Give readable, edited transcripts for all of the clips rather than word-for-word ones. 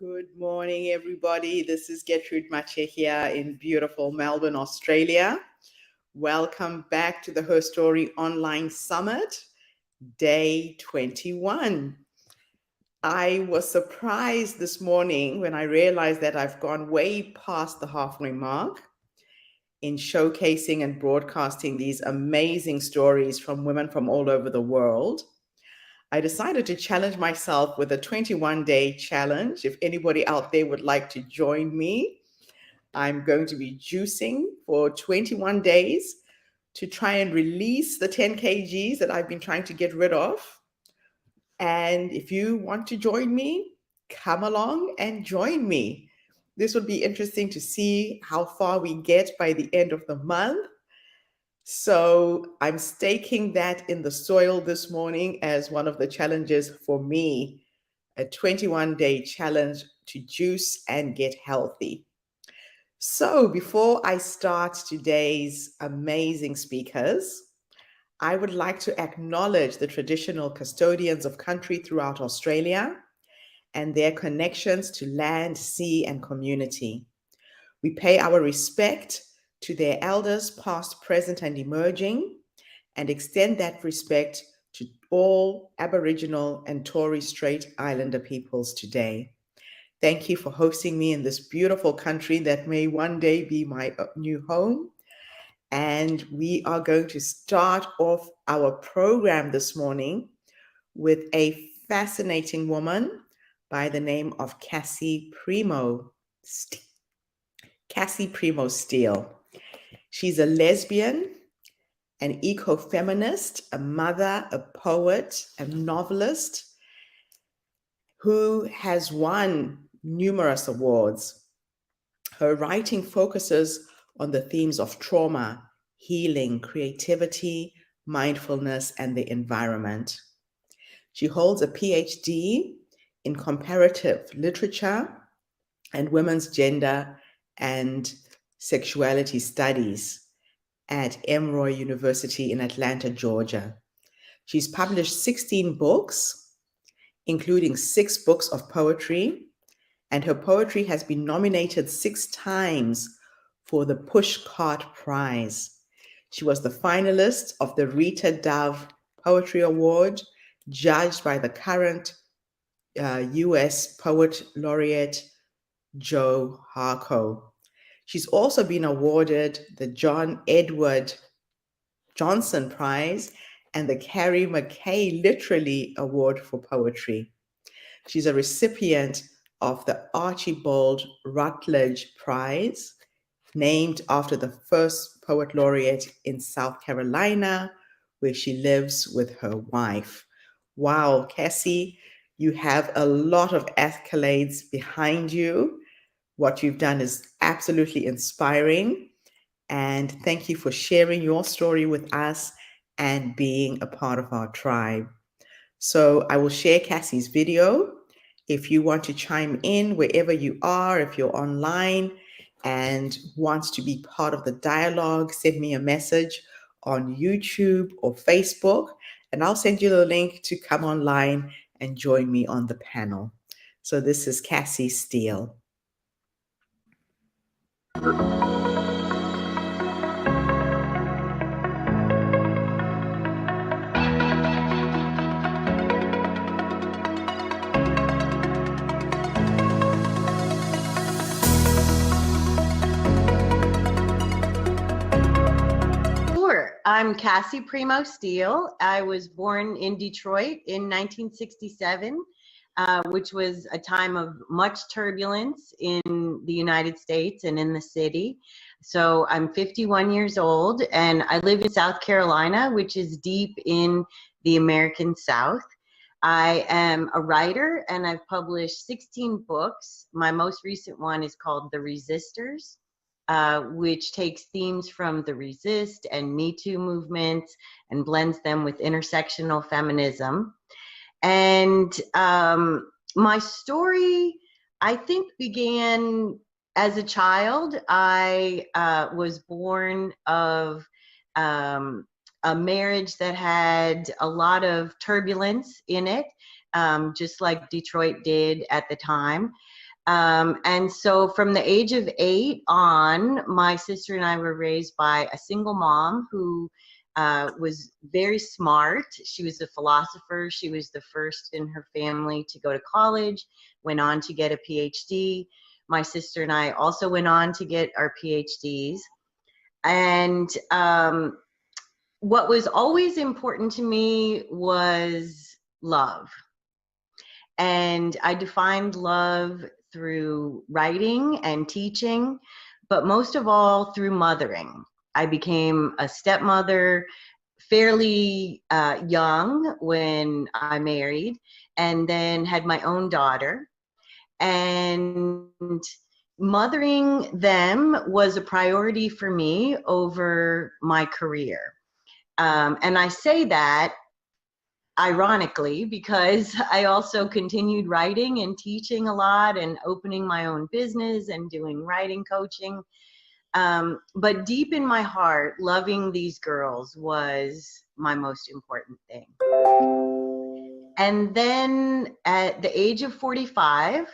Good morning, everybody. This is Gertrude Mache here in beautiful Melbourne, Australia. Welcome back to the Herstory Online Summit, day 21. I was surprised this morning when I realized that I've gone way past the halfway mark in showcasing and broadcasting these amazing stories from women from all over the world. I decided to challenge myself with a 21-day challenge. If anybody out there would like to join me, I'm going to be juicing for 21 days to try and release the 10 kgs that I've been trying to get rid of. And if you want to join me, come along and join me. This would be interesting to see how far we get by the end of the month. So I'm staking that in the soil this morning as one of the challenges for me, a 21-day challenge to juice and get healthy. So before I start today's amazing speakers, I would like to acknowledge the traditional custodians of country throughout Australia and their connections to land, sea, and community. We pay our respect to their elders, past, present, and emerging, and extend that respect to all Aboriginal and Torres Strait Islander peoples today. Thank you for hosting me in this beautiful country that may one day be my new home. And we are going to start off our program this morning with a fascinating woman by the name of Cassie Primo Steele. She's a lesbian, an eco-feminist, a mother, a poet, a novelist who has won numerous awards. Her writing focuses on the themes of trauma, healing, creativity, mindfulness, and the environment. She holds a PhD in comparative literature and women's gender and sexuality studies at Emory University in Atlanta, Georgia. She's published 16 books, including 6 books of poetry, and her poetry has been nominated 6 times for the Pushcart Prize. She was the finalist of the Rita Dove Poetry Award, judged by the current US Poet Laureate Joe Harco. She's also been awarded the John Edward Johnson Prize and the Carrie McKay Literary Award for Poetry. She's a recipient of the Archibald Rutledge Prize, named after the first poet laureate in South Carolina, where she lives with her wife. Wow, Cassie, you have a lot of accolades behind you. What you've done is absolutely inspiring. And thank you for sharing your story with us and being a part of our tribe. So I will share Cassie's video. If you want to chime in wherever you are, if you're online and wants to be part of the dialogue, send me a message on YouTube or Facebook, and I'll send you the link to come online and join me on the panel. So this is Cassie Steele. I'm Cassie Primo Steele. I was born in Detroit in 1967, which was a time of much turbulence in the United States and in the city. So I'm 51 years old and I live in South Carolina, which is deep in the American South. I am a writer and I've published 16 books. My most recent one is called The Resisters, which takes themes from the Resist and Me Too movements and blends them with intersectional feminism. And my story, I think, began as a child. I was born of a marriage that had a lot of turbulence in it, just like Detroit did at the time. And so from the age of 8 on, my sister and I were raised by a single mom who was very smart. She was a philosopher. She was the first in her family to go to college, went on to get a PhD. My sister and I also went on to get our PhDs. And what was always important to me was love. And I defined love through writing and teaching, but most of all through mothering. I became a stepmother fairly young when I married, and then had my own daughter. And mothering them was a priority for me over my career. And I say that ironically because I also continued writing and teaching a lot and opening my own business and doing writing coaching. But deep in my heart, loving these girls was my most important thing. And then at the age of 45,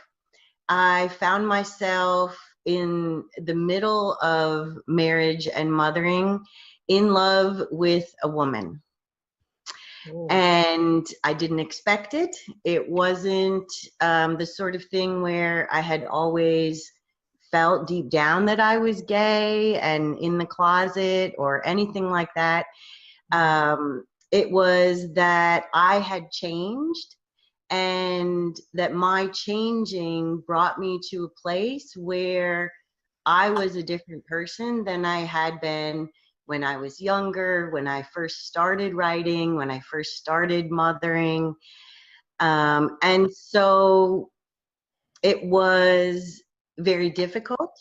I found myself in the middle of marriage and mothering, in love with a woman. Oh. And I didn't expect it. It wasn't the sort of thing where I had always felt deep down that I was gay and in the closet or anything like that. It was that I had changed, and that my changing brought me to a place where I was a different person than I had been when I was younger, when I first started writing, when I first started mothering. And so it was very difficult.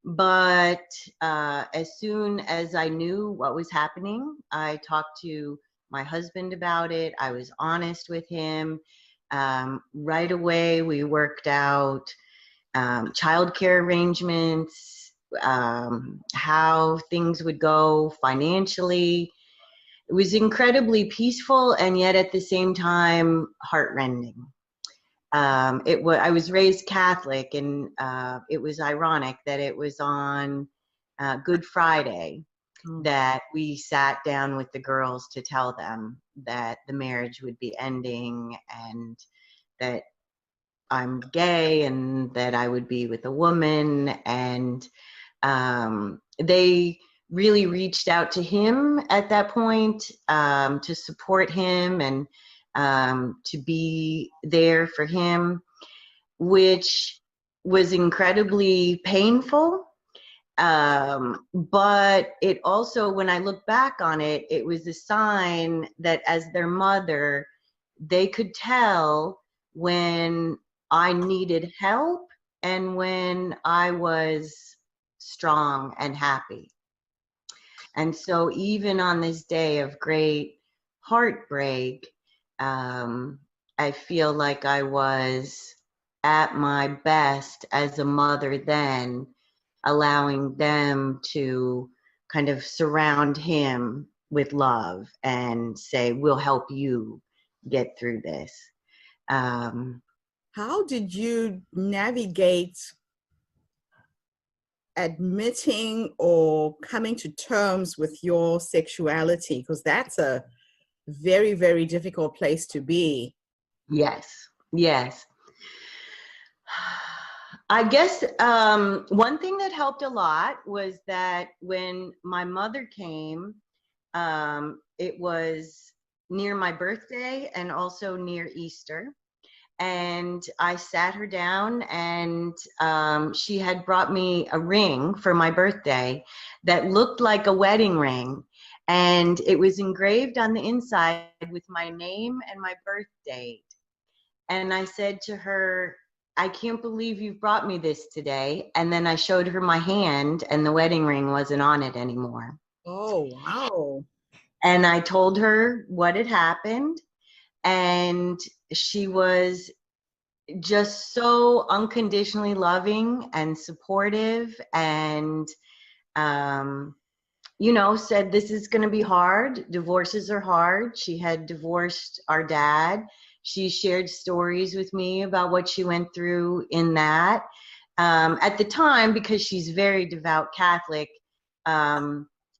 But as soon as I knew what was happening, I talked to my husband about it. I was honest with him. Right away, we worked out childcare arrangements, how things would go financially. It was incredibly peaceful, and yet at the same time, heartrending. I was raised Catholic, and it was ironic that it was on Good Friday that we sat down with the girls to tell them that the marriage would be ending, and that I'm gay, and that I would be with a woman. And they really reached out to him at that point to support him and to be there for him, which was incredibly painful. But it also, when I look back on it, it was a sign that as their mother, they could tell when I needed help and when I was strong and happy. And so even on this day of great heartbreak, I feel like I was at my best as a mother then, allowing them to kind of surround him with love and say, we'll help you get through this. How did you navigate admitting or coming to terms with your sexuality? Because that's a very, very difficult place to be. Yes, yes. I guess one thing that helped a lot was that when my mother came, it was near my birthday and also near Easter. And I sat her down, and she had brought me a ring for my birthday that looked like a wedding ring. And it was engraved on the inside with my name and my birth date. And I said to her, I can't believe you've brought me this today. And then I showed her my hand, and the wedding ring wasn't on it anymore. Oh, wow. And I told her what had happened. And she was just so unconditionally loving and supportive, and said, this is going to be hard. Divorces are hard. She had divorced our dad. She shared stories with me about what she went through in that. At the time, because she's very devout Catholic,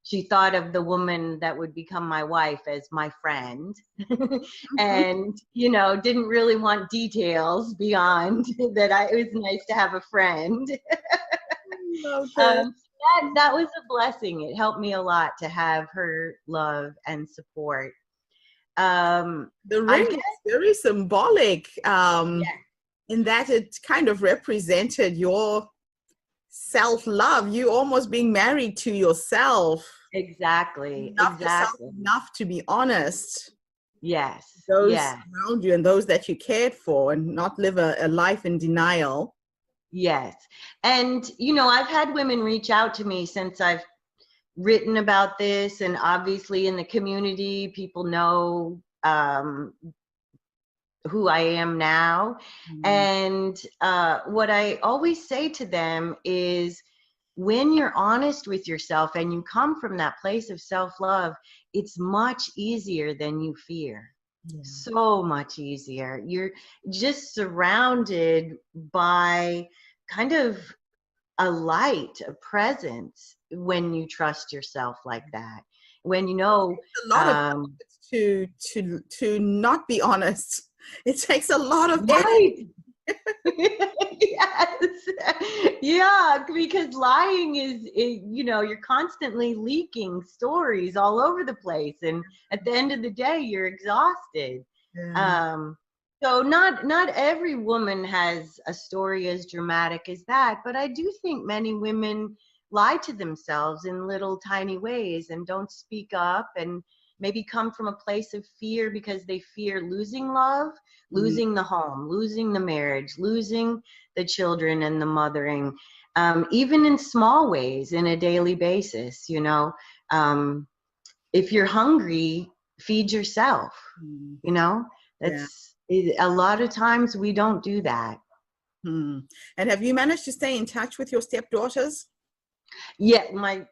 she thought of the woman that would become my wife as my friend. And, you know, didn't really want details beyond that. It was nice to have a friend. Okay. That was a blessing. It helped me a lot to have her love and support. The I ring guess, is very symbolic, yeah, in that it kind of represented your self-love, you almost being married to yourself. exactly, You love yourself exactly. enough to be honest Yes, with those yes, around you and those that you cared for, and not live a life in denial. yes. And, you know, I've had women reach out to me since I've written about this, and obviously in the community, people know who I am now. Mm. And what I always say to them is, when you're honest with yourself and you come from that place of self-love, it's much easier than you fear. Yeah. So much easier. You're just surrounded by kind of a light, a presence when you trust yourself like that. When you know, A lot of efforts to not be honest. It takes a lot of energy. right. Yes. Yeah, because lying you know, you're constantly leaking stories all over the place, and at the end of the day you're exhausted. Yeah. um so not every woman has a story as dramatic as that, but I do think many women lie to themselves in little tiny ways and don't speak up, and maybe come from a place of fear because they fear losing love, Mm. losing the home, losing the marriage, losing the children and the mothering, even in small ways, in a daily basis. You know, um, if you're hungry, feed yourself. Mm. You know, Yeah. a lot of times we don't do that. Hmm. And have you managed to stay in touch with your stepdaughters? Yeah,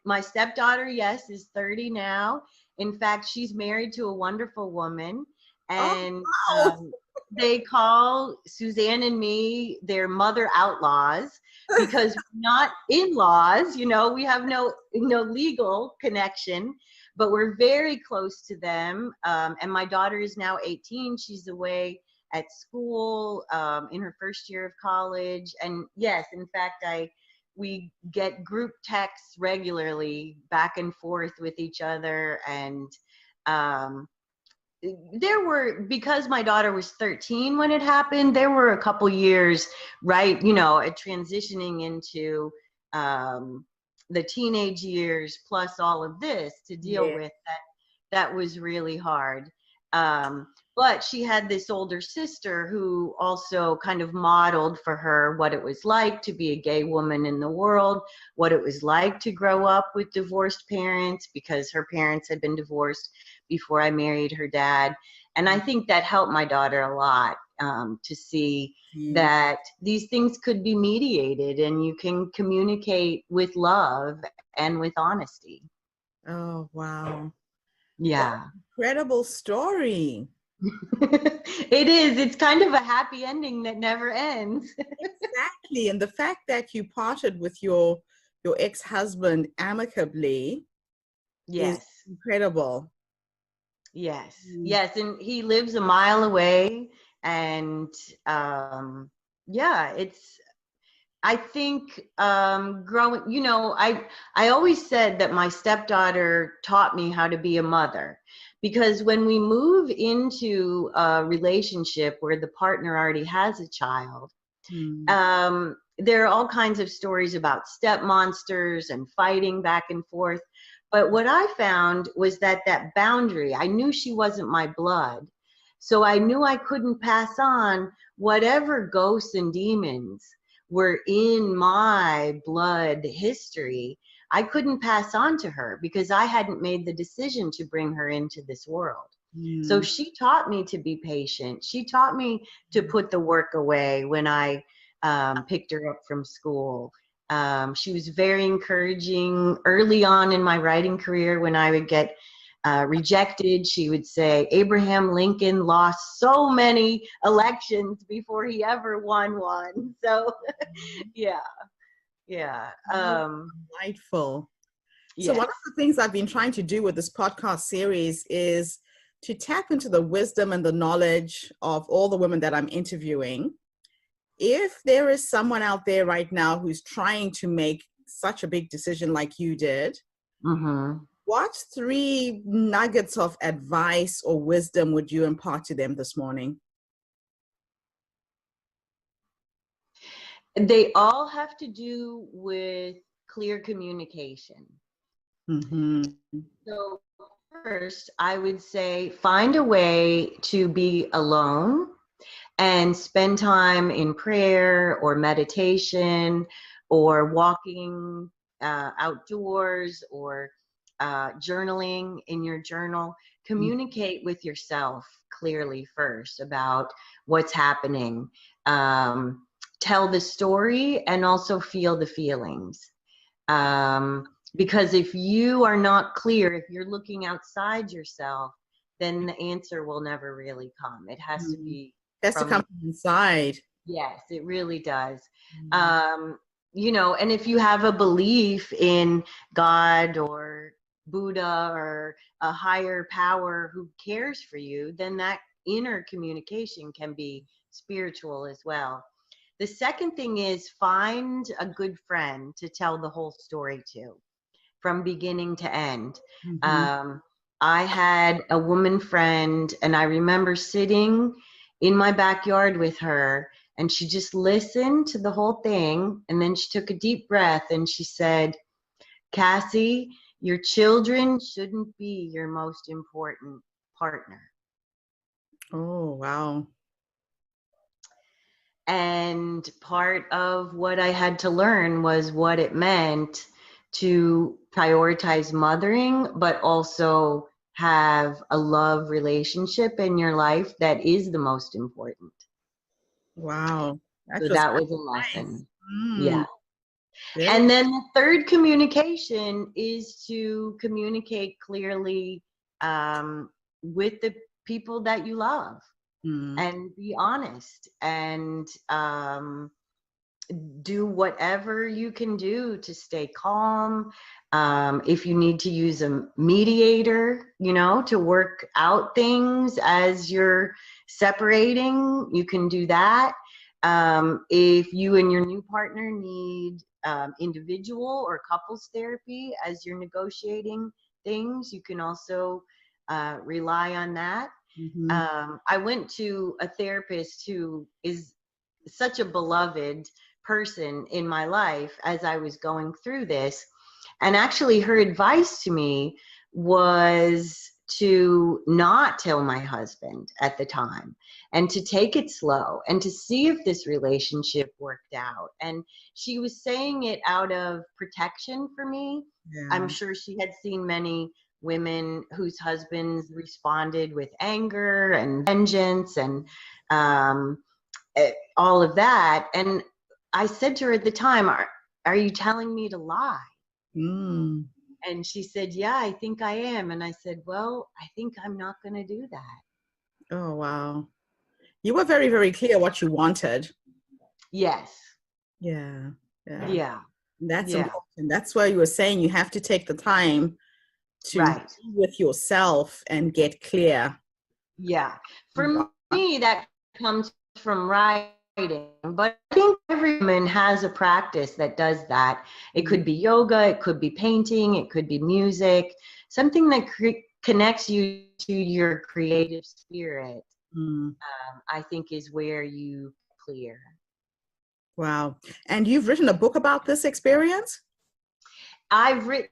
my stepdaughter, yes, is 30 now. In fact, she's married to a wonderful woman, Oh, and wow. they call Suzanne and me their mother outlaws, because we're not in-laws. You know, we have no legal connection, but we're very close to them. And my daughter is now 18. She's away at school, in her first year of college. And yes, in fact, we get group texts regularly back and forth with each other. And um, there were, because my daughter was 13 when it happened, there were a couple years, right, you know, transitioning into the teenage years, plus all of this to deal Yeah. with, that was really hard. Um, but she had this older sister who also kind of modeled for her what it was like to be a gay woman in the world, what it was like to grow up with divorced parents, because her parents had been divorced before I married her dad. And I think that helped my daughter a lot, to see Mm. that these things could be mediated and you can communicate with love and with honesty. Oh, wow. What Yeah. an incredible story. It is. It's kind of a happy ending that never ends. Exactly. And the fact that you parted with your ex-husband amicably is Yes. incredible. Yes. Mm. Yes. And he lives a mile away. And yeah, I think growing, you know, I always said that my stepdaughter taught me how to be a mother, because when we move into a relationship where the partner already has a child, Mm. there are all kinds of stories about step monsters and fighting back and forth. But what I found was that boundary, I knew she wasn't my blood. So I knew I couldn't pass on whatever ghosts and demons were in my blood history. I couldn't pass on to her because I hadn't made the decision to bring her into this world. So Mm. she taught me to be patient. She taught me to put the work away when I picked her up from school. She was very encouraging early on in my writing career when I would get rejected. She would say Abraham Lincoln lost so many elections before he ever won one. So, yeah, yeah, Delightful. So one yes. of the things I've been trying to do with this podcast series is to tap into the wisdom and the knowledge of all the women that I'm interviewing. If there is someone out there right now who's trying to make such a big decision like you did, Mm-hmm. what 3 nuggets of advice or wisdom would you impart to them this morning? They all have to do with clear communication. Mm-hmm. So first, I would say find a way to be alone and spend time in prayer or meditation or walking outdoors or journaling in your journal. Communicate with yourself clearly first about what's happening. Tell the story and also feel the feelings. Because if you are not clear, if you're looking outside yourself, then the answer will never really come. It has to be Has to come from, from inside. yes, it really does. And if you have a belief in God or Buddha or a higher power who cares for you, then that inner communication can be spiritual as well. The second thing is find a good friend to tell the whole story to from beginning to end. Mm-hmm. I had a woman friend, and I remember sitting in my backyard with her, and she just listened to the whole thing. And then she took a deep breath and she said, Cassie, your children shouldn't be your most important partner. Oh, wow. And part of what I had to learn was what it meant to prioritize mothering, but also have a love relationship in your life that is the most important. Wow. That So was that was a nice. lesson. Mm, Yeah. very. And then the third communication is to communicate clearly with the people that you love Mm, and be honest and do whatever you can do to stay calm. If you need to use a mediator, to work out things as you're separating, you can do that. If you and your new partner need individual or couples therapy as you're negotiating things, you can also rely on that. mm-hmm. I went to a therapist who is such a beloved person in my life as I was going through this. And actually, her advice to me was to not tell my husband at the time and to take it slow and to see if this relationship worked out. And she was saying it out of protection for me. I'm Yeah. sure she had seen many women whose husbands responded with anger and vengeance and um, all of that. And I said to her at the time, are you telling me to lie? Mm. And she said, yeah, I think I am. And I said, well, I think I'm not going to do that. Oh, wow. You were very, very clear what you wanted. Yes. Yeah. Yeah. Yeah. That's Yeah. important. That's why you were saying you have to take the time to Right. be with yourself and get clear. Yeah. For Wow. me, that comes from writing, but I think every woman has a practice that does that. It could be yoga, it could be painting, it could be music, something that connects you to your creative spirit. Mm. I think is where you clear. Wow. And you've written a book about this experience? I've written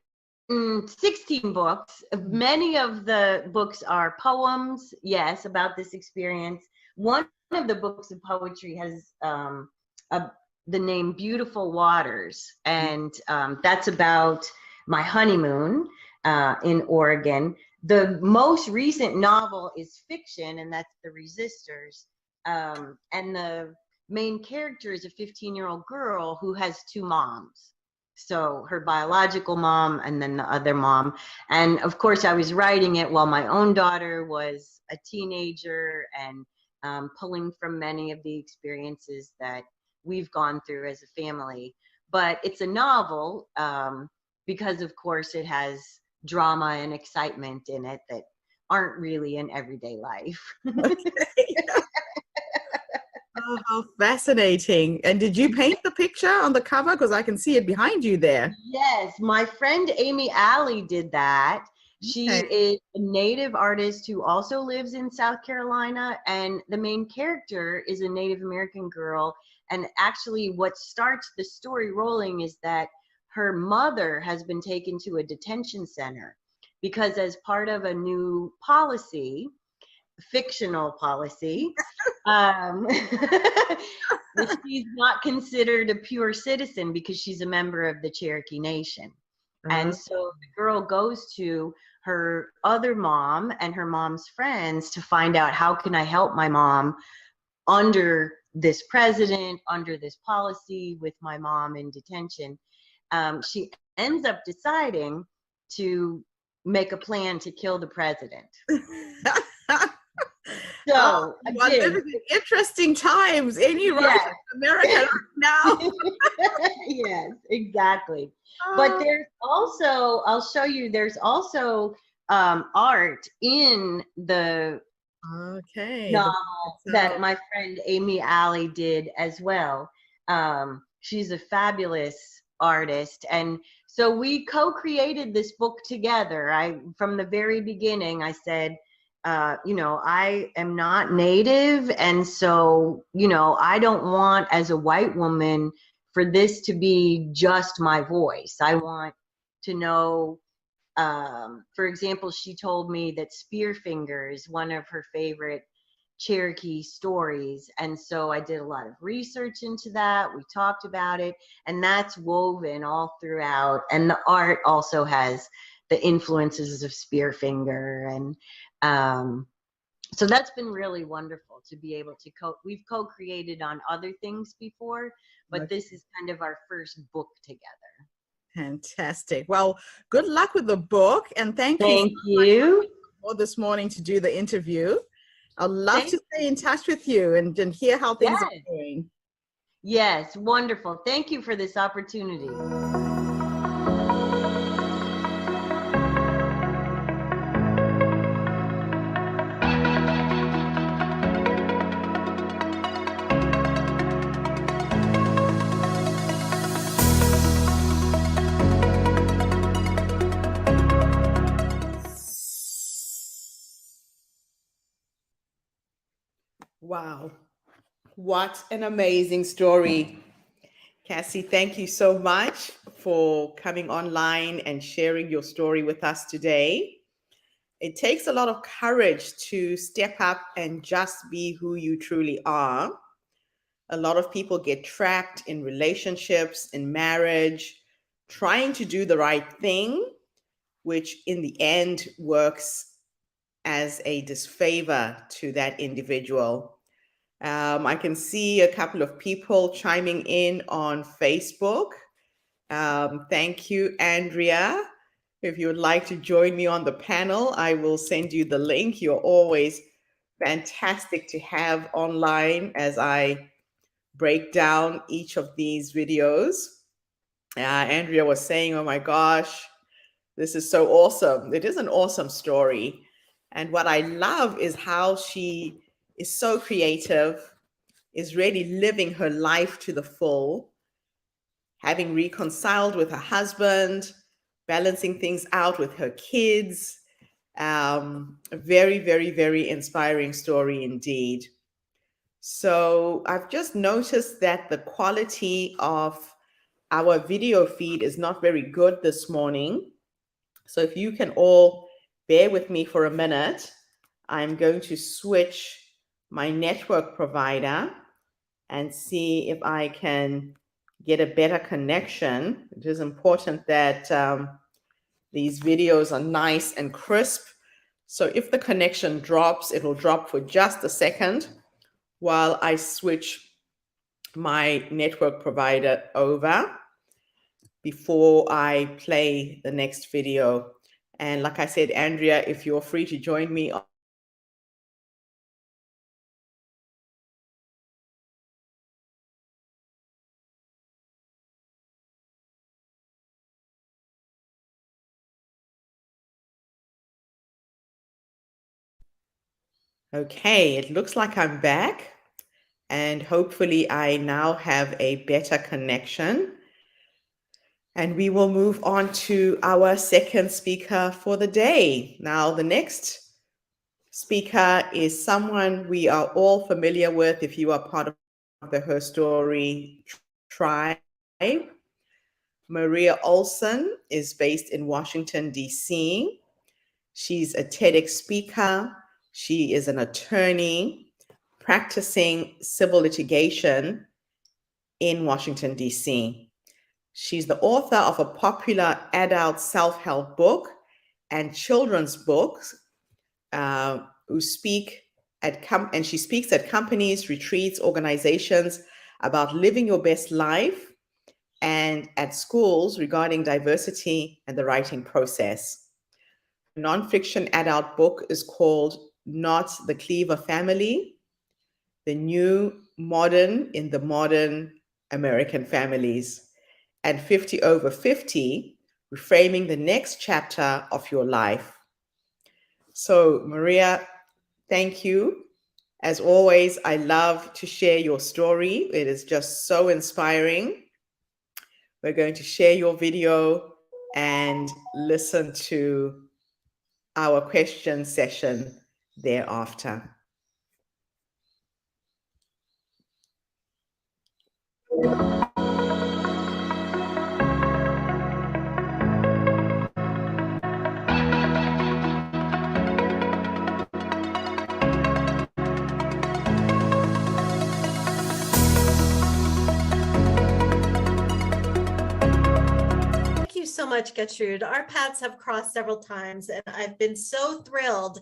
16 books. Many of the books are poems, yes, about this experience. One of the books of poetry has the name Beautiful Waters, and that's about my honeymoon in Oregon. The most recent novel is fiction, and that's The Resistors. And the main character is a 15-year-old girl who has two moms. So her biological mom and then the other mom. And of course, I was writing it while my own daughter was a teenager and pulling from many of the experiences that we've gone through as a family. But it's a novel because, of course, it has drama and excitement in it that aren't really in everyday life. Oh, how fascinating. And did you paint the picture on the cover? Because I can see it behind you there. Yes, my friend Amy Alley did that. She Okay. is a native artist who also lives in South Carolina, and the main character is a Native American girl. And actually, what starts the story rolling is that her mother has been taken to a detention center because, as part of a new policy, fictional policy, um, that she's not considered a pure citizen because she's a member of the Cherokee Nation. And so the girl goes to her other mom and her mom's friends to find out, how can I help my mom under this president, under this policy, with my mom in detention. She ends up deciding to make a plan to kill the president. So we're living in interesting times. Any right in America right now? Yes, exactly. But there's also, I'll show you, there's also art in the novel that my friend Amy Alley did as well. She's a fabulous artist. And so we co-created this book together. From the very beginning, I said, I am not Native. And so, I don't want, as a white woman, for this to be just my voice. I want to know, for example, she told me that Spearfinger is one of her favorite Cherokee stories. And so I did a lot of research into that. We talked about it, and that's woven all throughout. And the art also has the influences of Spearfinger. And so that's been really wonderful to be able to we've co-created on other things before, but this is kind of our first book together. Fantastic. Well, good luck with the book, and thank you for this morning to do the interview. I'd love to stay in touch with you and hear how things are going. Yes, wonderful. Thank you for this opportunity. Wow. What an amazing story. Cassie, thank you so much for coming online and sharing your story with us today. It takes a lot of courage to step up and just be who you truly are. A lot of people get trapped in relationships, in marriage, trying to do the right thing, which in the end works as a disfavor to that individual. I can see a couple of people chiming in on Facebook. Thank you, Andrea. If you would like to join me on the panel, I will send you the link. You're always fantastic to have online as I break down each of these videos. Andrea was saying, oh my gosh, this is so awesome. It is an awesome story. And what I love is how she is so creative, is really living her life to the full, having reconciled with her husband, balancing things out with her kids. A very, very, very inspiring story indeed. So I've just noticed that the quality of our video feed is not very good this morning. So if you can all bear with me for a minute, I'm going to switch my network provider and see if I can get a better connection. It is important that these videos are nice and crisp. So if the connection drops, it will drop for just a second while I switch my network provider over. before I play the next video. And like I said, Andrea, if you're free to join me. Okay, it looks like I'm back, and hopefully I now have a better connection. And we will move on to our second speaker for the day. Now, the next speaker is someone we are all familiar with if you are part of the Herstory tribe. Maria Olson is based in Washington, D.C. She's a TEDx speaker. She is an attorney practicing civil litigation in Washington, D.C. She's the author of a popular adult self-help book and children's books, and she speaks at companies, retreats, organizations about living your best life, and at schools regarding diversity and the writing process. The nonfiction adult book is called Not the Cleaver Family: The New Modern in the Modern American Families, and 50 Over 50, Reframing the Next Chapter of Your Life. So, Maria, thank you. As always, I love to share your story. It is just so inspiring. We're going to share your video and listen to our question session thereafter. So much, Gertrude. Our paths have crossed several times, and I've been so thrilled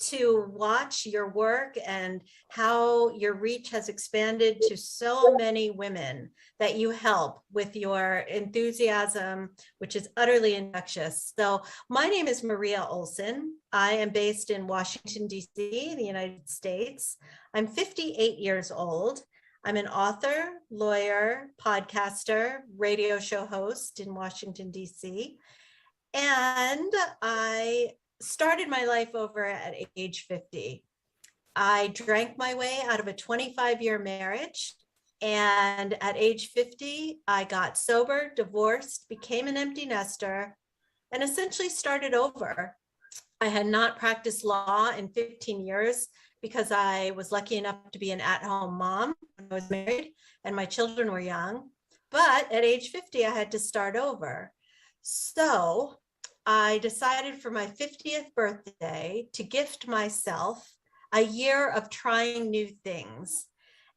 to watch your work and how your reach has expanded to so many women that you help with your enthusiasm, which is utterly infectious. So my name is Maria Olson. I am based in Washington, D.C., the United States. I'm 58 years old. I'm an author, lawyer, podcaster, radio show host in Washington, D.C. And I started my life over at age 50. I drank my way out of a 25-year marriage. And at age 50, I got sober, divorced, became an empty nester, and essentially started over. I had not practiced law in 15 years because I was lucky enough to be an at-home mom when I was married and my children were young. But at age 50, I had to start over. So I decided for my 50th birthday to gift myself a year of trying new things.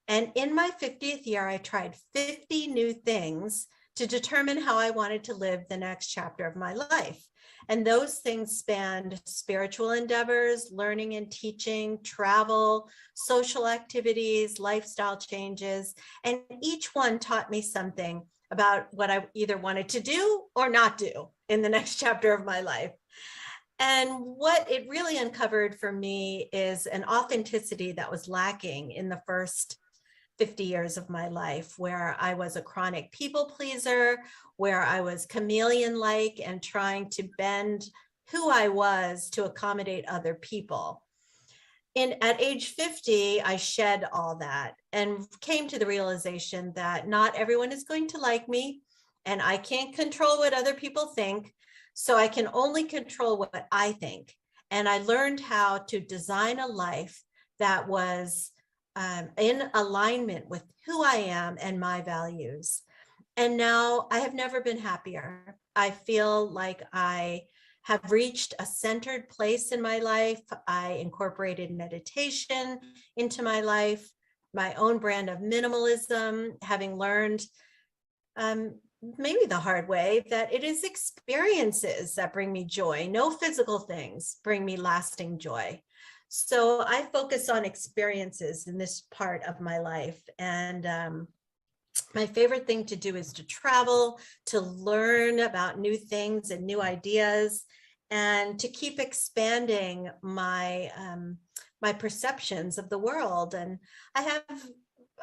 And in my 50th year, I tried 50 new things to determine how I wanted to live the next chapter of my life. And those things spanned spiritual endeavors, learning and teaching, travel, social activities, lifestyle changes. And each one taught me something about what I either wanted to do or not do in the next chapter of my life. And what it really uncovered for me is an authenticity that was lacking in the first 50 years of my life, where I was a chronic people pleaser, where I was chameleon-like and trying to bend who I was to accommodate other people. At age 50, I shed all that and came to the realization that not everyone is going to like me, and I can't control what other people think, so I can only control what I think. And I learned how to design a life that was in alignment with who I am and my values. And now I have never been happier. I feel like I have reached a centered place in my life. I incorporated meditation into my life, my own brand of minimalism, having learned maybe the hard way that it is experiences that bring me joy. No physical things bring me lasting joy. So I focus on experiences in this part of my life. And my favorite thing to do is to travel, to learn about new things and new ideas, and to keep expanding my perceptions of the world. And I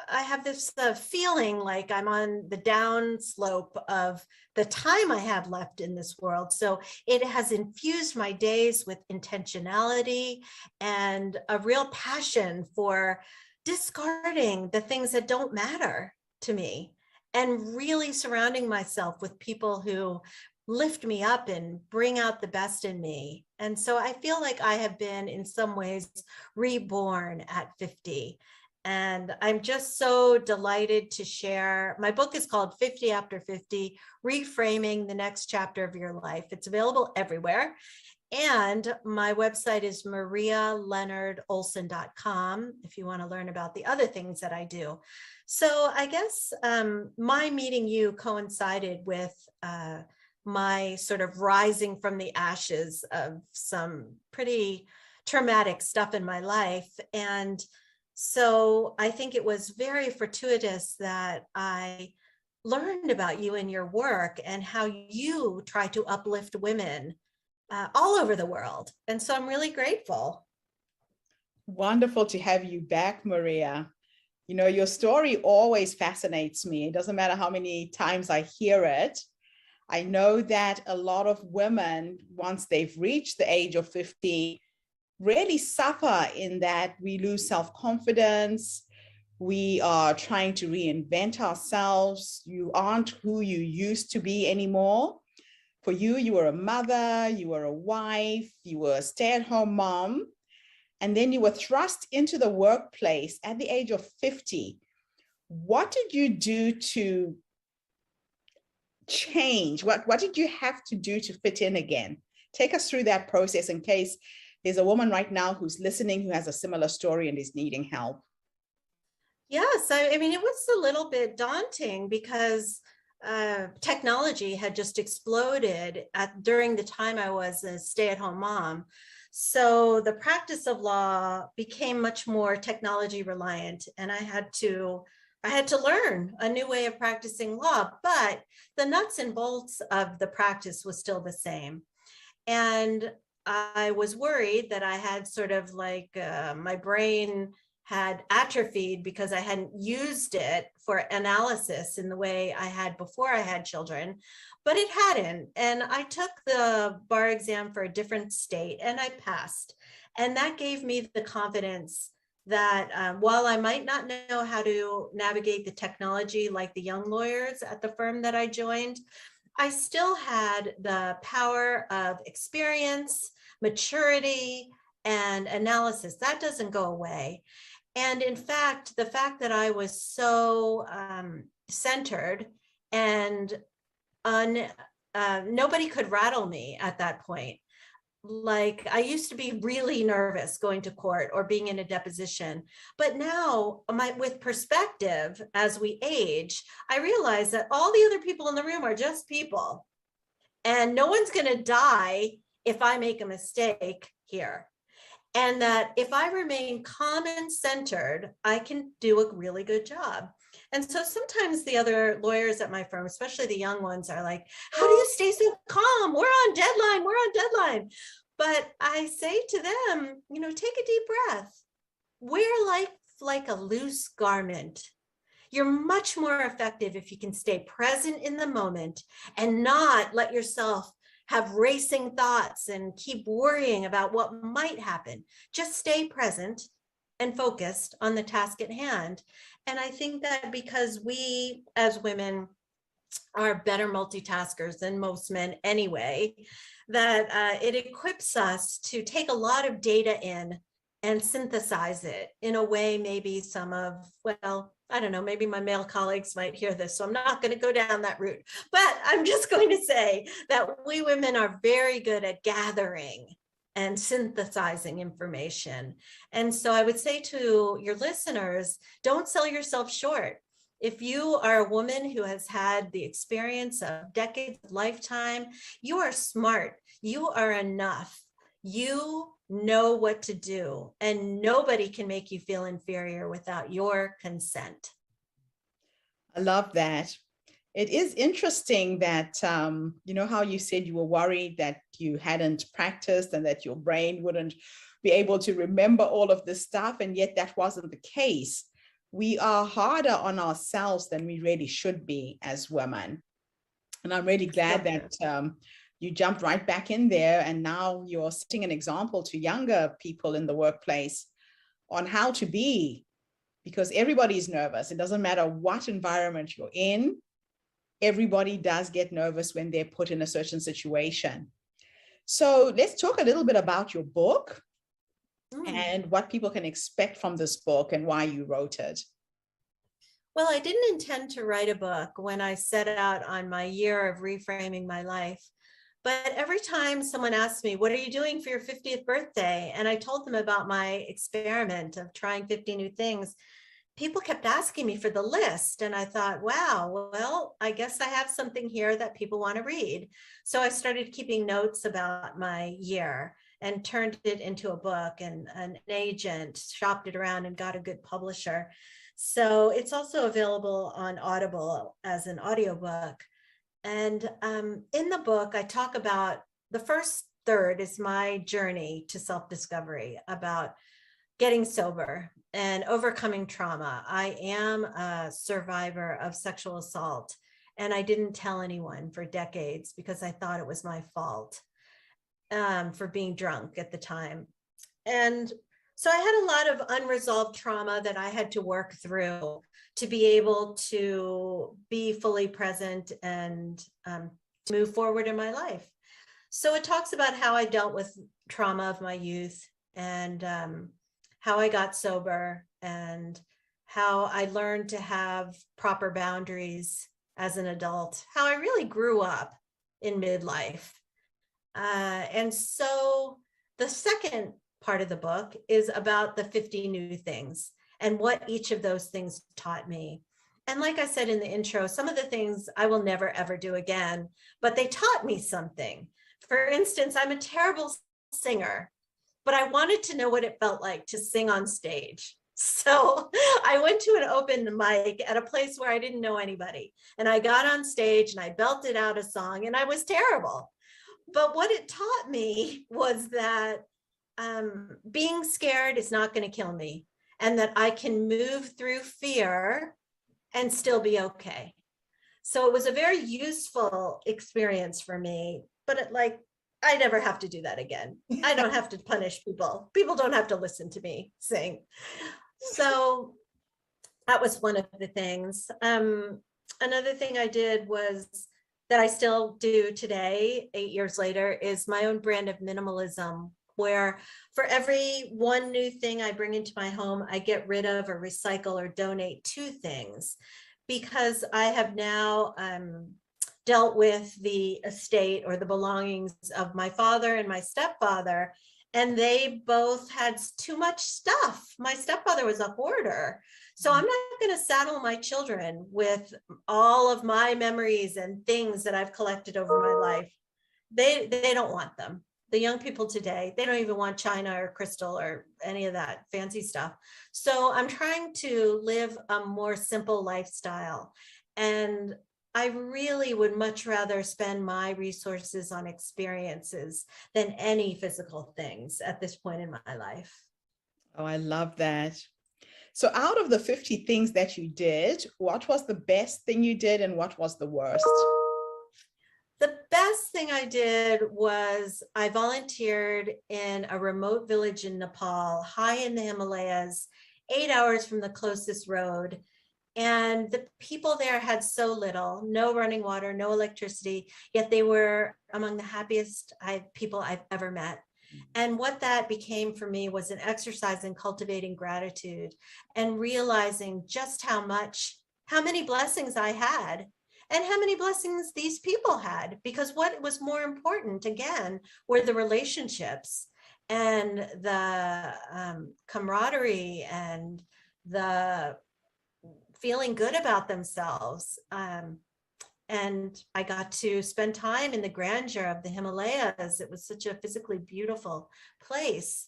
have this feeling like I'm on the down slope of the time I have left in this world. So it has infused my days with intentionality and a real passion for discarding the things that don't matter to me and really surrounding myself with people who lift me up and bring out the best in me. And so I feel like I have been in some ways reborn at 50. And I'm just so delighted to share. My book is called 50 After 50, Reframing the Next Chapter of Your Life. It's available everywhere. And my website is marialeonardolson.com if you want to learn about the other things that I do. So I guess my meeting you coincided with my sort of rising from the ashes of some pretty traumatic stuff in my life. And so I think it was very fortuitous that I learned about you and your work and how you try to uplift women all over the world. And so I'm really grateful. Wonderful to have you back, Maria. You know, your story always fascinates me. It doesn't matter how many times I hear it. I know that a lot of women, once they've reached the age of 50, really suffer in that we lose self-confidence. We are trying to reinvent ourselves. You aren't who you used to be anymore. For you, you were a mother, you were a wife, you were a stay-at-home mom, and then you were thrust into the workplace at the age of 50. What did you do to change? What did you have to do to fit in again? Take us through that process in case there's a woman right now who's listening who has a similar story and is needing help. Yes, I mean, it was a little bit daunting because technology had just exploded during the time I was a stay-at-home mom. So the practice of law became much more technology reliant, and I had to learn a new way of practicing law, but the nuts and bolts of the practice was still the same. And I was worried that I had sort of like my brain had atrophied because I hadn't used it for analysis in the way I had before I had children, but it hadn't. And I took the bar exam for a different state and I passed. And that gave me the confidence that while I might not know how to navigate the technology like the young lawyers at the firm that I joined, I still had the power of experience, maturity, and analysis. That doesn't go away. And in fact, the fact that I was so centered and nobody could rattle me at that point. Like I used to be really nervous going to court or being in a deposition, but now with perspective, as we age, I realize that all the other people in the room are just people and no one's going to die if I make a mistake here. And that if I remain calm and centered, I can do a really good job. And so sometimes the other lawyers at my firm, especially the young ones, are like, how do you stay so calm? We're on deadline. We're on deadline. But I say to them, you know, take a deep breath. Wear life like a loose garment. You're much more effective if you can stay present in the moment and not let yourself have racing thoughts and keep worrying about what might happen. Just stay present and focused on the task at hand. And I think that because we as women are better multitaskers than most men anyway, that it equips us to take a lot of data in and synthesize it in a way maybe some of, well, I don't know, maybe my male colleagues might hear this, so I'm not going to go down that route. But I'm just going to say that we women are very good at gathering and synthesizing information. And so I would say to your listeners, don't sell yourself short. If you are a woman who has had the experience of decades of lifetime, you are smart, you are enough, you know what to do, and nobody can make you feel inferior without your consent. I love that. It is interesting that, you know, how you said you were worried that you hadn't practiced and that your brain wouldn't be able to remember all of this stuff. And yet that wasn't the case. We are harder on ourselves than we really should be as women. And I'm really glad that you jumped right back in there. And now you're setting an example to younger people in the workplace on how to be, because everybody's nervous. It doesn't matter what environment you're in. Everybody does get nervous when they're put in a certain situation. So let's talk a little bit about your book and what people can expect from this book and why you wrote it. Well, I didn't intend to write a book when I set out on my year of reframing my life. But every time someone asked me, what are you doing for your 50th birthday? And I told them about my experiment of trying 50 new things, people kept asking me for the list. And I thought, wow, well, I guess I have something here that people want to read. So I started keeping notes about my year and turned it into a book, and an agent shopped it around and got a good publisher. So it's also available on Audible as an audiobook. And in the book, I talk about the first third is my journey to self-discovery, about getting sober and overcoming trauma. I am a survivor of sexual assault, and I didn't tell anyone for decades because I thought it was my fault for being drunk at the time. And so I had a lot of unresolved trauma that I had to work through to be able to be fully present and to move forward in my life. So it talks about how I dealt with trauma of my youth, and how I got sober, and how I learned to have proper boundaries as an adult, how I really grew up in midlife. And so the second part of the book is about the 50 new things and what each of those things taught me. And like I said in the intro, some of the things I will never, ever do again, but they taught me something. For instance, I'm a terrible singer, but I wanted to know what it felt like to sing on stage. So I went to an open mic at a place where I didn't know anybody. And I got on stage and I belted out a song, and I was terrible. But what it taught me was that being scared is not going to kill me, and that I can move through fear and still be okay. So it was a very useful experience for me, but I never have to do that again. I don't have to punish people. People don't have to listen to me sing. So that was one of the things. Another thing I did was, that I still do today, 8 years later, is my own brand of minimalism, where for every one new thing I bring into my home, I get rid of or recycle or donate 2 things, because I have now dealt with the estate or the belongings of my father and my stepfather, and they both had too much stuff. My stepfather was a hoarder. So I'm not going to saddle my children with all of my memories and things that I've collected over my life. They don't want them. The young people today, they don't even want china or crystal or any of that fancy stuff. So I'm trying to live a more simple lifestyle. And I really would much rather spend my resources on experiences than any physical things at this point in my life. Oh, I love that. So out of the 50 things that you did, what was the best thing you did and what was the worst? The best thing I did was I volunteered in a remote village in Nepal, high in the Himalayas, 8 hours from the closest road. And the people there had so little, no running water, no electricity, yet they were among the happiest people I've ever met. And what that became for me was an exercise in cultivating gratitude and realizing just how many blessings I had and how many blessings these people had, because what was more important, again, were the relationships and the camaraderie and the feeling good about themselves. And I got to spend time in the grandeur of the Himalayas. It was such a physically beautiful place.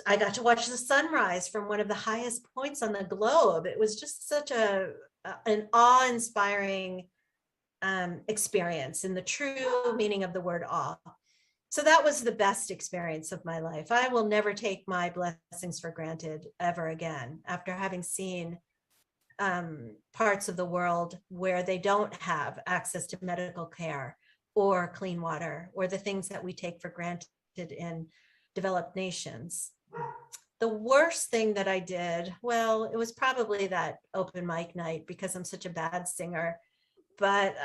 I got to watch the sunrise from one of the highest points on the globe. It was just such an awe-inspiring experience in the true meaning of the word awe. So that was the best experience of my life. I will never take my blessings for granted ever again after having seen parts of the world where they don't have access to medical care or clean water or the things that we take for granted in developed nations. The worst thing that I did, well, it was probably that open mic night because I'm such a bad singer. But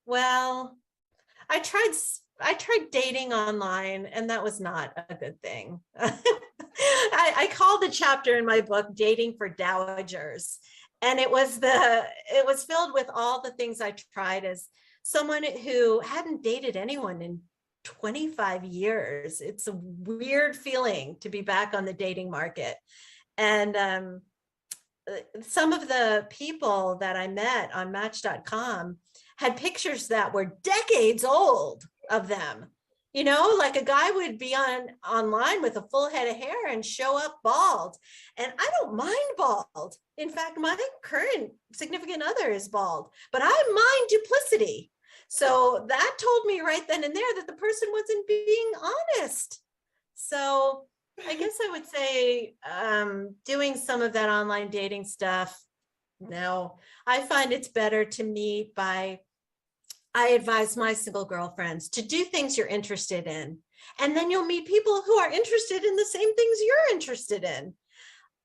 well, I tried dating online, and that was not a good thing. I called the chapter in my book "Dating for Dowagers," and it was filled with all the things I tried as someone who hadn't dated anyone in 25 years. It's a weird feeling to be back on the dating market. And some of the people that I met on Match.com had pictures that were decades old of them. You know, like a guy would be online with a full head of hair and show up bald. And I don't mind bald. In fact, my current significant other is bald, but I mind duplicity. So that told me right then and there that the person wasn't being honest. So I guess I would say doing some of that online dating stuff. No, I find it's better to meet by, I advise my single girlfriends to do things you're interested in. And then you'll meet people who are interested in the same things you're interested in.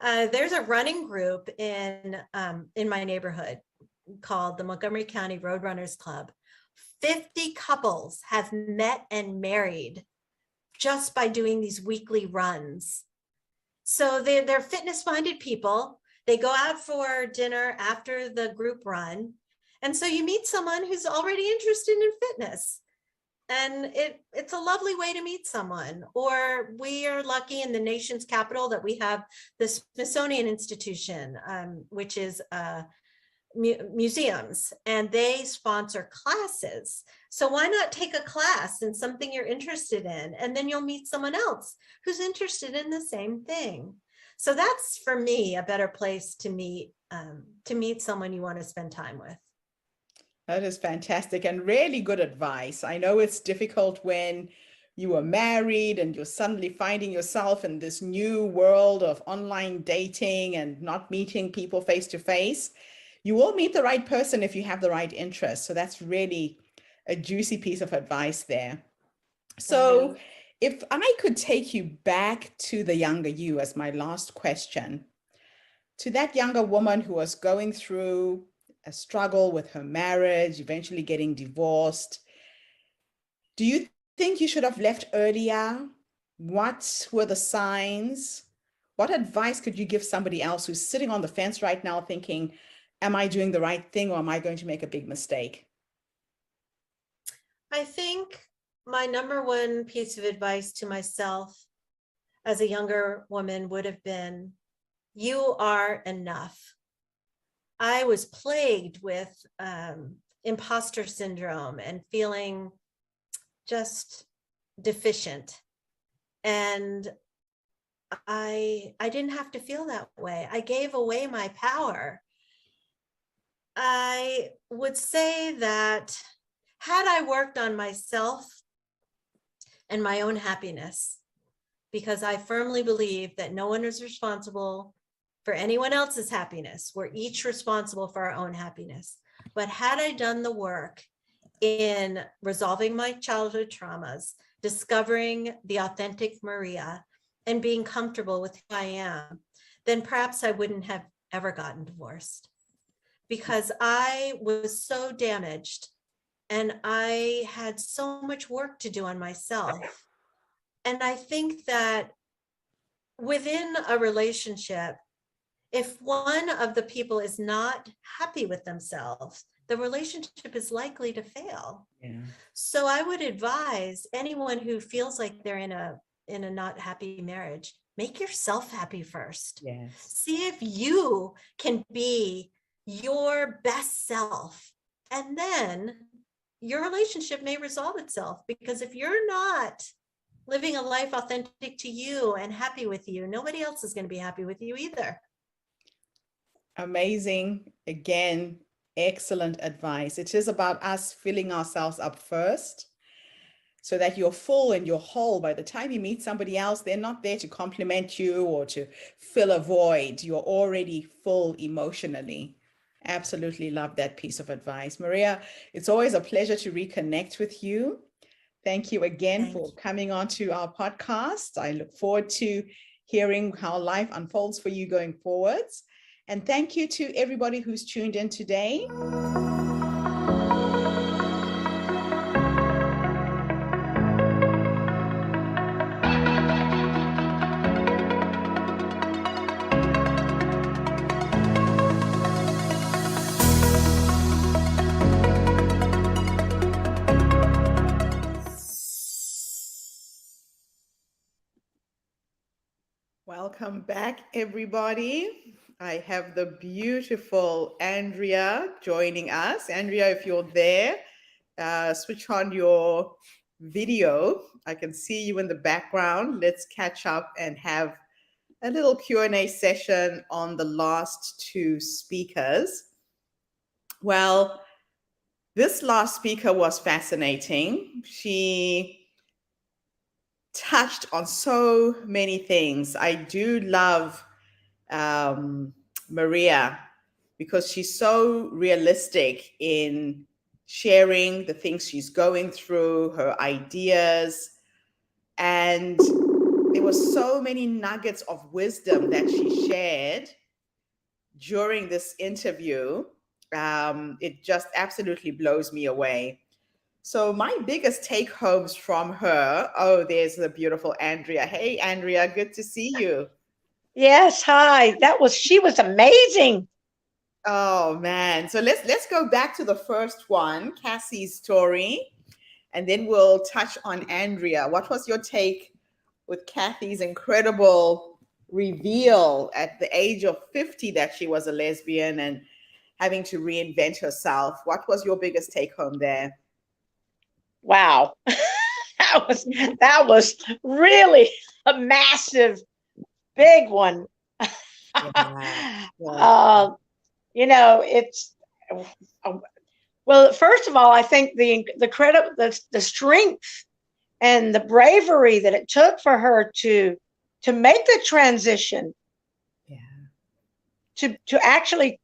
There's a running group in my neighborhood called the Montgomery County Roadrunners Club. 50 couples have met and married just by doing these weekly runs. So they're fitness-minded people. They go out for dinner after the group run. And so you meet someone who's already interested in fitness. And it's a lovely way to meet someone. Or we are lucky in the nation's capital that we have the Smithsonian Institution, which is museums, and they sponsor classes. So why not take a class in something you're interested in, and then you'll meet someone else who's interested in the same thing. So that's, for me, a better place to meet someone you want to spend time with. That is fantastic and really good advice. I know it's difficult when you are married and you're suddenly finding yourself in this new world of online dating and not meeting people face to face. You will meet the right person if you have the right interest. So that's really a juicy piece of advice there. So if I could take you back to the younger you as my last question, to that younger woman who was going through a struggle with her marriage, eventually getting divorced, do you think you should have left earlier? What were the signs? What advice could you give somebody else who's sitting on the fence right now thinking, am I doing the right thing or am I going to make a big mistake? I think my number one piece of advice to myself as a younger woman would have been, you are enough. I was plagued with imposter syndrome and feeling just deficient. And I didn't have to feel that way. I gave away my power. I would say that had I worked on myself and my own happiness, because I firmly believe that no one is responsible for anyone else's happiness. We're each responsible for our own happiness. But had I done the work in resolving my childhood traumas, discovering the authentic Maria, and being comfortable with who I am, then perhaps I wouldn't have ever gotten divorced, because I was so damaged and I had so much work to do on myself. And I think that within a relationship, if one of the people is not happy with themselves, the relationship is likely to fail. Yeah. So I would advise anyone who feels like they're in a not happy marriage, make yourself happy first. Yes. See if you can be your best self, and then your relationship may resolve itself. Because if you're not living a life authentic to you and happy with you. Nobody else is going to be happy with you either. Amazing. Again, excellent advice. It is about us filling ourselves up first so that you're full and you're whole. By the time you meet somebody else, they're not there to compliment you or to fill a void. You're already full emotionally. Absolutely love that piece of advice. Maria, it's always a pleasure to reconnect with you. Thank you again for coming on to our podcast. I look forward to hearing how life unfolds for you going forwards. And thank you to everybody who's tuned in today. Welcome back, everybody. I have the beautiful Andrea joining us. Andrea, if you're there, switch on your video. I can see you in the background. Let's catch up and have a little Q&A session on the last two speakers. Well, this last speaker was fascinating. She touched on so many things. I do love Maria because she's so realistic in sharing the things she's going through, her ideas, and there were so many nuggets of wisdom that she shared during this interview. It just absolutely blows me away. So my biggest take homes from her, oh, there's the beautiful Andrea. Hey, Andrea, good to see you. Yes, hi. She was amazing. Oh man. So let's go back to the first one, Cassie's story, and then we'll touch on Andrea. What was your take with Kathy's incredible reveal at the age of 50 that she was a lesbian and having to reinvent herself? What was your biggest take home there? Wow. that was really a massive, big one. Yeah. It's well, first of all, I think the credit, the strength and the bravery that it took for her to make the transition, to actually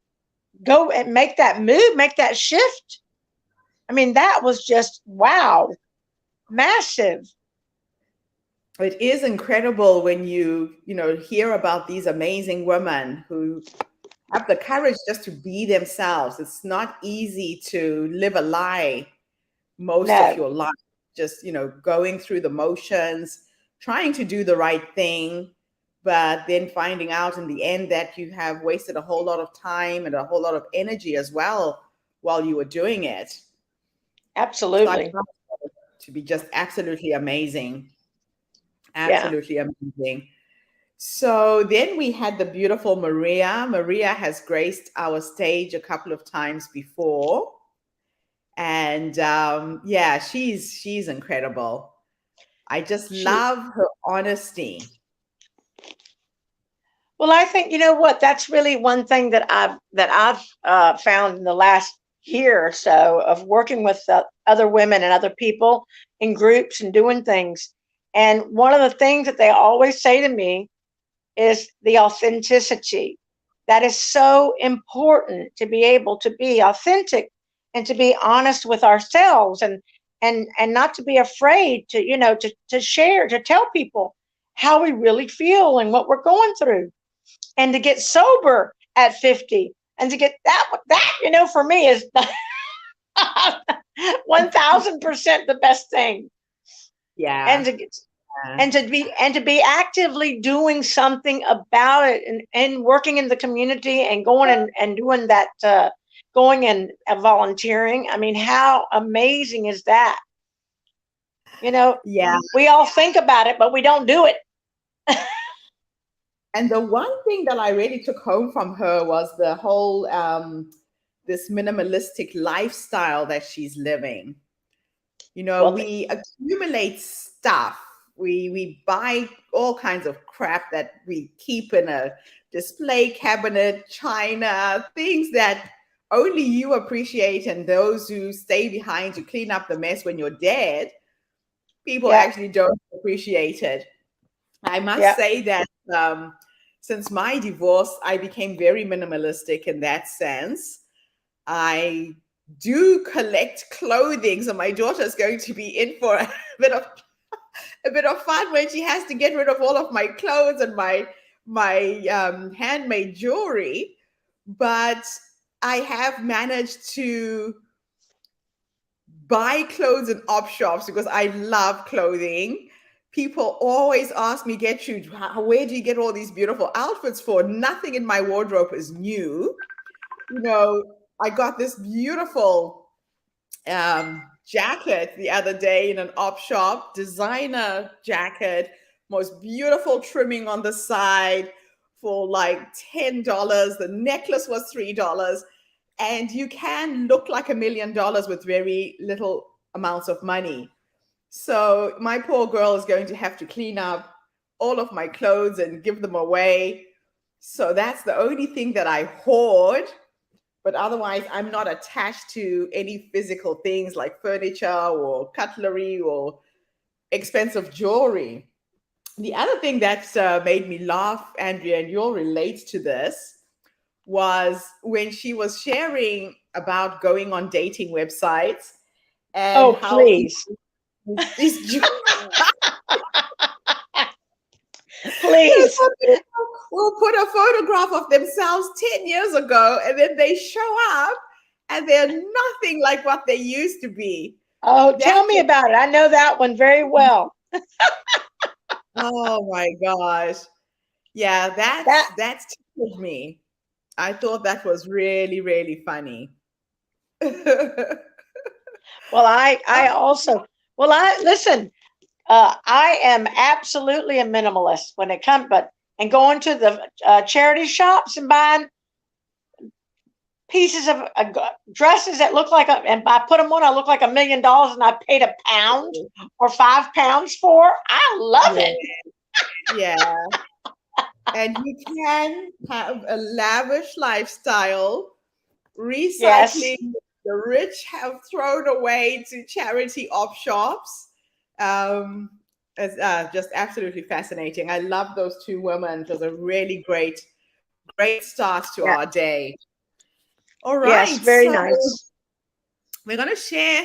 go and make that move, make that shift. I mean, that was just, wow, massive. It is incredible when you hear about these amazing women who have the courage just to be themselves. It's not easy to live a lie most of your life, just, going through the motions, trying to do the right thing, but then finding out in the end that you have wasted a whole lot of time and a whole lot of energy as well while you were doing it. Absolutely. So to be just absolutely amazing. Absolutely amazing. So then we had the beautiful Maria. Maria has graced our stage a couple of times before. And she's incredible. I just love her honesty. Well, I think, you know what, that's really one thing that I've found in the last year or so of working with other women and other people in groups and doing things. And one of the things that they always say to me is the authenticity. That is so important, to be able to be authentic and to be honest with ourselves, and not to be afraid to share, to tell people how we really feel and what we're going through, and to get sober at 50 and to get that for me is 1000% the best thing. Yeah. And to be actively doing something about it, and working in the community and going and doing that, going and volunteering. I mean, how amazing is that? We all think about it, but we don't do it. And the one thing that I really took home from her was the whole this minimalistic lifestyle that she's living. We accumulate stuff We buy all kinds of crap that we keep in a display cabinet, china, things that only you appreciate, and those who stay behind to clean up the mess when you're dead, people Yeah. actually don't appreciate it. I must Yeah. say that since my divorce, I became very minimalistic in that sense. I do collect clothing, so my daughter's going to be in for a bit of fun when she has to get rid of all of my clothes and my handmade jewelry. But I have managed to buy clothes in op shops because I love clothing. People always ask me, Gertrude, where do you get all these beautiful outfits for? Nothing in my wardrobe is new. You know, I got this beautiful jacket the other day in an op shop, designer jacket, most beautiful trimming on the side for like $10. The necklace was $3. And you can look like $1 million with very little amounts of money. So my poor girl is going to have to clean up all of my clothes and give them away. So that's the only thing that I hoard. But otherwise, I'm not attached to any physical things like furniture or cutlery or expensive jewelry. The other thing that made me laugh, Andrea, and you'll relate to this, was when she was sharing about going on dating websites and Oh, how please. these Please. will put a photograph of themselves 10 years ago, and then they show up and they're nothing like what they used to be. Oh, tell me about it. I know that one very well. Oh my gosh. Yeah, that's tickled me. I thought that was really, really funny. Well, listen, I am absolutely a minimalist when it comes, and going to the charity shops and buying pieces of dresses that look like, and I put them on, I look like $1 million, and I paid £1 or £5 for. I love it. Yeah. And you can have a lavish lifestyle, recycling Yes. the rich have thrown away to charity op shops. It's just absolutely fascinating. I love those two women. It was a really great start to our day. All right. Yes, very nice. We're going to share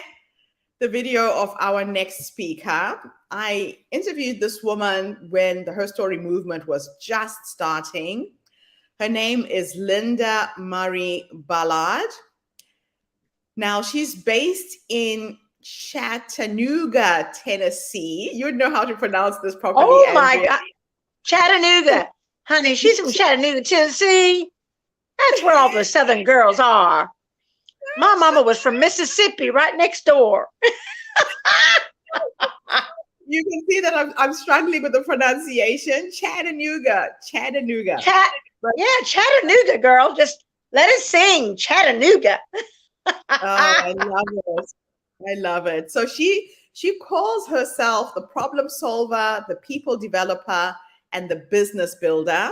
the video of our next speaker. I interviewed this woman when the Herstory movement was just starting. Her name is Linda Murray Ballard. Now, she's based in Chattanooga, Tennessee. You would know how to pronounce this properly. Oh my God. Chattanooga. Honey, she's from Chattanooga, Tennessee. That's where all the Southern girls are. My mama was from Mississippi, right next door. You can see that I'm struggling with the pronunciation. Chattanooga. Yeah, Chattanooga, girl. Just let it sing. Chattanooga. Oh, I love it. I love it. So she calls herself the problem solver, the people developer, and the business builder.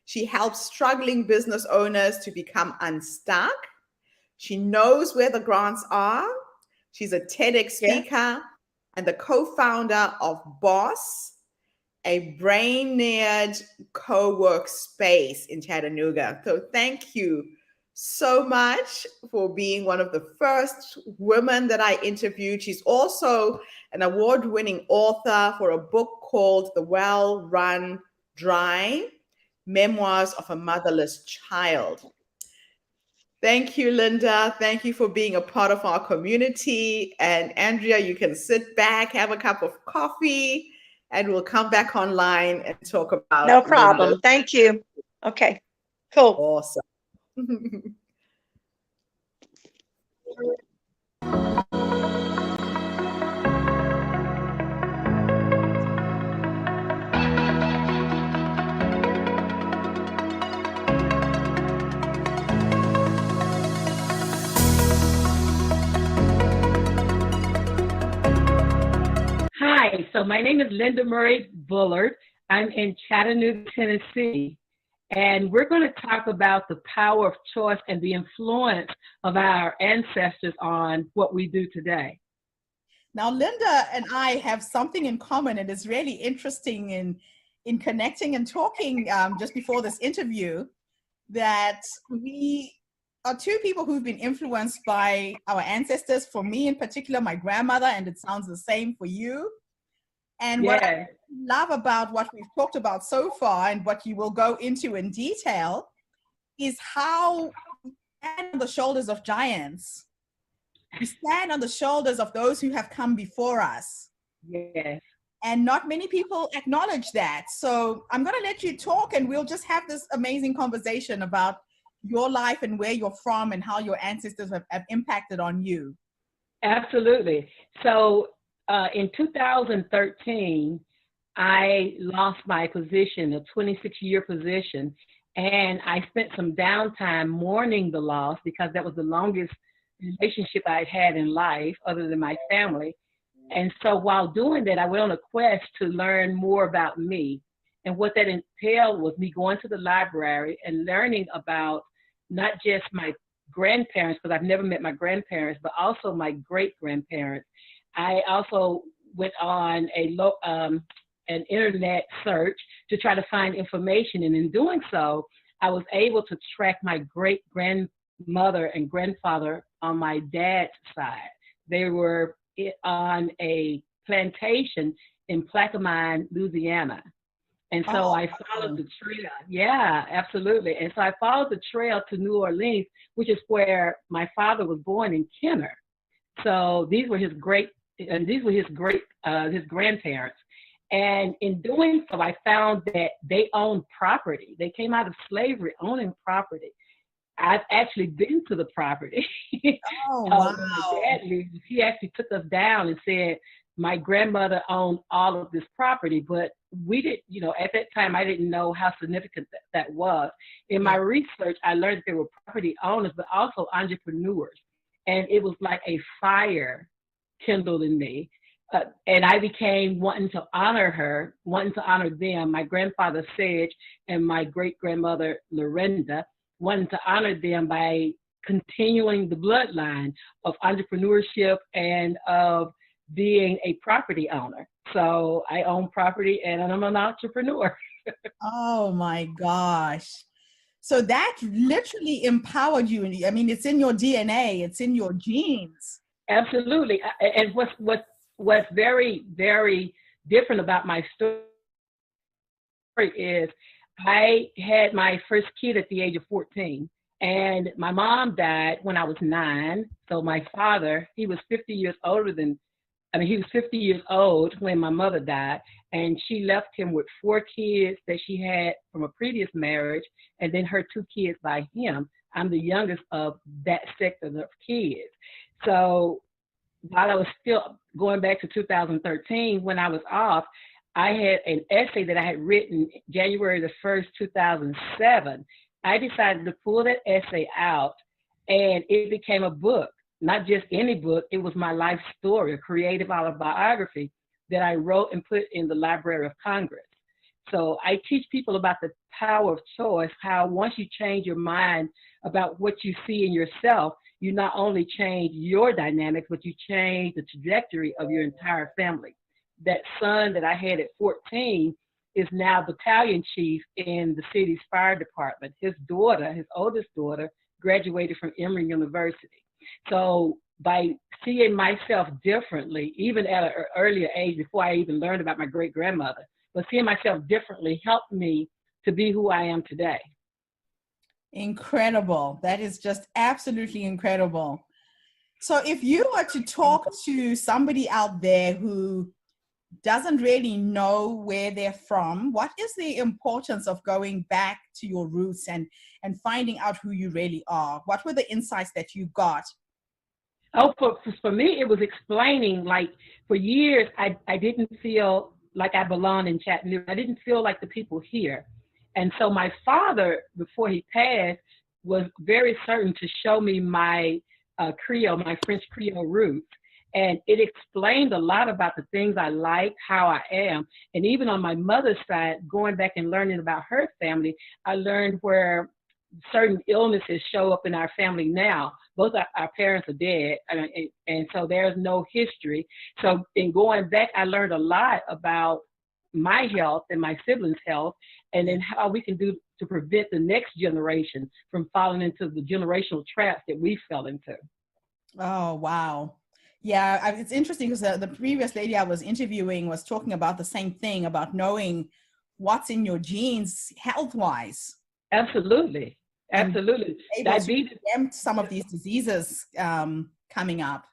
She helps struggling business owners to become unstuck. She knows where the grants are. She's a TEDx speaker and the co-founder of Boss, a brain-neared co-work space in Chattanooga. So thank you so much for being one of the first women that I interviewed. She's also an award-winning author for a book called The Well Run Dry: Memoirs of a Motherless Child. Thank you, Linda. Thank you for being a part of our community. And Andrea, you can sit back, have a cup of coffee, and we'll come back online and talk about No problem. Linda. Thank you. Okay, cool. Awesome. Hi, Hi, so my name is Linda Murray Bullard. I'm in Chattanooga, Tennessee, and we're going to talk about the power of choice and the influence of our ancestors on what we do today. Now, Linda and I have something in common, and it's really interesting in connecting and talking just before this interview, that we are two people who've been influenced by our ancestors. For me in particular, my grandmother, and it sounds the same for you. And what I love about what we've talked about so far and what you will go into in detail is how we stand on the shoulders of giants. We stand on the shoulders of those who have come before us. Yes. And not many people acknowledge that. So I'm going to let you talk, and we'll just have this amazing conversation about your life and where you're from and how your ancestors have impacted on you. Absolutely. So in 2013, I lost my position, a 26-year position, and I spent some downtime mourning the loss because that was the longest relationship I'd had in life other than my family. And so while doing that, I went on a quest to learn more about me. And what that entailed was me going to the library and learning about not just my grandparents, because I've never met my grandparents, but also my great-grandparents. I also went on an internet search to try to find information. And in doing so, I was able to track my great-grandmother and grandfather on my dad's side. They were on a plantation in Plaquemine, Louisiana. And so I followed the trail. Yeah, absolutely. And so I followed the trail to New Orleans, which is where my father was born in Kenner. So these were his grandparents. And in doing so, I found that they owned property. They came out of slavery owning property. I've actually been to the property. Oh, wow. When my dad lived, he actually took us down and said, my grandmother owned all of this property, but we didn't, at that time, I didn't know how significant that was. In my research, I learned that there were property owners, but also entrepreneurs. And it was like a fire kindled in me. And I became wanting to honor them, my grandfather Sedge and my great-grandmother Lorinda, wanting to honor them by continuing the bloodline of entrepreneurship and of being a property owner. So I own property and I'm an entrepreneur. Oh my gosh. So that literally empowered you. I mean, it's in your DNA, it's in your genes. Absolutely. And what's very, very different about my story is I had my first kid at the age of 14, and my mom died when I was 9. So my father, he was 50 years old when my mother died, and she left him with 4 kids that she had from a previous marriage, and then her 2 kids by him. I'm the youngest of that sector of kids. So while I was still going back to 2013, when I was off, I had an essay that I had written January the 1st, 2007. I decided to pull that essay out, and it became a book. Not just any book, it was my life story, a creative autobiography that I wrote and put in the Library of Congress. So I teach people about the power of choice, how once you change your mind about what you see in yourself, you not only change your dynamics, but you change the trajectory of your entire family. That son that I had at 14 is now battalion chief in the city's fire department. His daughter, his oldest daughter, graduated from Emory University. So by seeing myself differently, even at an earlier age, before I even learned about my great-grandmother, but seeing myself differently helped me to be who I am today. Incredible. That is just absolutely incredible. So if you were to talk to somebody out there who doesn't really know where they're from, what is the importance of going back to your roots and finding out who you really are? What were the insights that you got? Oh, for me, it was explaining, like, for years, I didn't feel like I belonged in Chattanooga. I didn't feel like the people here. And so my father, before he passed, was very certain to show me my Creole, my French Creole roots. And it explained a lot about the things I like, how I am. And even on my mother's side, going back and learning about her family, I learned where certain illnesses show up in our family now. Both our parents are dead, and so there's no history. So in going back, I learned a lot about my health and my siblings' health, and then how we can do to prevent the next generation from falling into the generational traps that we fell into. Oh, wow. Yeah, it's interesting because the previous lady I was interviewing was talking about the same thing, about knowing what's in your genes health-wise. Absolutely. Absolutely. Diabetes. Preempt some of these diseases coming up.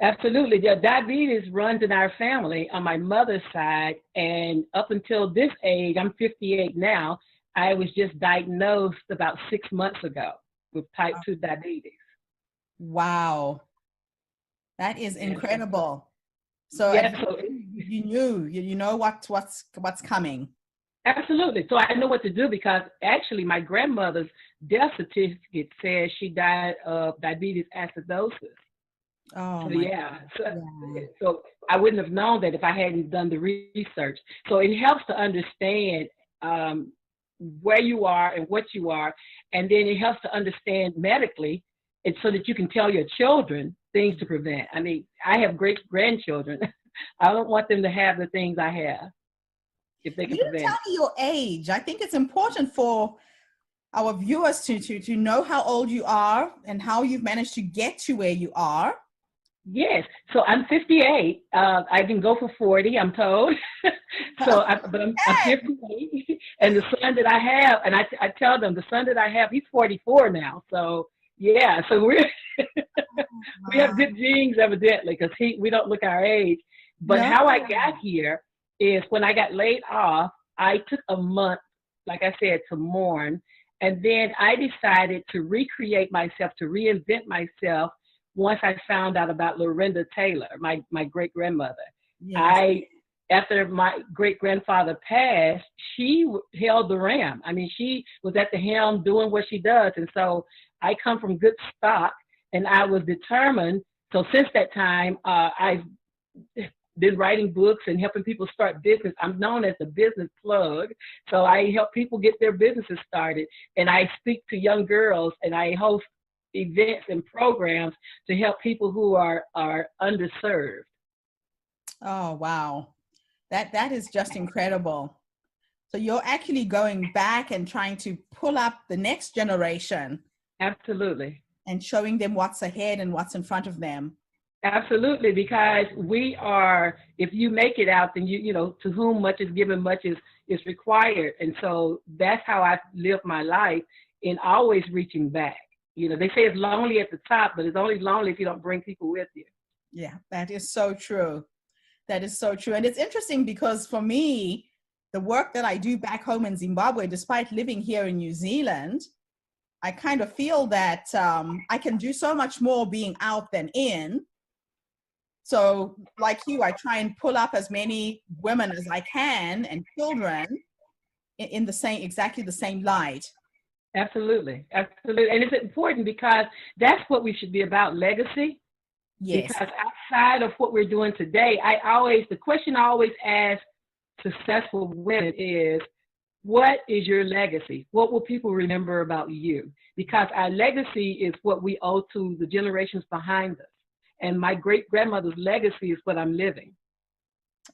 Absolutely. Yeah, diabetes runs in our family on my mother's side. And up until this age, I'm 58 now, I was just diagnosed about 6 months ago with type 2 diabetes. Wow. That is incredible. So, yeah, you know what's coming. Absolutely. So I know what to do, because actually my grandmother's death certificate says she died of diabetes acidosis. Oh, so, yeah. So I wouldn't have known that if I hadn't done the research. So it helps to understand where you are and what you are, and then it helps to understand medically, and so that you can tell your children things to prevent. I mean, I have great grandchildren. I don't want them to have the things I have. If they can you didn't tell me your age. I think it's important for our viewers to know how old you are and how you've managed to get to where you are. Yes. So I'm 58. I can go for 40, I'm told. But I'm 58. And the son that I have, and I tell them, the son that I have, he's 44 now. So yeah, so we have good genes evidently, because we don't look our age. But how I got here is when I got laid off, I took a month, like I said, to mourn. And then I decided to recreate myself, to reinvent myself once I found out about Lorinda Taylor, my great-grandmother. Yes. After my great-grandfather passed, she held the ram. I mean, she was at the helm doing what she does. And so I come from good stock, and I was determined. So since that time, I've been writing books and helping people start business. I'm known as the business plug. So I help people get their businesses started. And I speak to young girls, and I host events and programs to help people who are underserved. Oh, wow. That is just incredible. So you're actually going back and trying to pull up the next generation. Absolutely. And showing them what's ahead and what's in front of them. Absolutely, because we are, if you make it out, then you know, to whom much is given, much is required. And so that's how I live my life, in always reaching back. You know, they say it's lonely at the top, but it's only lonely if you don't bring people with you. Yeah, that is so true. That is so true. And it's interesting because for me, the work that I do back home in Zimbabwe, despite living here in New Zealand, I kind of feel that I can do so much more being out than in. So like you, I try and pull up as many women as I can and children in exactly the same light. Absolutely. Absolutely. And it's important because that's what we should be about, legacy. Yes. Because outside of what we're doing today, the question I always ask successful women is, what is your legacy? What will people remember about you? Because our legacy is what we owe to the generations behind us. And my great-grandmother's legacy is what I'm living.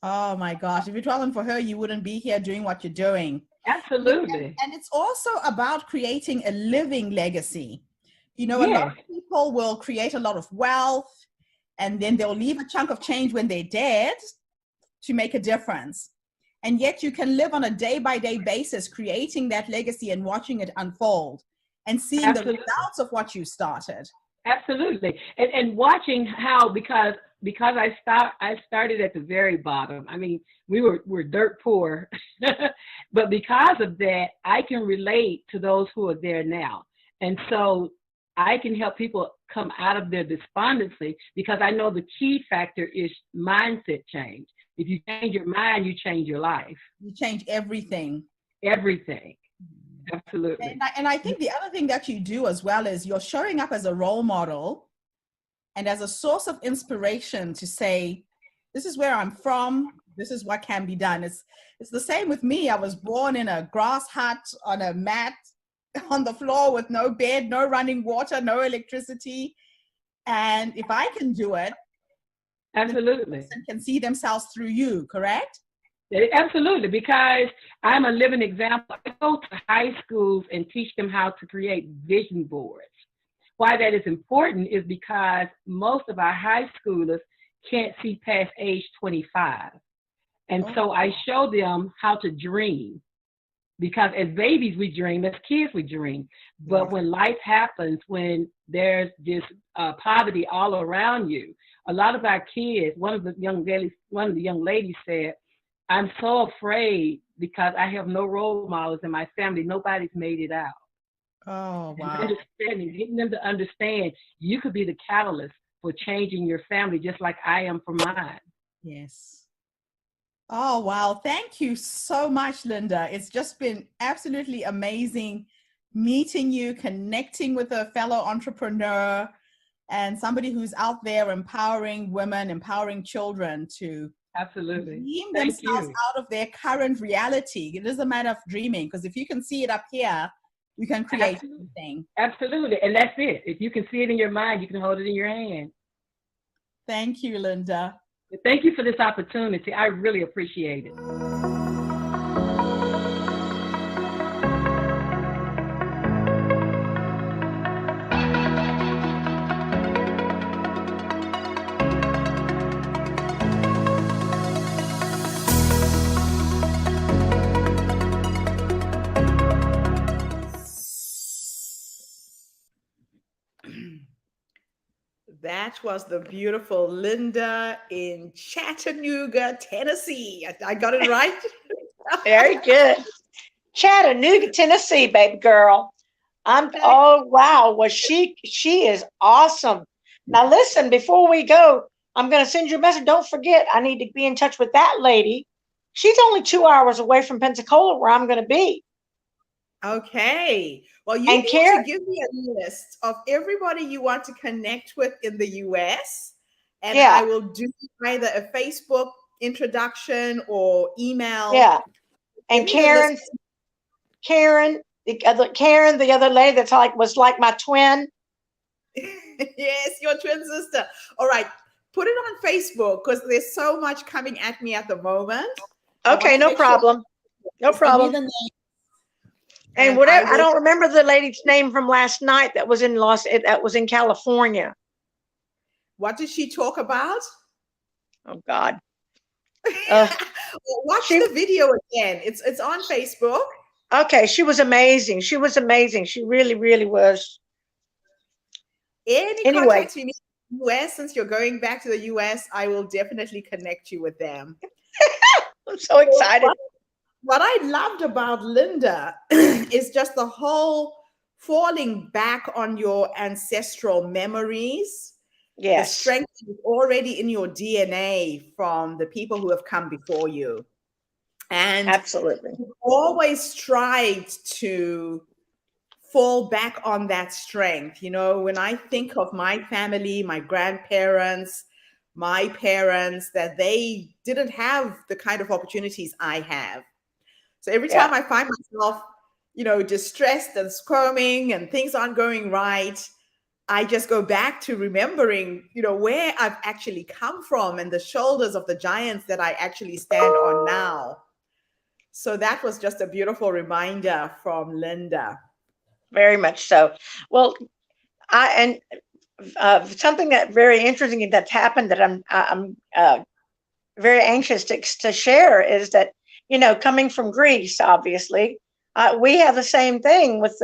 Oh my gosh. If it wasn't for her, you wouldn't be here doing what you're doing. Absolutely. And it's also about creating a living legacy. You know, a lot of people will create a lot of wealth, and then they'll leave a chunk of change when they're dead to make a difference. And yet you can live on a day-by-day basis, creating that legacy and watching it unfold and seeing the results of what you started. Absolutely. And watching how, because I started at the very bottom. I mean, we're dirt poor, but because of that, I can relate to those who are there now. And so I can help people come out of their despondency, because I know the key factor is mindset change. If you change your mind, you change your life. You change everything. Everything. Absolutely. And I think the other thing that you do as well is you're showing up as a role model and as a source of inspiration to say, this is where I'm from, this is what can be done. It's the same with me. I was born in a grass hut on a mat on the floor with no bed, no running water, no electricity. And if I can do it, Absolutely. the person can see themselves through you, correct? Absolutely, because I'm a living example. I go to high schools and teach them how to create vision boards. Why that is important is because most of our high schoolers can't see past age 25. And so I show them how to dream. Because as babies, we dream. As kids, we dream. But when life happens, when there's just poverty all around you, a lot of our kids, one of the young ladies said, I'm so afraid because I have no role models in my family. Nobody's made it out. Oh, wow. And understanding, getting them to understand you could be the catalyst for changing your family just like I am for mine. Yes. Oh, wow. Thank you so much, Linda. It's just been absolutely amazing meeting you, connecting with a fellow entrepreneur and somebody who's out there empowering women, empowering children to absolutely dream themselves out of their current reality. It is a matter of dreaming, because if you can see it up here, you can create anything. Absolutely. And that's it. If you can see it in your mind, you can hold it in your hand. Thank you, Linda. Thank you for this opportunity. I really appreciate it. That was the beautiful Linda in Chattanooga, Tennessee. I got it right? Very good. Chattanooga, Tennessee, baby girl. Oh, wow. Well, she is awesome. Now, listen, before we go, I'm going to send you a message. Don't forget, I need to be in touch with that lady. She's only 2 hours away from Pensacola, where I'm going to be. Okay. Well, you need to give me a list of everybody you want to connect with in the US. And I will do either a Facebook introduction or email. Yeah. And Karen, the other lady that's was like my twin. Yes, your twin sister. All right. Put it on Facebook, because there's so much coming at me at the moment. Okay, no problem. No problem. And whatever, I don't remember the lady's name from last night that was in California. What did she talk about? Oh God. Watch the video again. It's on Facebook. Okay, she was amazing. She was amazing. She really, really was. Any contacts you need in the US, since you're going back to the US, I will definitely connect you with them. I'm so excited. What I loved about Linda is just the whole falling back on your ancestral memories. Yes. The strength is already in your DNA from the people who have come before you. And absolutely, always strived to fall back on that strength. You know, when I think of my family, my grandparents, my parents, that they didn't have the kind of opportunities I have. So every time I find myself, distressed and squirming and things aren't going right, I just go back to remembering, where I've actually come from and the shoulders of the giants that I actually stand on now. So that was just a beautiful reminder from Linda. Very much so. Well, something that very interesting that's happened that I'm very anxious to share is that, coming from Greece, obviously, we have the same thing with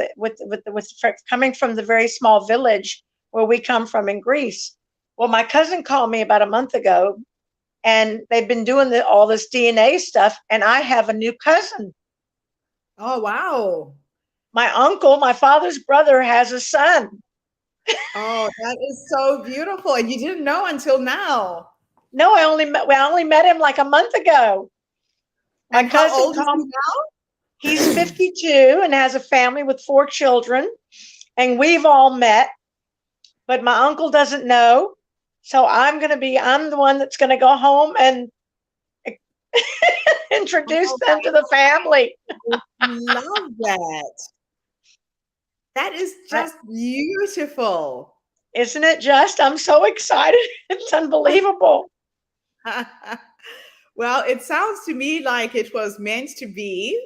coming from the very small village where we come from in Greece. Well, my cousin called me about a month ago, and they've been doing all this DNA stuff, and I have a new cousin. Oh, wow. My uncle, my father's brother, has a son. Oh, that is so beautiful. And you didn't know until now. No, I only met him like a month ago. My and cousin how old is he now? He's 52 and has a family with 4 children. And we've all met, but my uncle doesn't know. So I'm the one that's going to go home and introduce Oh, them to the family. I love that. That is just beautiful. Isn't it just? I'm so excited. It's unbelievable. Well, it sounds to me like it was meant to be.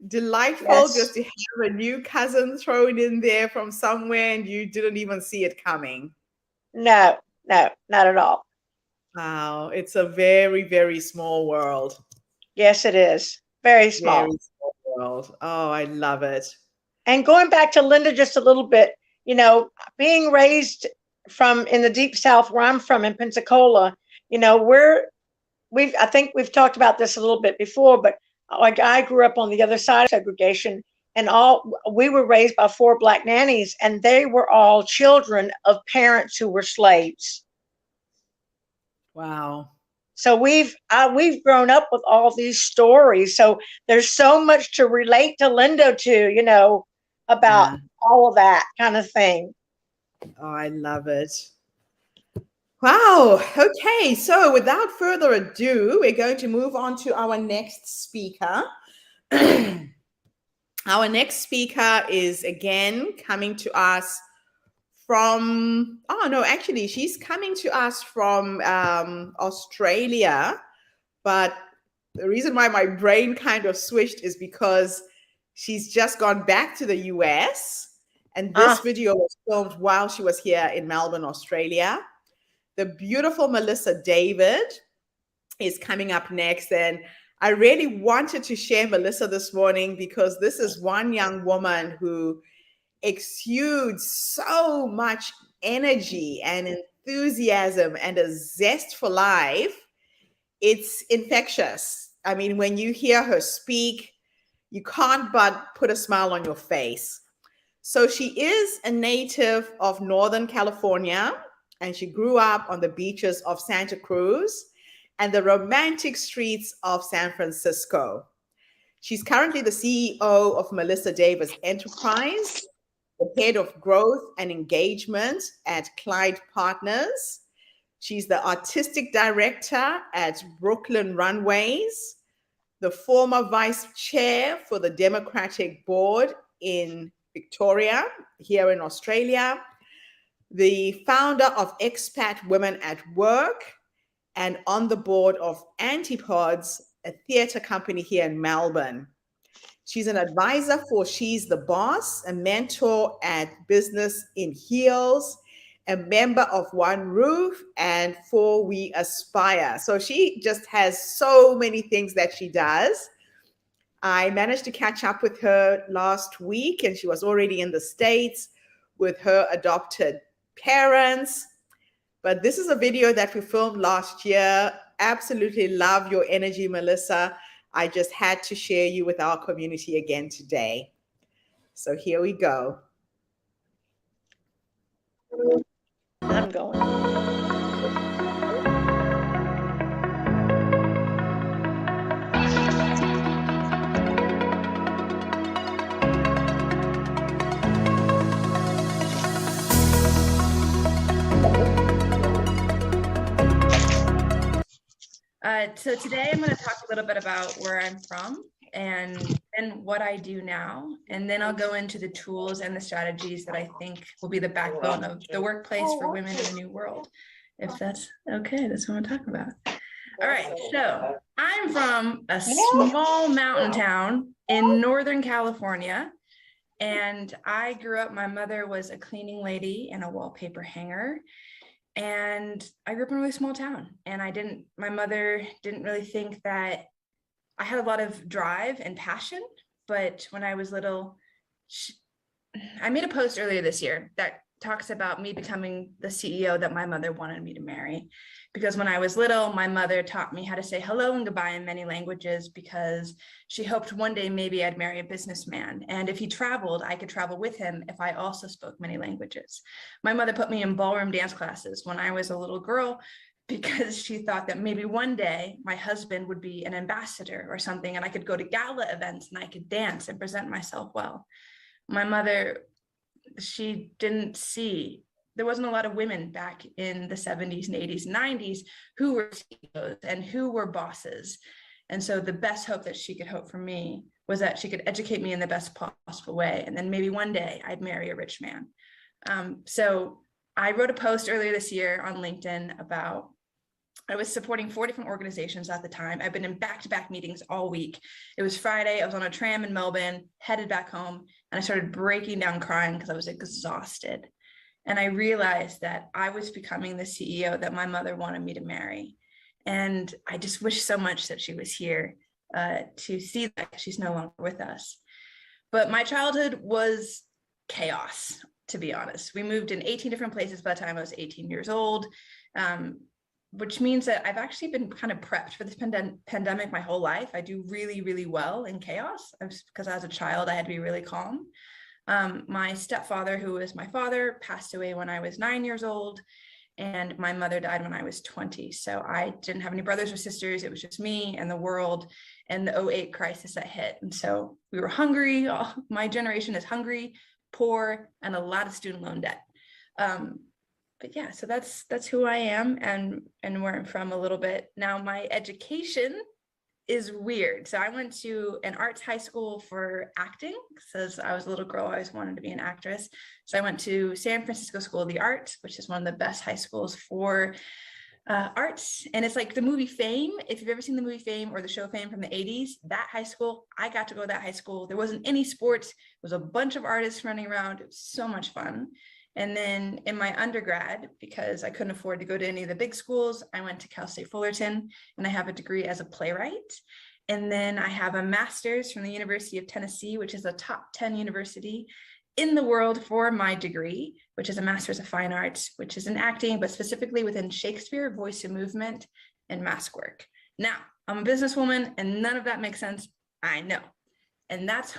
Delightful just Yes. to have a new cousin thrown in there from somewhere and you didn't even see it coming. No, no, not at all. Wow, it's a very, very small world. Yes, it is. Very Very small. small world. Oh, I love it. And going back to Linda just a little bit, being raised from in the deep South where I'm from in Pensacola, I think we've talked about this a little bit before, but like I grew up on the other side of segregation, and we were raised by 4 Black nannies, and they were all children of parents who were slaves. Wow. So we've grown up with all these stories. So there's so much to relate to Lindo to, about Yeah. all of that kind of thing. Oh, I love it. Wow. Okay. So without further ado, we're going to move on to our next speaker. Our next speaker is again coming to us from, oh no, actually, she's coming to us from Australia. But the reason why my brain kind of switched is because she's just gone back to the US. And this video was filmed while she was here in Melbourne, Australia. The beautiful Melissa David is coming up next. And I really wanted to share Melissa this morning because this is one young woman who exudes so much energy and enthusiasm and a zest for life. It's infectious. I mean, when you hear her speak, you can't but put a smile on your face. So she is a native of Northern California, and she grew up on the beaches of Santa Cruz and the romantic streets of San Francisco. She's currently the CEO of Melissa Davis Enterprise, the head of growth and engagement at Clyde Partners. She's the artistic director at Brooklyn Runways, the former vice chair for the Democratic Board in Victoria, here in Australia, the founder of Expat Women at Work, and on the board of Antipods, a theater company here in Melbourne. She's an advisor for She's the Boss, a mentor at Business in Heels, a member of One Roof, and For We Aspire. So she just has so many things that she does. I managed to catch up with her last week, and she was already in the States with her adopted parents. But this is a video that we filmed last year. Absolutely love your energy, Melissa. I just had to share you with our community again today. So here we go. I'm going. So today I'm going to talk a little bit about where I'm from and what I do now. And then I'll go into the tools and the strategies that I think will be the backbone of the workplace for women in the new world. If that's okay, that's what I'm going to talk about. All right, so I'm from a small mountain town in Northern California. And I grew up, my mother was a cleaning lady and a wallpaper hanger. And I grew up in a really small town, and my mother didn't really think that I had a lot of drive and passion. But when I was little, I made a post earlier this year that talks about me becoming the CEO that my mother wanted me to marry. Because when I was little, my mother taught me how to say hello and goodbye in many languages because she hoped one day maybe I'd marry a businessman. And if he traveled, I could travel with him if I also spoke many languages. My mother put me in ballroom dance classes when I was a little girl because she thought that maybe one day my husband would be an ambassador or something and I could go to gala events and I could dance and present myself well. My mother, she didn't see there wasn't a lot of women back in the 70s and 80s and 90s who were CEOs and who were bosses. And so the best hope that she could hope for me was that she could educate me in the best possible way. And then maybe one day I'd marry a rich man. So I wrote a post earlier this year on LinkedIn about, I was supporting 4 different organizations at the time. I've been in back-to-back meetings all week. It was Friday, I was on a tram in Melbourne, headed back home, and I started breaking down crying because I was exhausted. And I realized that I was becoming the CEO that my mother wanted me to marry. And I just wish so much that she was here to see that, because she's no longer with us. But my childhood was chaos, to be honest. We moved in 18 different places by the time I was 18 years old, which means that I've actually been kind of prepped for this pandemic my whole life. I do really, really well in chaos because as a child, I had to be really calm. My stepfather, who was my father, passed away when I was 9 years old, and my mother died when I was 20. So I didn't have any brothers or sisters. It was just me and the world and the 2008 crisis that hit. And so we were hungry. My generation is hungry, poor, and a lot of student loan debt. But yeah, so that's who I am and where I'm from a little bit. Now, my education is weird. So I went to an arts high school for acting. Because I was a little girl, I always wanted to be an actress. So I went to San Francisco School of the Arts, which is one of the best high schools for arts. And it's like the movie Fame. If you've ever seen the movie Fame or the show Fame from the 80s, that high school, I got to go to that high school. There wasn't any sports. It was a bunch of artists running around. It was so much fun. And then in my undergrad, because I couldn't afford to go to any of the big schools, I went to Cal State Fullerton, and I have a degree as a playwright. And then I have a master's from the University of Tennessee, which is a top 10 university in the world for my degree, which is a master's of fine arts, which is in acting, but specifically within Shakespeare, voice and movement, and mask work. Now, I'm a businesswoman, and none of that makes sense. I know. And that's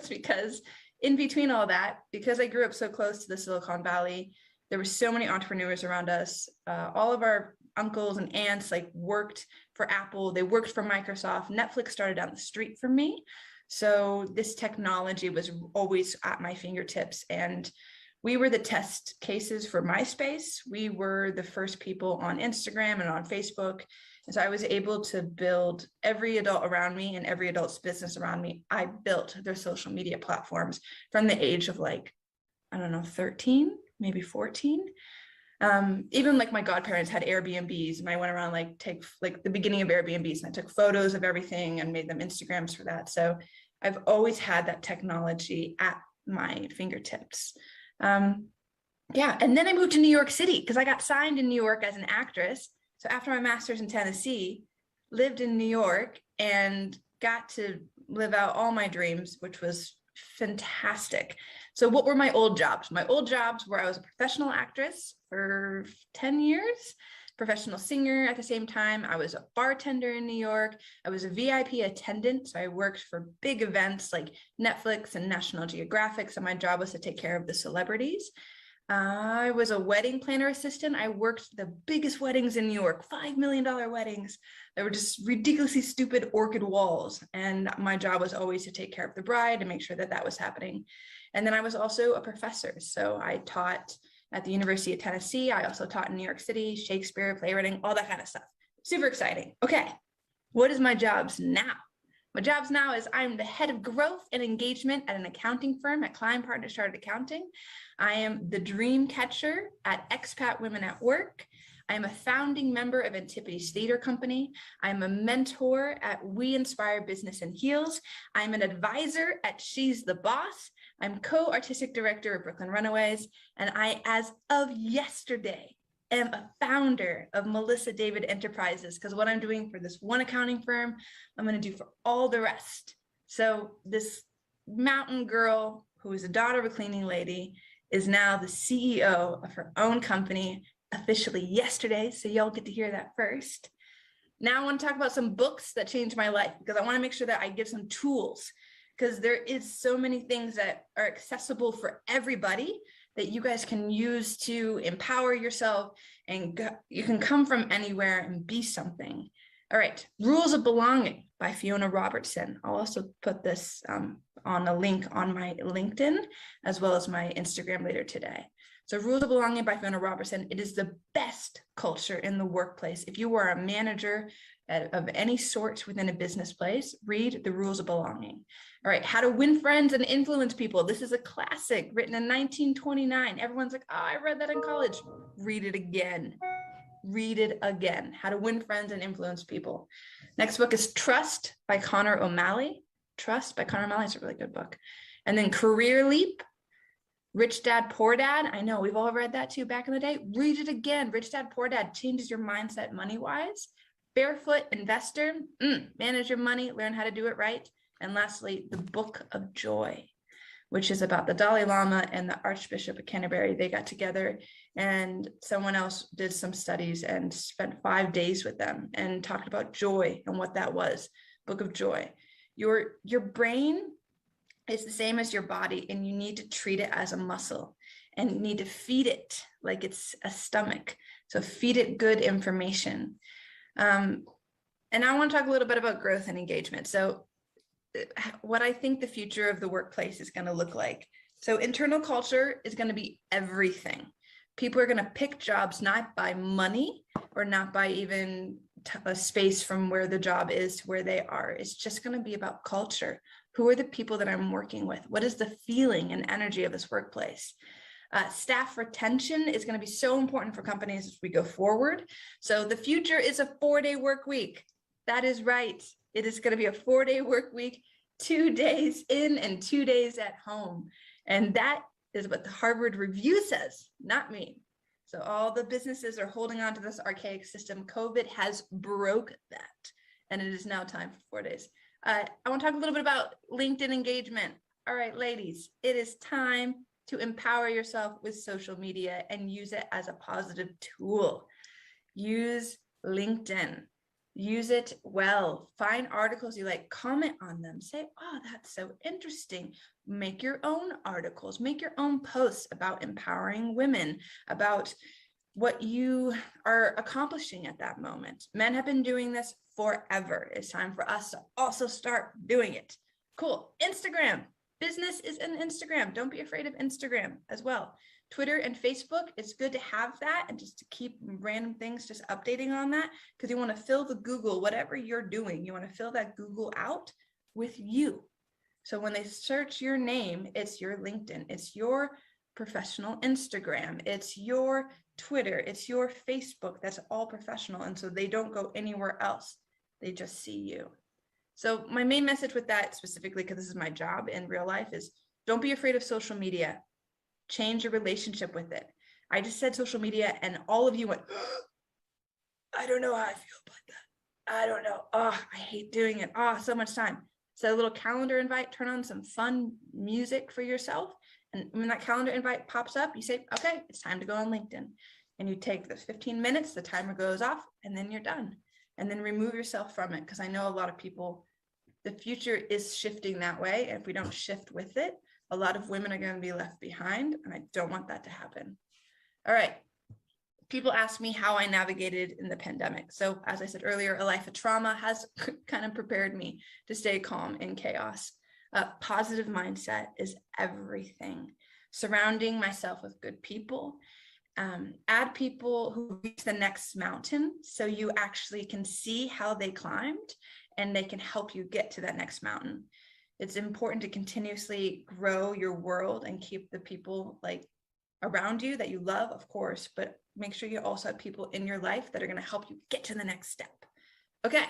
because in between all that, because I grew up so close to the Silicon Valley, there were so many entrepreneurs around us. All of our uncles and aunts worked for Apple. They worked for Microsoft. Netflix started down the street from me. So this technology was always at my fingertips. And we were the test cases for MySpace. We were the first people on Instagram and on Facebook. And so I was able to build every adult around me and every adult's business around me. I built their social media platforms from the age of 13, maybe 14. Even my godparents had Airbnbs, and I went around take the beginning of Airbnbs, and I took photos of everything and made them Instagrams for that. So I've always had that technology at my fingertips. Yeah, and then I moved to New York City because I got signed in New York as an actress. So after my master's in Tennessee, lived in New York and got to live out all my dreams, which was fantastic. So what were my old jobs? My old jobs were I was a professional actress for 10 years, professional singer at the same time. I was a bartender in New York. I was a VIP attendant. So I worked for big events like Netflix and National Geographic. So my job was to take care of the celebrities. I was a wedding planner assistant. I worked the biggest weddings in New York, $5 million weddings. They were just ridiculously stupid orchid walls. And my job was always to take care of the bride and make sure that that was happening. And then I was also a professor. So I taught at the University of Tennessee. I also taught in New York City, Shakespeare, playwriting, all that kind of stuff. Super exciting. Okay, what is my jobs now? My jobs now is I'm the head of growth and engagement at an accounting firm at Klein Partners Chartered Accounting. I am the dream catcher at Expat Women at Work. I am a founding member of Antipodes Theater Company. I'm a mentor at We Inspire Business in Heels. I'm an advisor at She's the Boss. I'm co-artistic director of Brooklyn Runaways. And I, as of yesterday, am a founder of Melissa David Enterprises, because what I'm doing for this one accounting firm, I'm going to do for all the rest. So this mountain girl who is the daughter of a cleaning lady is now the CEO of her own company officially yesterday. So y'all get to hear that first. Now I want to talk about some books that changed my life, because I want to make sure that I give some tools, because there is so many things that are accessible for everybody that you guys can use to empower yourself, and you can come from anywhere and be something. All right, Rules of Belonging by Fiona Robertson. I'll also put this on a link on my LinkedIn as well as my Instagram later today. So Rules of Belonging by Fiona Robertson. It is the best culture in the workplace. If you are a manager of any sort within a business place, read the Rules of Belonging. All right, How to Win Friends and Influence People. This is a classic written in 1929. Everyone's like, oh, I read that in college. Read it again. Read it again. How to Win Friends and Influence People. Next book is Trust by Connor O'Malley. Trust by Connor O'Malley is a really good book. And then Career Leap, Rich Dad, Poor Dad. I know we've all read that too back in the day. Read it again. Rich Dad, Poor Dad changes your mindset money-wise. Barefoot Investor, manage your money, learn how to do it right. And lastly, the Book of Joy, which is about the Dalai Lama and the Archbishop of Canterbury. They got together and someone else did some studies and spent 5 days with them and talked about joy and what that was. Book of Joy. Your brain is the same as your body, and you need to treat it as a muscle, and you need to feed it like it's a stomach. So feed it good information. And I want to talk a little bit about growth and engagement. So what I think the future of the workplace is going to look like. So internal culture is going to be everything. People are going to pick jobs not by money or not by even a space from where the job is to where they are. It's just going to be about culture. Who are the people that I'm working with? What is the feeling and energy of this workplace? Staff retention is going to be so important for companies as we go forward. So the future is a 4-day work week. That is right. It is going to be a 4-day work week, 2 days in and 2 days at home. And that is what the Harvard Review says, not me. So all the businesses are holding on to this archaic system. COVID has broke that. And it is now time for 4 days. I want to talk a little bit about LinkedIn engagement. All right, ladies, it is time to empower yourself with social media and use it as a positive tool. Use LinkedIn. Use it well. Find articles you like, comment on them. Say, oh, that's so interesting. Make your own articles, make your own posts about empowering women, about what you are accomplishing at that moment. Men have been doing this forever. It's time for us to also start doing it. Cool. Instagram. Business is in Instagram. Don't be afraid of Instagram as well. Twitter and Facebook, it's good to have that and just to keep random things just updating on that, because you want to fill the Google, whatever you're doing, you want to fill that Google out with you. So when they search your name, it's your LinkedIn, it's your professional Instagram, it's your Twitter, it's your Facebook. That's all professional. And so they don't go anywhere else. They just see you. So my main message with that specifically, because this is my job in real life, is don't be afraid of social media. Change your relationship with it. I just said social media and all of you went, I don't know how I feel about that. I don't know. Oh, I hate doing it. Oh, so much time. Set a little calendar invite, turn on some fun music for yourself. And when that calendar invite pops up, you say, okay, it's time to go on LinkedIn. And you take those 15 minutes, the timer goes off, and then you're done. And then remove yourself from it. Because I know a lot of people, the future is shifting that way. And if we don't shift with it, a lot of women are going to be left behind. And I don't want that to happen. All right. People ask me how I navigated in the pandemic. So as I said earlier, a life of trauma has kind of prepared me to stay calm in chaos. Positive mindset is everything. Surrounding myself with good people. Add people who reach the next mountain so you actually can see how they climbed and they can help you get to that next mountain. It's important to continuously grow your world and keep the people like around you that you love, of course, but make sure you also have people in your life that are going to help you get to the next step. Okay.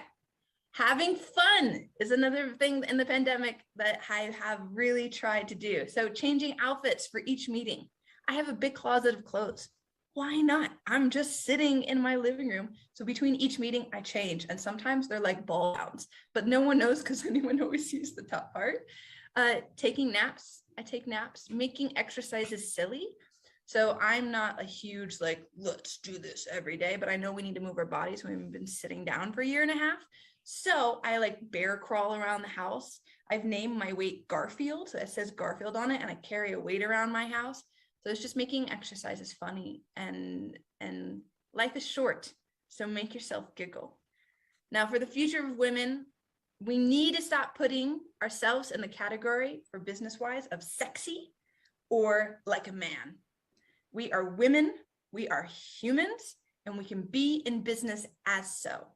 Having fun is another thing in the pandemic that I have really tried to do. So changing outfits for each meeting. I have a big closet of clothes. Why not? I'm just sitting in my living room. So between each meeting, I change. And sometimes they're like ball gowns, but no one knows because anyone always sees the top part. Taking naps. I take naps. Making exercises silly. So I'm not a huge, like, let's do this every day, but I know we need to move our bodies. We've been sitting down for a year and a half. So I like bear crawl around the house. I've named my weight Garfield. So it says Garfield on it, and I carry a weight around my house. So it's just making exercises funny, and life is short. So make yourself giggle. Now for the future of women, we need to stop putting ourselves in the category for business-wise of sexy or like a man. We are women, we are humans, and we can be in business as so.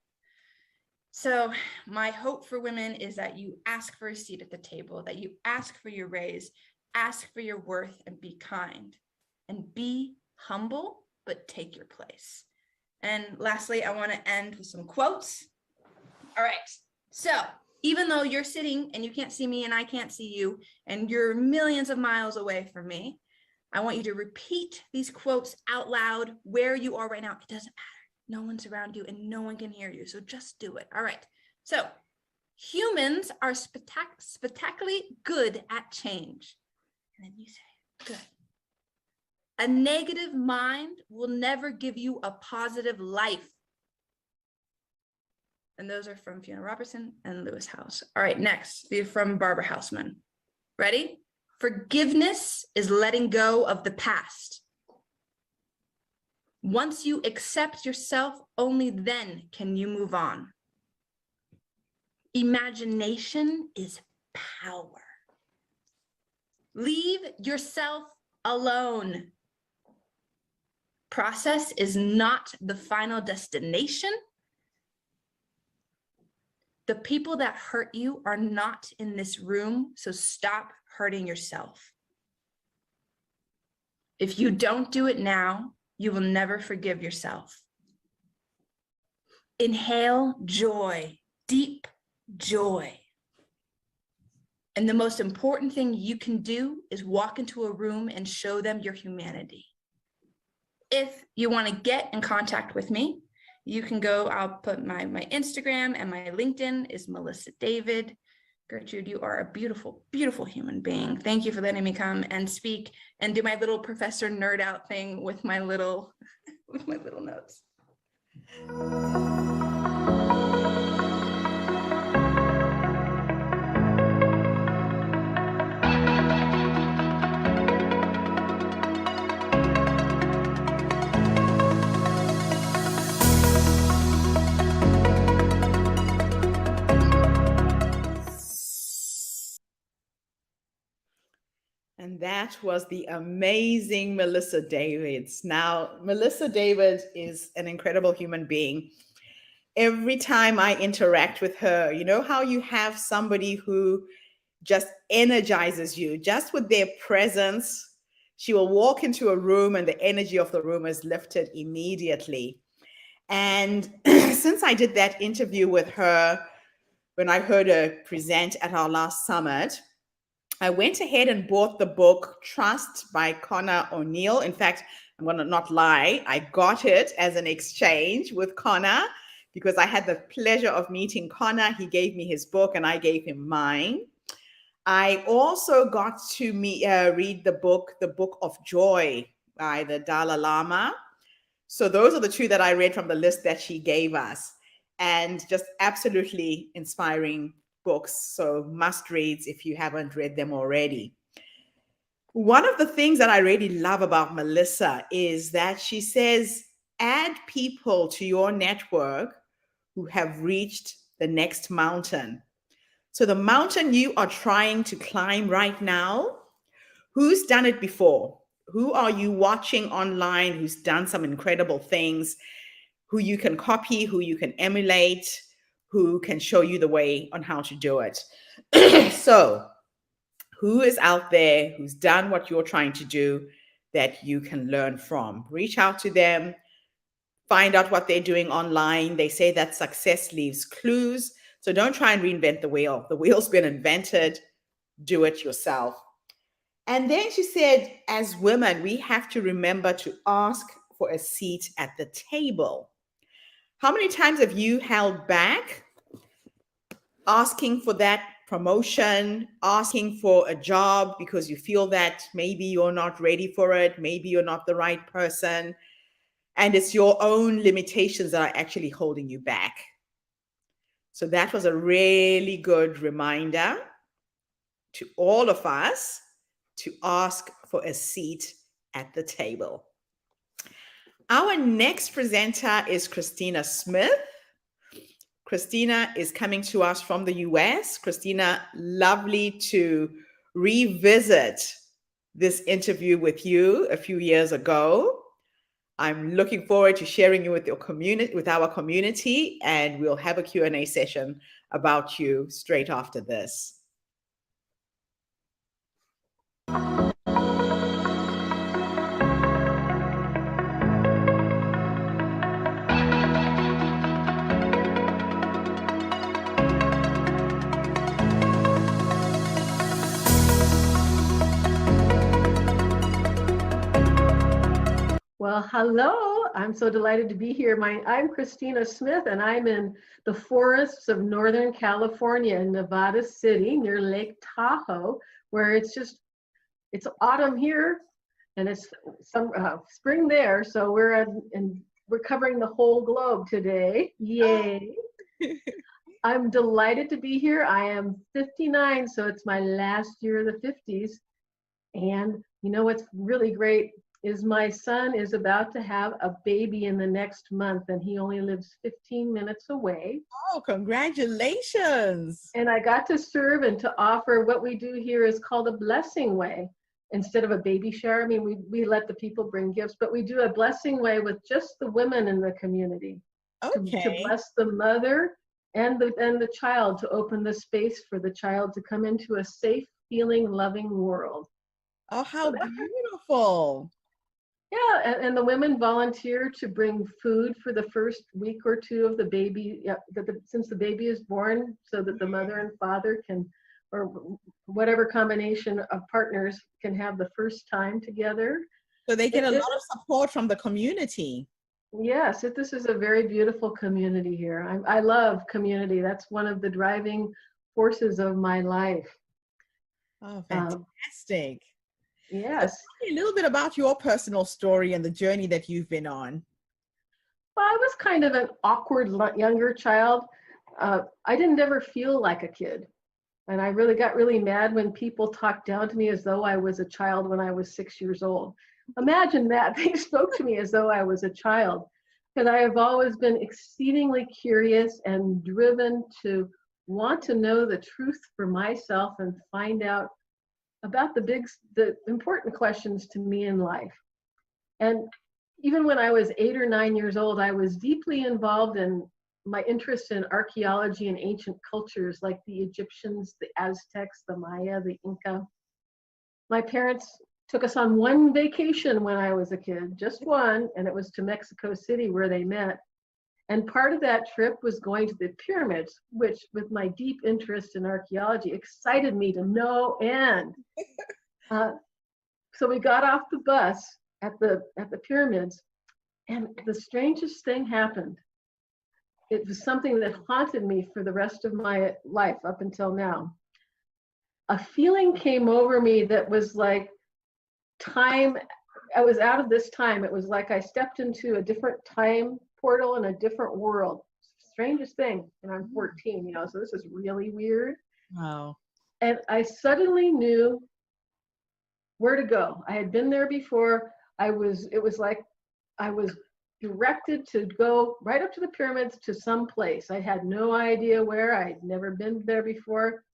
So my hope for women is that you ask for a seat at the table, that you ask for your raise, ask for your worth, and be kind, and be humble, but take your place. And lastly, I want to end with some quotes. All right. So even though you're sitting and you can't see me and I can't see you, and you're millions of miles away from me, I want you to repeat these quotes out loud where you are right now. It doesn't matter. No one's around you and no one can hear you. So just do it. All right. So humans are spectacularly good at change. And then you say, good. A negative mind will never give you a positive life. And those are from Fiona Robertson and Lewis House. All right, next, these are from Barbara Hausman. Ready? Forgiveness is letting go of the past. Once you accept yourself, only then can you move on. Imagination is power. Leave yourself alone. Process is not the final destination. The people that hurt you are not in this room, so stop hurting yourself. If you don't do it now, you will never forgive yourself. Inhale joy, deep joy. And the most important thing you can do is walk into a room and show them your humanity. If you want to get in contact with me, you can go, I'll put my Instagram, and my LinkedIn is Melissa David. Gertrude, you are a beautiful, beautiful human being. Thank you for letting me come and speak and do my little professor nerd out thing with my little notes. And that was the amazing Melissa Davids. Now, Melissa David is an incredible human being. Every time I interact with her, you know how you have somebody who just energizes you just with their presence. She will walk into a room and the energy of the room is lifted immediately. And since I did that interview with her, when I heard her present at our last summit, I went ahead and bought the book Trust by Connor O'Neill. In fact, I'm going to not lie, I got it as an exchange with Connor because I had the pleasure of meeting Connor. He gave me his book and I gave him mine. I also got to read the Book of Joy by the Dalai Lama. So those are the two that I read from the list that she gave us, and just absolutely inspiring books. So must reads if you haven't read them already. One of the things that I really love about Melissa is that she says, add people to your network who have reached the next mountain. So the mountain you are trying to climb right now, who's done it before? Who are you watching online who's done some incredible things, who you can copy, who you can emulate, who can show you the way on how to do it? So who is out there who's done what you're trying to do that you can learn from? Reach out to them, find out what they're doing online. They say that success leaves clues. So don't try and reinvent the wheel. The wheel's been invented. Do it yourself. And then she said, as women, we have to remember to ask for a seat at the table. How many times have you held back asking for that promotion, asking for a job because you feel that maybe you're not ready for it, maybe you're not the right person, and it's your own limitations that are actually holding you back? So that was a really good reminder to all of us to ask for a seat at the table. Our next presenter is Christina Smith. Christina is coming to us from the US. Christina, lovely to revisit this interview with you a few years ago. I'm looking forward to sharing you with your community, with our community, and we'll have a Q&A session about you straight after this. Well, hello. I'm so delighted to be here. I'm Christina Smith, and I'm in the forests of Northern California in Nevada City near Lake Tahoe, where it's autumn here and it's some spring there. So we're covering the whole globe today. Yay. I'm delighted to be here. I am 59, so it's my last year of the 50s. And you know what's really great is my son is about to have a baby in the next month, and he only lives 15 minutes away. Oh, congratulations. And I got to serve and to offer what we do here is called a blessing way. Instead of a baby shower, I mean, we let the people bring gifts, but we do a blessing way with just the women in the community. Okay. To bless the mother and the child, to open the space for the child to come into a safe, healing, loving world. Oh, how beautiful. Yeah, and the women volunteer to bring food for the first week or two of the baby, since the baby is born, so that the mother and father can, or whatever combination of partners, can have the first time together. So they get a lot of support from the community. Yes, this is a very beautiful community here. I love community. That's one of the driving forces of my life. Oh, fantastic. Yes. Tell me a little bit about your personal story and the journey that you've been on. Well, I was kind of an awkward younger child. I didn't ever feel like a kid. And I got really mad when people talked down to me as though I was a child when I was 6 years old. Imagine that. They spoke to me as though I was a child. Because I have always been exceedingly curious and driven to want to know the truth for myself and find out about the important questions to me in life. And even when I was 8 or 9 years old, I was deeply involved in my interest in archaeology and ancient cultures like the Egyptians, the Aztecs, the Maya, the Inca. My parents took us on one vacation when I was a kid, just one, and it was to Mexico City where they met. And part of that trip was going to the pyramids, which, with my deep interest in archaeology, excited me to no end. So we got off the bus at the pyramids, and the strangest thing happened. It was something that haunted me for the rest of my life up until now. A feeling came over me that was like time. I was out of this time. It was like I stepped into a different time portal in a different world. Strangest thing, and I'm 14, so this is really weird. Wow. And I suddenly knew where to go. I had been there before. It was like I was directed to go right up to the pyramids to some place. I had no idea where. I'd never been there before.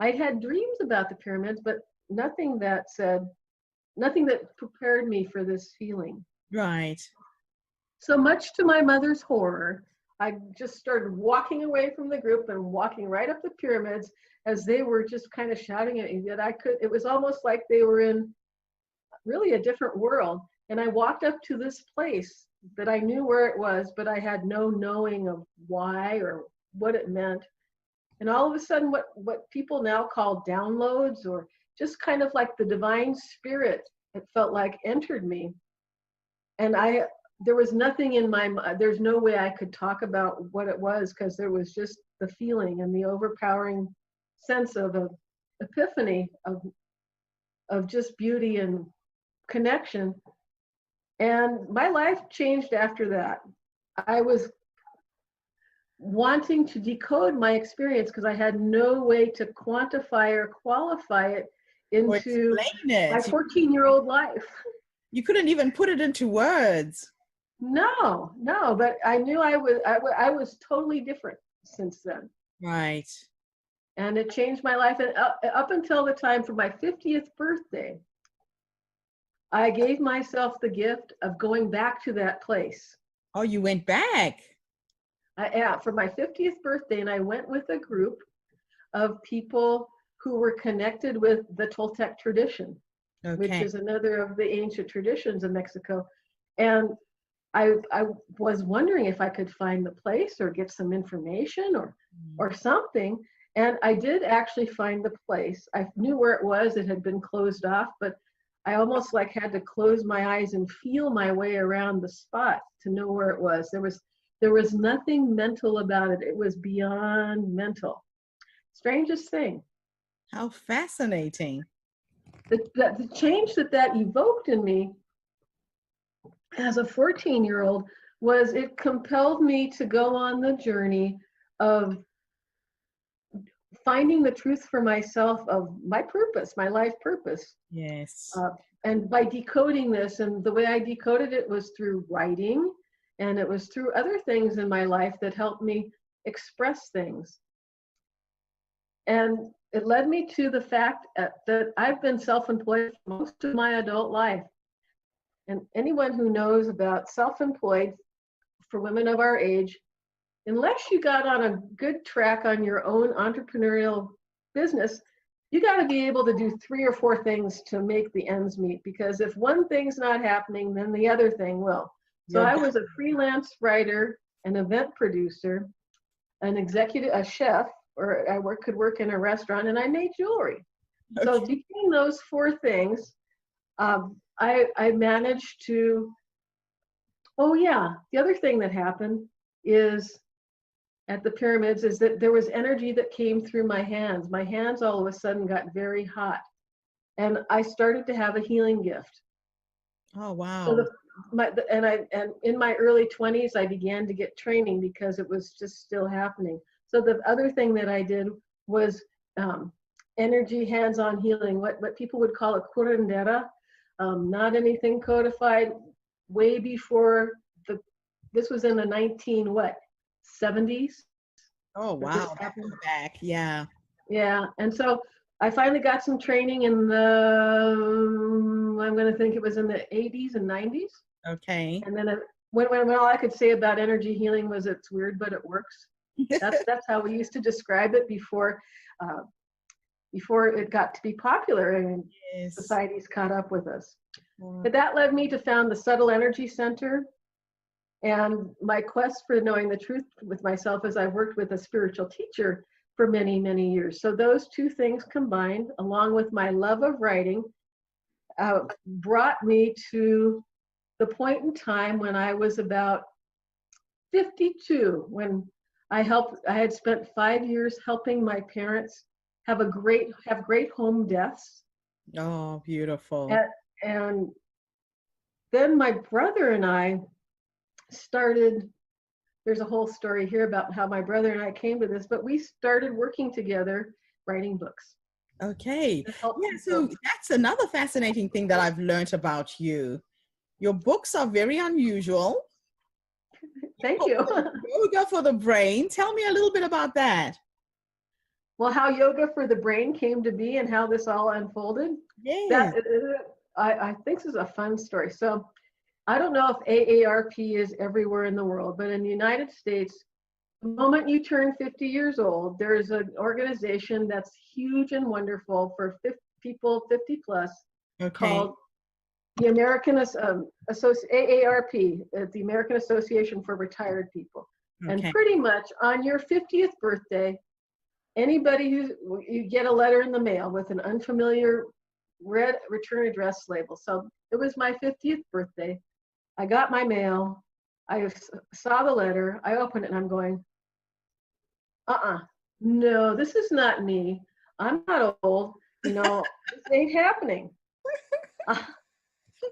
I'd had dreams about the pyramids, but nothing that prepared me for this feeling. Right. So much to my mother's horror, I just started walking away from the group and walking right up the pyramids as they were just kind of shouting at me that it was almost like they were in really a different world. And I walked up to this place that I knew where it was, but I had no knowing of why or what it meant. And all of a sudden, what people now call downloads, or just kind of like the divine spirit, it felt like entered me. And there was nothing in there's no way I could talk about what it was, because there was just the feeling and the overpowering sense of an epiphany of just beauty and connection. And my life changed after that. I was wanting to decode my experience because I had no way to quantify or qualify it into my 14-year-old life. You couldn't even put it into words. No, but I knew I was totally different since then. Right. And it changed my life. And up until the time for my 50th birthday, I gave myself the gift of going back to that place. Oh, you went back. Yeah, for my 50th birthday, and I went with a group of people who were connected with the Toltec tradition, which Okay. is another of the ancient traditions of Mexico. And I was wondering if I could find the place or get some information or something. And I did actually find the place. I knew where it was. It had been closed off, but I almost like had to close my eyes and feel my way around the spot to know where it was. There was nothing mental about it. It was beyond mental. Strangest thing. How fascinating. The change that evoked in me as a 14-year-old was it compelled me to go on the journey of finding the truth for myself of my purpose, my life purpose. Yes. And by decoding this, and the way I decoded it was through writing, and it was through other things in my life that helped me express things. And it led me to the fact that I've been self-employed for most of my adult life. And anyone who knows about self-employed for women of our age, unless you got on a good track on your own entrepreneurial business, you got to be able to do 3 or 4 things to make the ends meet. Because if one thing's not happening, then the other thing will. So I was a freelance writer, an event producer, an executive, a chef, or could work in a restaurant, and I made jewelry. Okay. So between those 4 things, I managed to, oh yeah, the other thing that happened is at the pyramids is that there was energy that came through my hands. My hands all of a sudden got very hot, and I started to have a healing gift. Oh, wow. So and in my early 20s, I began to get training because it was just still happening. So the other thing that I did was energy hands-on healing, what people would call a curandera, not anything codified, way before this was in the 70s. Oh, wow. That goes back. Yeah. Yeah. And so I finally got some training in the, I'm going to think it was in the 80s and 90s. Okay. And then when all I could say about energy healing was it's weird, but it works. That's how we used to describe it before it got to be popular and Yes. society's caught up with us. But that led me to found the Subtle Energy Center. And my quest for knowing the truth with myself is I worked with a spiritual teacher for many, many years. So those 2 things combined, along with my love of writing, brought me to the point in time when I was about 52, when I had spent 5 years helping my parents have great home deaths. Oh, beautiful. And then my brother and I started, there's a whole story here about how my brother and I came to this, but we started working together writing books. Okay. Yeah, so that's another fascinating thing that I've learned about you. Your books are very unusual. Thank you. Yoga for the Brain. Tell me a little bit about that. Well, how Yoga for the Brain came to be and how this all unfolded. Yeah. I think this is a fun story. So I don't know if AARP is everywhere in the world, but in the United States, the moment you turn 50 years old, there's an organization that's huge and wonderful for people 50 plus, called the American AARP, the American Association for Retired People. Okay. And pretty much on your 50th birthday, anybody you get a letter in the mail with an unfamiliar red return address label. So it was my 50th birthday. I got my mail. I saw the letter. I opened it and I'm going, no, this is not me. I'm not old. This ain't happening.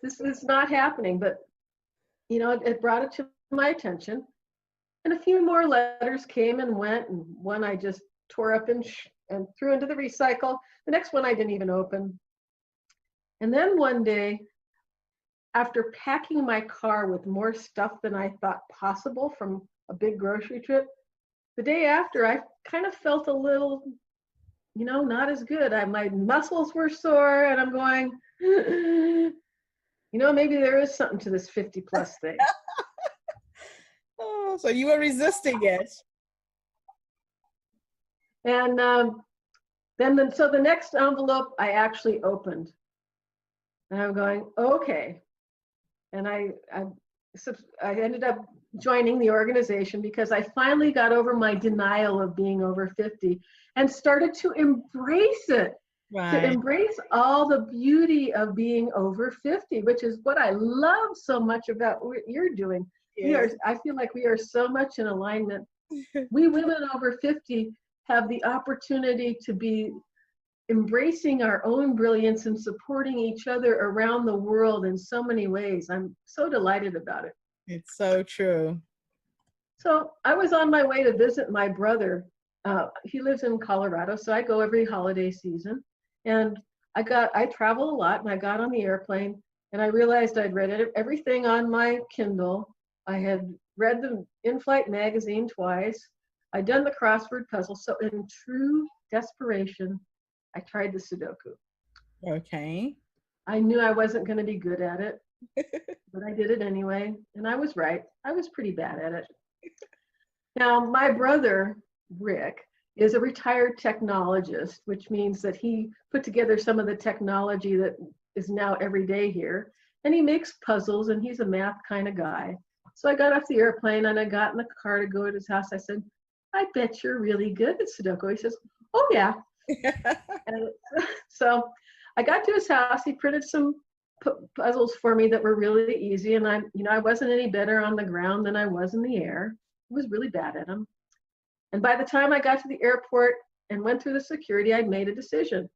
This is not happening. But, it brought it to my attention. And a few more letters came and went. And one I just tore up and threw into the recycle. The next one I didn't even open. And then one day, after packing my car with more stuff than I thought possible from a big grocery trip, the day after, I kind of felt a little, not as good. My muscles were sore, and I'm going, you know, maybe there is something to this 50 plus thing. Oh, so you were resisting it. And so the next envelope I actually opened, and I'm going, okay. And I ended up joining the organization because I finally got over my denial of being over 50 and started to embrace it. Right. To embrace all the beauty of being over 50, which is what I love so much about what you're doing. Yes. I feel like we are so much in alignment. We women over 50 have the opportunity to be embracing our own brilliance and supporting each other around the world in so many ways. I'm so delighted about it. It's so true. So I was on my way to visit my brother. He lives in Colorado, so I go every holiday season. And I travel a lot, and I got on the airplane, and I realized I'd read everything on my Kindle. I had read the in-flight magazine twice. I'd done the crossword puzzle. So in true desperation, I tried the Sudoku. Okay. I knew I wasn't going to be good at it, but I did it anyway, and I was right. I was pretty bad at it. Now, my brother, Rick, is a retired technologist, which means that he put together some of the technology that is now every day here. And he makes puzzles, and he's a math kind of guy. So I got off the airplane, and I got in the car to go to his house. I said, I bet you're really good at Sudoku. He says, oh, yeah. And so I got to his house. He printed some puzzles for me that were really easy. And I wasn't any better on the ground than I was in the air. I was really bad at them. And by the time I got to the airport and went through the security, I'd made a decision.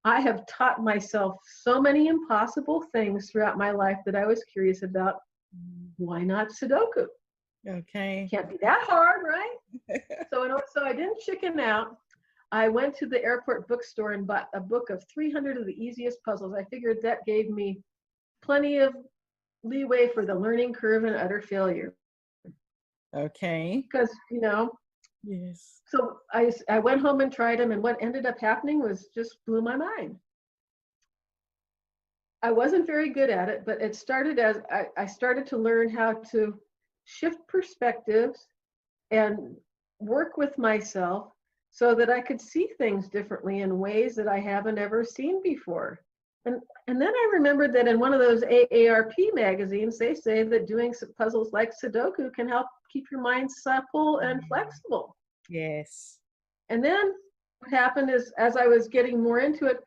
I have taught myself so many impossible things throughout my life that I was curious about. Why not Sudoku? Okay. Can't be that hard, right? So I didn't chicken out. I went to the airport bookstore and bought a book of 300 of the easiest puzzles. I figured that gave me plenty of leeway for the learning curve and utter failure. Okay. Because, Yes. so I went home and tried them, and what ended up happening was just blew my mind. I wasn't very good at it, but it started as I started to learn how to shift perspectives and work with myself so that I could see things differently in ways that I haven't ever seen before. And then I remembered that in one of those AARP magazines, they say that doing some puzzles like Sudoku can help keep your mind supple and flexible. Yes. And then what happened is, as I was getting more into it,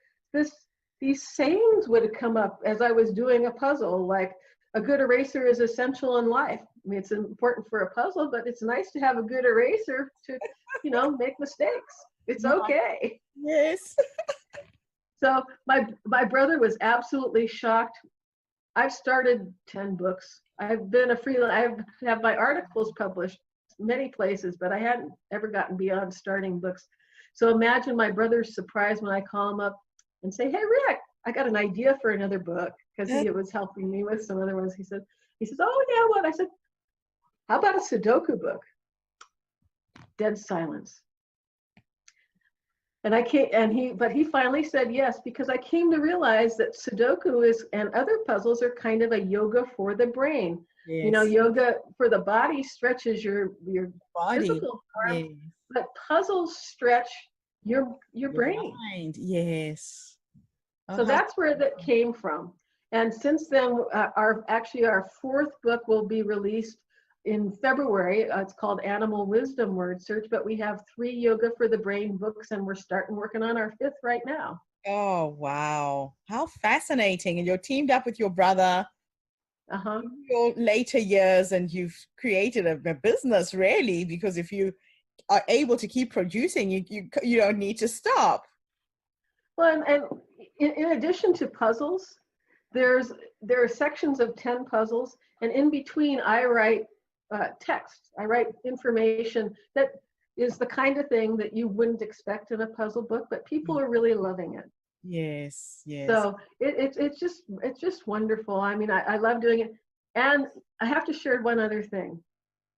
these sayings would come up as I was doing a puzzle, like a good eraser is essential in life. I mean, it's important for a puzzle, but it's nice to have a good eraser to, make mistakes. It's okay. Yes. So my brother was absolutely shocked. I've started 10 books. I've been a freelance. I have my articles published many places, but I hadn't ever gotten beyond starting books. So imagine my brother's surprise when I call him up and say, hey, Rick, I got an idea for another book, because he was helping me with some other ones. He says, oh, yeah, what? I said, how about a Sudoku book? Dead silence. And he finally said yes, because I came to realize that Sudoku and other puzzles are kind of a yoga for the brain. Yes. Yoga for the body stretches your Body. physical form, Yes. but puzzles stretch your brain. Mind. Yes. So that's where that came from. And since then, our fourth book will be released in February. It's called Animal Wisdom Word Search, but we have 3 Yoga for the Brain books, and we're working on our 5th right now. Oh, wow. How fascinating. And you're teamed up with your brother in your later years, and you've created a business, really, because if you are able to keep producing, you don't need to stop. Well, and in addition to puzzles, there are sections of 10 puzzles, and in between I write text. I write information that is the kind of thing that you wouldn't expect in a puzzle book, but people are really loving it. Yes, yes. So it's just wonderful. I mean, I love doing it. And I have to share one other thing.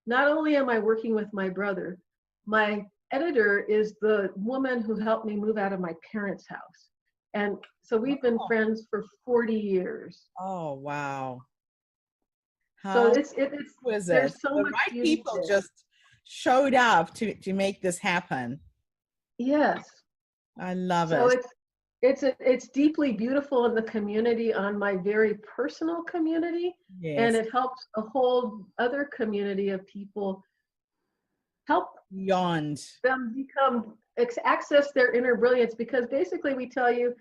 Not only am I working with my brother, my editor is the woman who helped me move out of my parents' house. And so we've been friends for 40 years. Oh, wow. So How it's exquisite. there's so The much right beauty people there. just showed up to make this happen. Yes. I love So it. it's deeply beautiful in the community, on my very personal community, and Yes, it helps a whole other community of people, help beyond. them access their inner brilliance, because basically we tell you,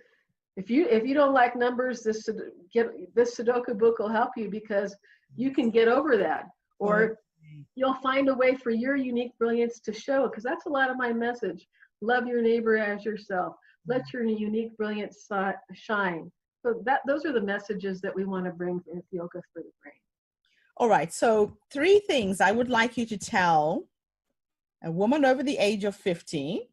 if you don't like numbers, this Sudoku book will help you, because you can get over that, or you'll find a way for your unique brilliance to show, because that's a lot of my message. Love your neighbor as yourself. Let your unique brilliance shine. So those are the messages that we want to bring with Yoga for the Brain. All right. So 3 things I would like you to tell a woman over the age of 50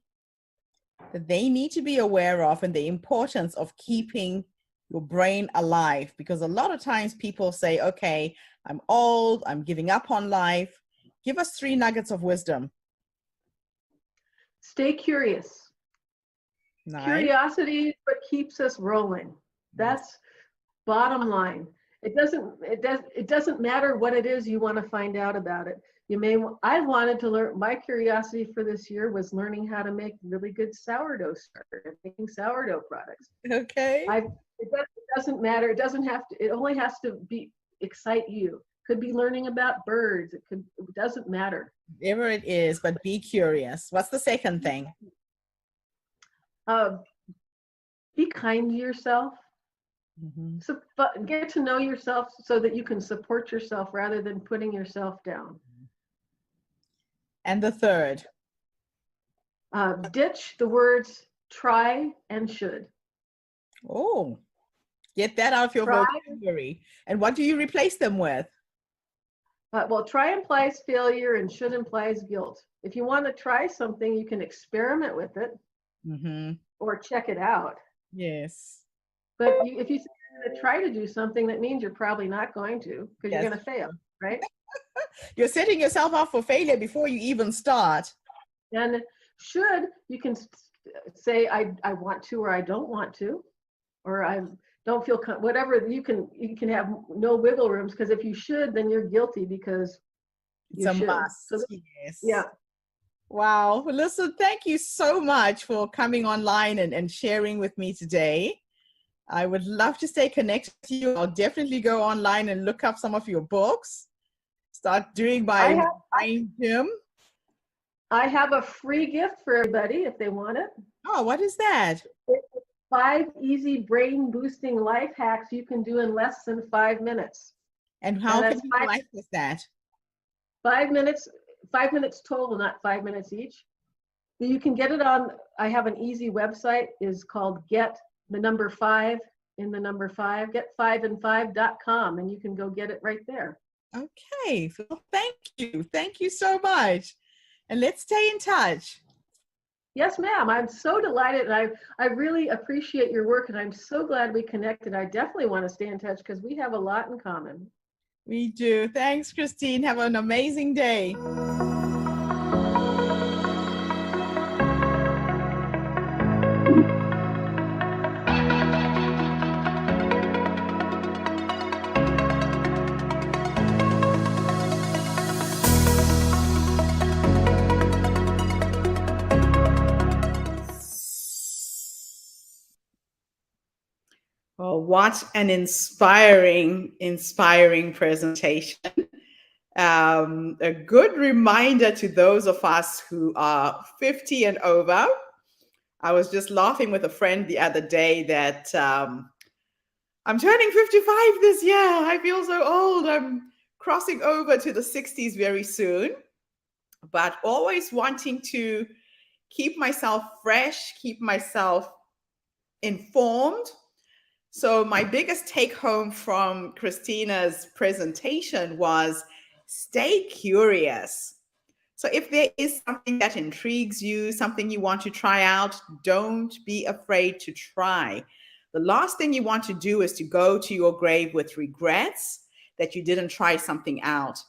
that they need to be aware of, and the importance of keeping your brain alive. Because a lot of times people say, okay, I'm old, I'm giving up on life. Give us 3 nuggets of wisdom. Stay curious. Nice. Curiosity is what keeps us rolling. That's bottom line. It doesn't matter what it is you want to find out about it. I wanted to learn, my curiosity for this year was learning how to make really good sourdough starter, making sourdough products. Okay. It doesn't matter. It doesn't have to, it only has to excite you. Could be learning about birds. It doesn't matter. Whatever it is, but be curious. What's the second thing? Be kind to yourself. So, get to know yourself so that you can support yourself rather than putting yourself down. And the third? Ditch the words try and should. Oh, get that out of your vocabulary. And what do you replace them with? Well, try implies failure and should implies guilt. If you want to try something, you can experiment with it or check it out. Yes. But if you say you're going to try to do something, that means you're probably not going to, because you're going to fail, right? You're setting yourself up for failure before you even start. And should, you can say, I want to, or I don't want to, or I don't feel, whatever. You can have no wiggle rooms, because if you should, then you're guilty because you it's a should. must. So Yes. Yeah. Wow. Listen, thank you so much for coming online and sharing with me today. I would love to stay connected to you. I'll definitely go online and look up some of your books. Start doing my brain gym. I have a free gift for everybody if they want it. Oh, what is that? 5 easy brain boosting life hacks you can do in less than 5 minutes. And how can you access that? 5 minutes total, not 5 minutes each. You can get it on, I have an easy website, is called get5and5.com, and you can go get it right there. Okay, well, thank you. Thank you so much. And let's stay in touch. Yes, ma'am. I'm so delighted, and I really appreciate your work, and I'm so glad we connected. I definitely want to stay in touch because we have a lot in common. We do. Thanks, Christine. Have an amazing day. Well, what an inspiring presentation. A good reminder to those of us who are 50 and over. I was just laughing with a friend the other day that I'm turning 55 this year. I feel so old. I'm crossing over to the 60s very soon, but always wanting to keep myself fresh, keep myself informed. So my biggest take home from Christina's presentation was stay curious. So if there is something that intrigues you, something you want to try out, don't be afraid to try. The last thing you want to do is to go to your grave with regrets that you didn't try something out.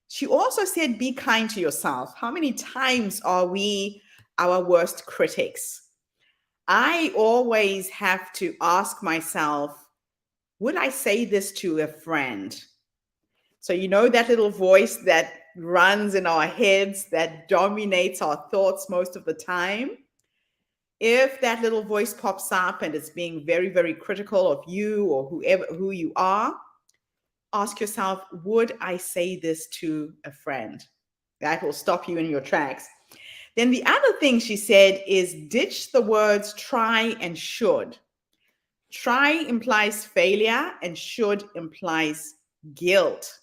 She also said, be kind to yourself. How many times are we our worst critics? I always have to ask myself, would I say this to a friend? So, you know, that little voice that runs in our heads that dominates our thoughts most of the time. If that little voice pops up and it's being very, very critical of you or who you are, ask yourself, would I say this to a friend? That will stop you in your tracks. Then the other thing she said is ditch the words try and should. Try implies failure and should implies guilt.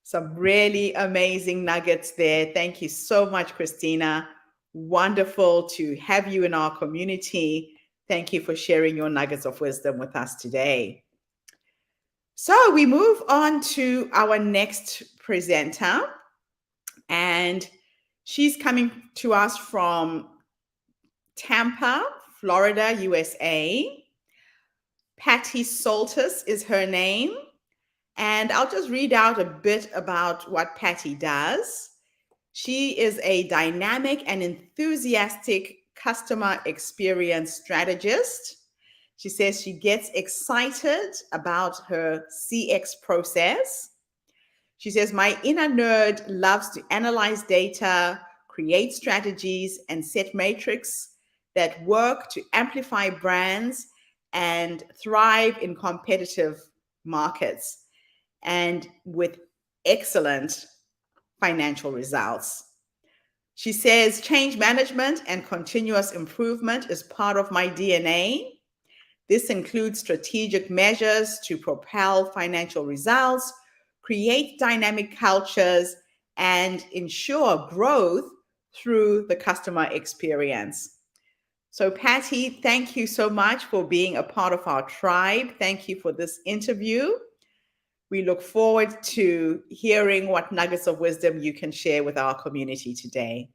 Some really amazing nuggets there. Thank you so much, Christina. Wonderful to have you in our community. Thank you for sharing your nuggets of wisdom with us today. So we move on to our next presenter, and she's coming to us from Tampa, Florida, USA. Patty Soltis is her name. And I'll just read out a bit about what Patty does. She is a dynamic and enthusiastic customer experience strategist. She says she gets excited about her CX process. She says, my inner nerd loves to analyze data, create strategies, and set metrics that work to amplify brands and thrive in competitive markets, and with excellent financial results. She says, change management and continuous improvement is part of my DNA. This includes strategic measures to propel financial results, create dynamic cultures, and ensure growth through the customer experience. So Patty, thank you so much for being a part of our tribe. Thank you for this interview. We look forward to hearing what nuggets of wisdom you can share with our community today.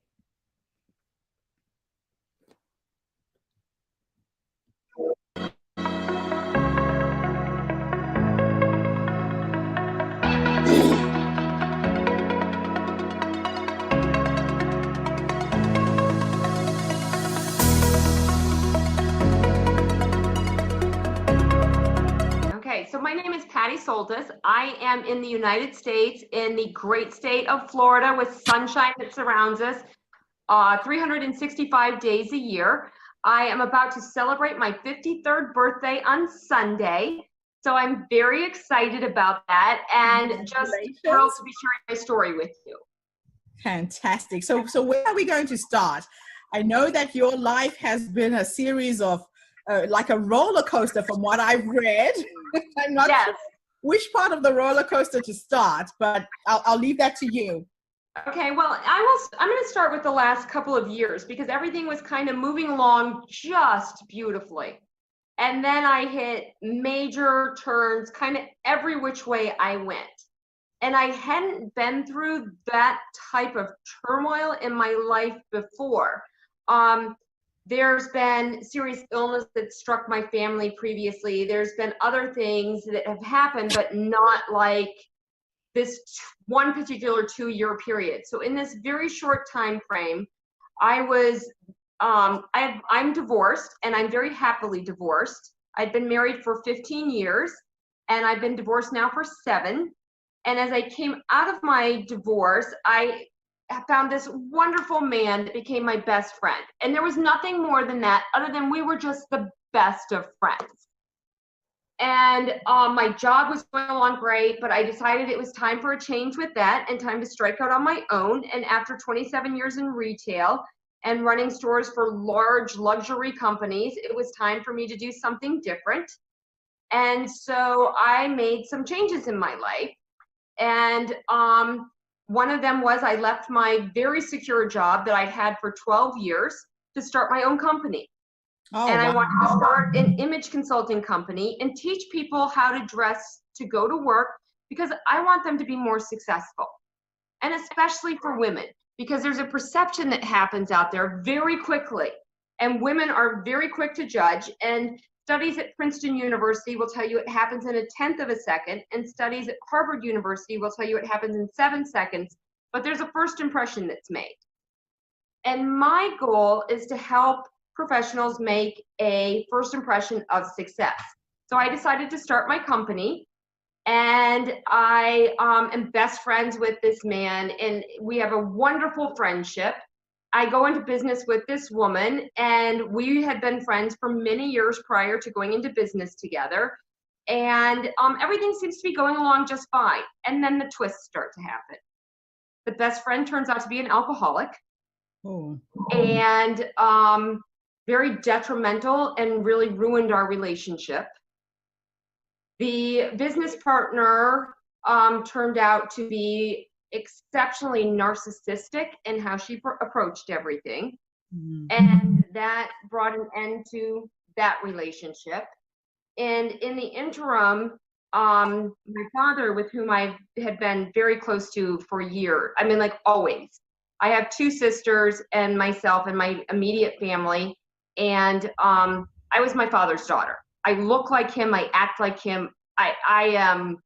Okay, so my name is Patty Soltis. I am in the United States, in the great state of Florida, with sunshine that surrounds us 365 days a year. I am about to celebrate my 53rd birthday on Sunday, so I'm very excited about that and just thrilled to be sharing my story with you. Fantastic. So where are we going to start? I know that your life has been a series of like a roller coaster from what I've read. I'm not sure which part of the roller coaster to start, but I'll leave that to you. Okay, well, I'm going to start with the last couple of years because everything was kind of moving along just beautifully. And then I hit major turns kind of every which way I went. And I hadn't been through that type of turmoil in my life before. There's been serious illness that struck my family previously. There's been other things that have happened, but not like this one particular 2-year period. So in this very short time frame, I'm divorced, and I'm very happily divorced. I'd been married for 15 years, and I've been divorced now for 7. And as I came out of my divorce, I found this wonderful man that became my best friend. And there was nothing more than that, other than we were just the best of friends. And my job was going along great, but I decided it was time for a change with that and time to strike out on my own. And after 27 years in retail and running stores for large luxury companies, it was time for me to do something different. And so I made some changes in my life. And one of them was I left my very secure job that I'd had for 12 years to start my own company. And I wanted to start an image consulting company and teach people how to dress to go to work because I want them to be more successful. And especially for women, because there's a perception that happens out there very quickly. And women are very quick to judge. And studies at Princeton University will tell you it happens in 1/10 of a second. And studies at Harvard University will tell you it happens in 7 seconds. But there's a first impression that's made. And my goal is to help professionals make a first impression of success. So I decided to start my company, and I am best friends with this man, and we have a wonderful friendship. I go into business with this woman, and we had been friends for many years prior to going into business together. And everything seems to be going along just fine. And then the twists start to happen. The best friend turns out to be an alcoholic. Oh. And very detrimental, and really ruined our relationship. The business partner turned out to be exceptionally narcissistic in how she approached everything. Mm. And that brought an end to that relationship. And in the interim, my father, with whom I had been very close to for years, I mean, like always. I have 2 sisters and myself and my immediate family. And I was my father's daughter. I look like him. I act like him. I am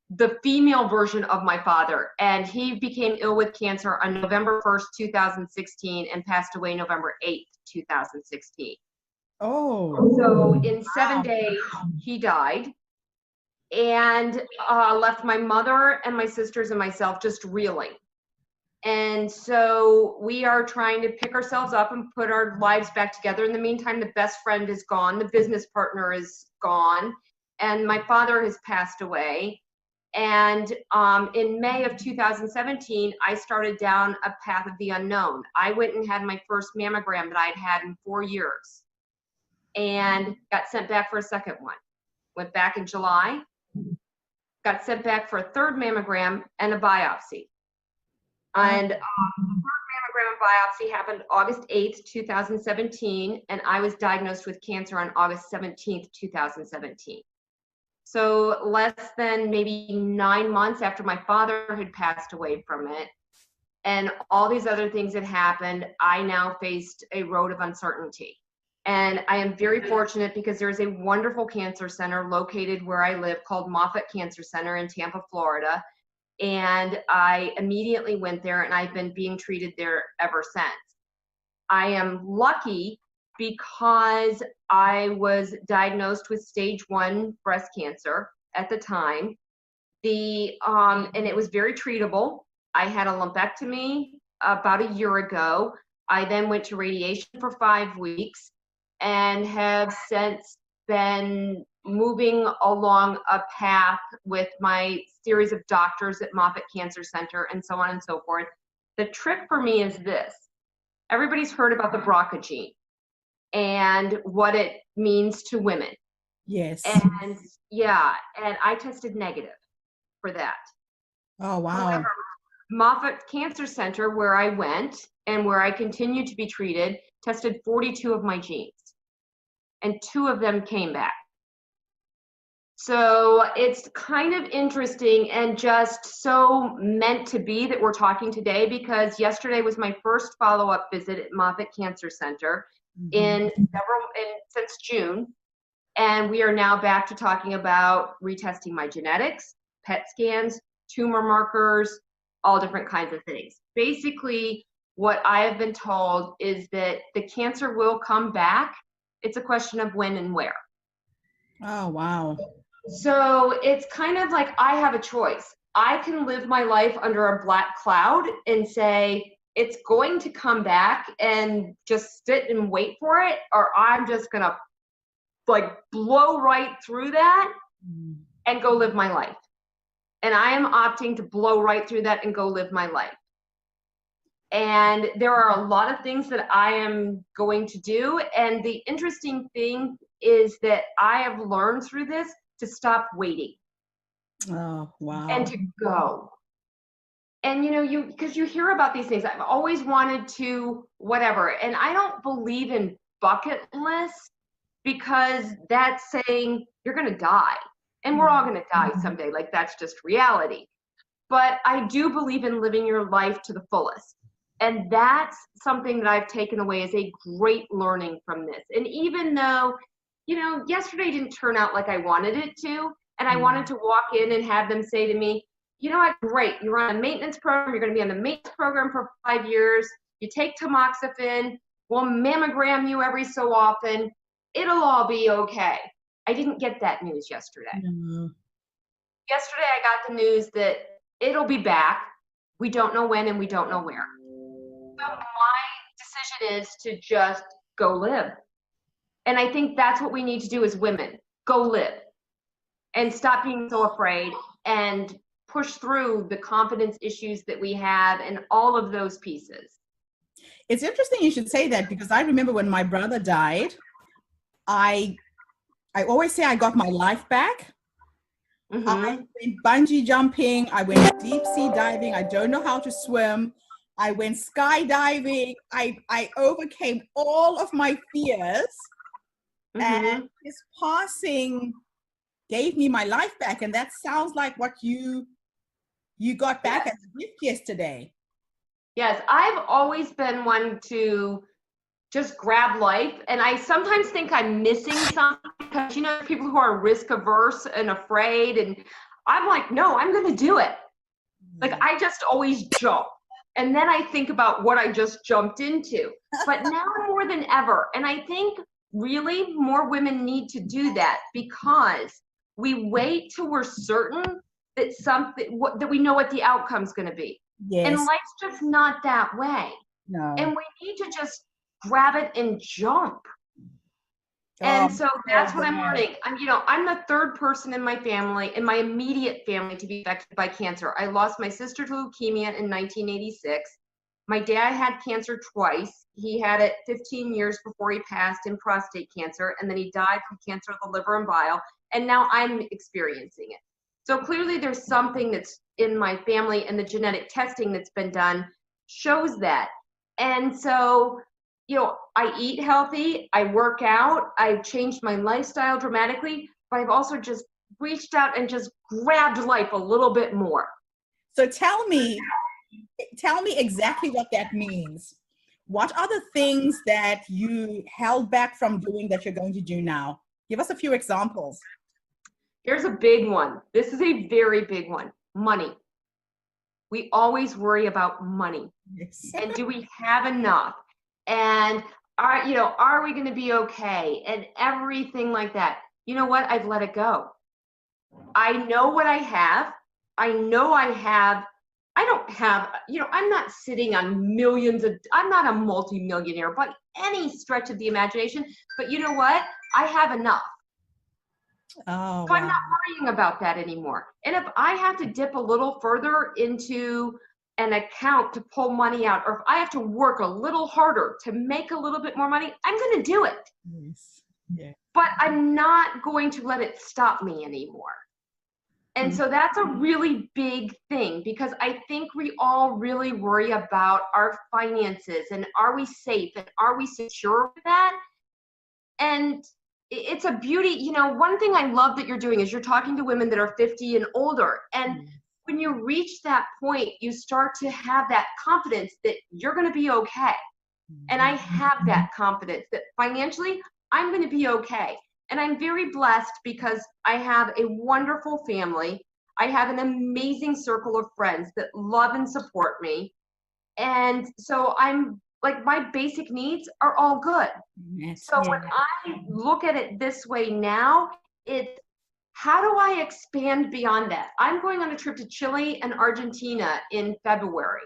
the female version of my father. And he became ill with cancer on November 1st, 2016, and passed away November 8th, 2016. Oh. So in 7 days, he died, and left my mother and my sisters and myself just reeling. And so we are trying to pick ourselves up and put our lives back together. In the meantime, the best friend is gone, the business partner is gone, and my father has passed away. And in May of 2017, I started down a path of the unknown. I went and had my first mammogram that I'd had in 4 years, and got sent back for a second one. Went back in July, got sent back for a third mammogram and a biopsy. And the third mammogram and biopsy happened August 8th, 2017, and I was diagnosed with cancer on August 17th, 2017. So less than maybe 9 months after my father had passed away from it, and all these other things had happened, I now faced a road of uncertainty. And I am very fortunate because there is a wonderful cancer center located where I live called Moffitt Cancer Center in Tampa, Florida. And I immediately went there, and I've been being treated there ever since. I am lucky because I was diagnosed with stage 1 breast cancer at the time. And it was very treatable. I had a lumpectomy about a year ago. I then went to radiation for 5 weeks, and have since been moving along a path with my series of doctors at Moffitt Cancer Center, and so on and so forth. The trick for me is this. Everybody's heard about the BRCA gene and what it means to women. Yes. And yeah, and I tested negative for that. Oh, wow. However, Moffitt Cancer Center, where I went and where I continue to be treated, tested 42 of my genes, and 2 of them came back. So it's kind of interesting and just so meant to be that we're talking today, because yesterday was my first follow-up visit at Moffitt Cancer Center since June. And we are now back to talking about retesting my genetics, PET scans, tumor markers, all different kinds of things. Basically, what I have been told is that the cancer will come back. It's a question of when and where. Oh, wow. So it's kind of like I have a choice. I can live my life under a black cloud and say, it's going to come back, and just sit and wait for it, or I'm just going to like blow right through that and go live my life. And I am opting to blow right through that and go live my life. And there are a lot of things that I am going to do. And the interesting thing is that I have learned through this to stop waiting. Oh, wow. And to go. And because you hear about these things, I've always wanted to whatever. And I don't believe in bucket lists, because that's saying you're going to die. And we're all going to die someday. Like, that's just reality. But I do believe in living your life to the fullest. And that's something that I've taken away as a great learning from this. And even though, yesterday didn't turn out like I wanted it to, and I wanted to walk in and have them say to me, great, you're on a maintenance program, you're going to be on the maintenance program for 5 years, you take tamoxifen, we'll mammogram you every so often. It'll all be okay. I didn't get that news yesterday. Mhm. Yesterday, I got the news that it'll be back. We don't know when and we don't know where. So my decision is to just go live. And I think that's what we need to do as women. Go live. And stop being so afraid and push through the confidence issues that we have and all of those pieces. It's interesting you should say that, because I remember when my brother died, I always say I got my life back. Mhm. I went bungee jumping, I went deep sea diving, I don't know how to swim, I went skydiving, I overcame all of my fears, and Mhm. his passing gave me my life back. And that sounds like what you got back Yes. as a gift yesterday. Yes, I've always been one to just grab life, and I sometimes think I'm missing something, because you know, people who are risk averse and afraid, and I'm like, no, I'm going to do it. Like, I just always jump, and then I think about what I just jumped into. But now more than ever, and I think really more women need to do that, because we wait till we're certain that that we know what the outcome's going to be. Yes. And life's just not that way. No. And we need to just grab it and jump. And so that's what I'm learning. I'm the third person in my family, in my immediate family, to be affected by cancer. I lost my sister to leukemia in 1986. My dad had cancer twice. He had it 15 years before he passed in prostate cancer, and then he died from cancer of the liver and bile, and now I'm experiencing it. So clearly there's something that's in my family, and the genetic testing that's been done shows that. And so, I eat healthy, I work out, I've changed my lifestyle dramatically, but I've also just reached out and just grabbed life a little bit more. So tell me exactly what that means. What are the things that you held back from doing that you're going to do now? Give us a few examples. Here's a big one. This is a very big one. Money. We always worry about money. Yes. And do we have enough? And are we going to be okay? And everything like that. You know what? I've let it go. I know what I have. I know I don't have, I'm not sitting on millions I'm not a multi-millionaire by any stretch of the imagination, but you know what? I have enough. Oh, so I'm not worrying about that anymore. And if I have to dip a little further into an account to pull money out, or if I have to work a little harder to make a little bit more money, I'm going to do it. Yes. Yeah. But I'm not going to let it stop me anymore. And so that's a really big thing, because I think we all really worry about our finances and are we safe and are we secure with that? And it's a beauty. One thing I love that you're doing is you're talking to women that are 50 and older. And when you reach that point, you start to have that confidence that you're going to be okay. And I have that confidence that financially, I'm going to be okay. And I'm very blessed because I have a wonderful family. I have an amazing circle of friends that love and support me. And so I'm like, my basic needs are all good. Yes. So when I look at it this way now, it's how do I expand beyond that? I'm going on a trip to Chile and Argentina in February.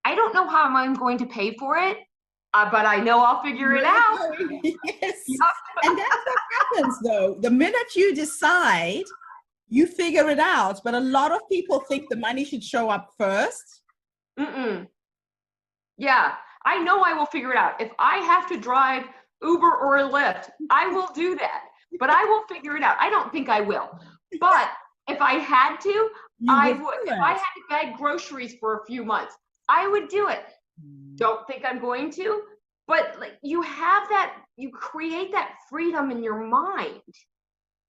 I don't know how I'm going to pay for it, but I know I'll figure it out. Yes. And that's what happens, though. The minute you decide, you figure it out. But a lot of people think the money should show up first. Yeah, I know I will figure it out. If I have to drive Uber or Lyft, I will do that. But I will figure it out. I don't think I will. But if I had to, I would. If I had to bag groceries for a few months, I would do it. Don't think I'm going to, but like you create that freedom in your mind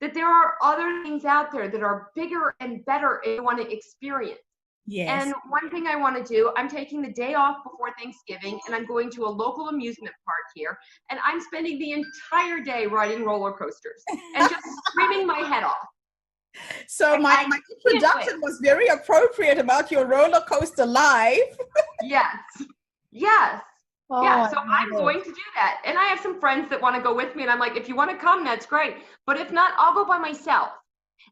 that there are other things out there that are bigger and better if you want to experience. Yes. And one thing I want to do, I'm taking the day off before Thanksgiving and I'm going to a local amusement park here, and I'm spending the entire day riding roller coasters and just screaming my head off. So my introduction was very appropriate about your roller coaster life. Yes. Yes. Oh, Yeah, I so love I'm it. going to do that. And I have some friends that want to go with me, and I'm like, if you want to come, that's great. But if not, I'll go by myself.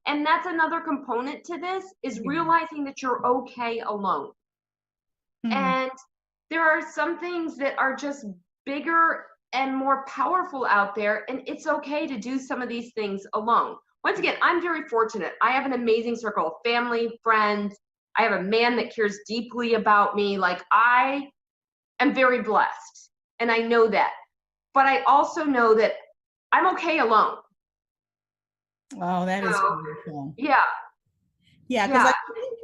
And that's another component to this, is realizing that you're okay alone. And there are some things that are just bigger and more powerful out there, and it's okay to do some of these things alone. Once again, I'm very fortunate. I have an amazing circle of family, friends. I have a man that cares deeply about me. Like, I am very blessed, and I know that. But I also know that I'm okay alone. Oh, that is So, beautiful. yeah, Yeah, because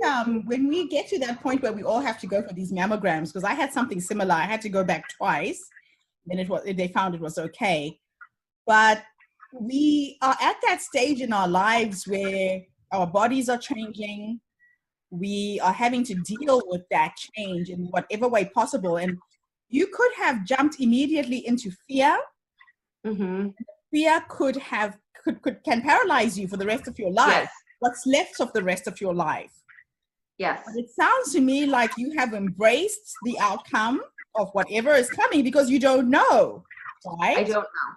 yeah, I think when we get to that point where we all have to go for these mammograms, because I had something similar, I had to go back twice, and they found it was okay. But we are at that stage in our lives where our bodies are changing. We are having to deal with that change in whatever way possible. And you could have jumped immediately into fear. mm-hmm. Fear can paralyze you for the rest of your life. Yes, What's left of the rest of your life. yes. But it sounds to me like you have embraced the outcome of whatever is coming because you don't know, right? I don't know.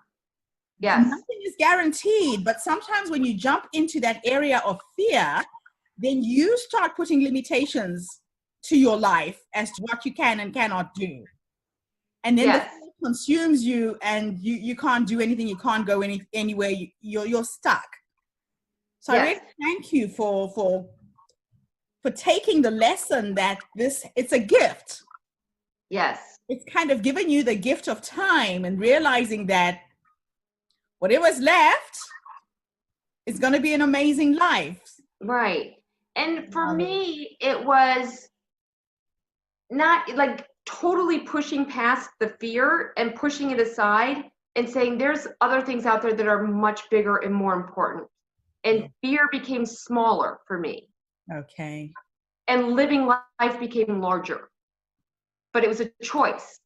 Yes. Nothing is guaranteed, but sometimes when you jump into that area of fear, then you start putting limitations to your life as to what you can and cannot do. And then Yes. the fear consumes you, and you can't do anything, you can't go anywhere, you're stuck. So Yes. I really thank you for taking the lesson that it's a gift. Yes. It's kind of giving you the gift of time and realizing that whatever's left is going to be an amazing life. Right. And for me, it was not like totally pushing past the fear and pushing it aside and saying there's other things out there that are much bigger and more important. And fear became smaller for me. Okay. And living life became larger. But it was a choice,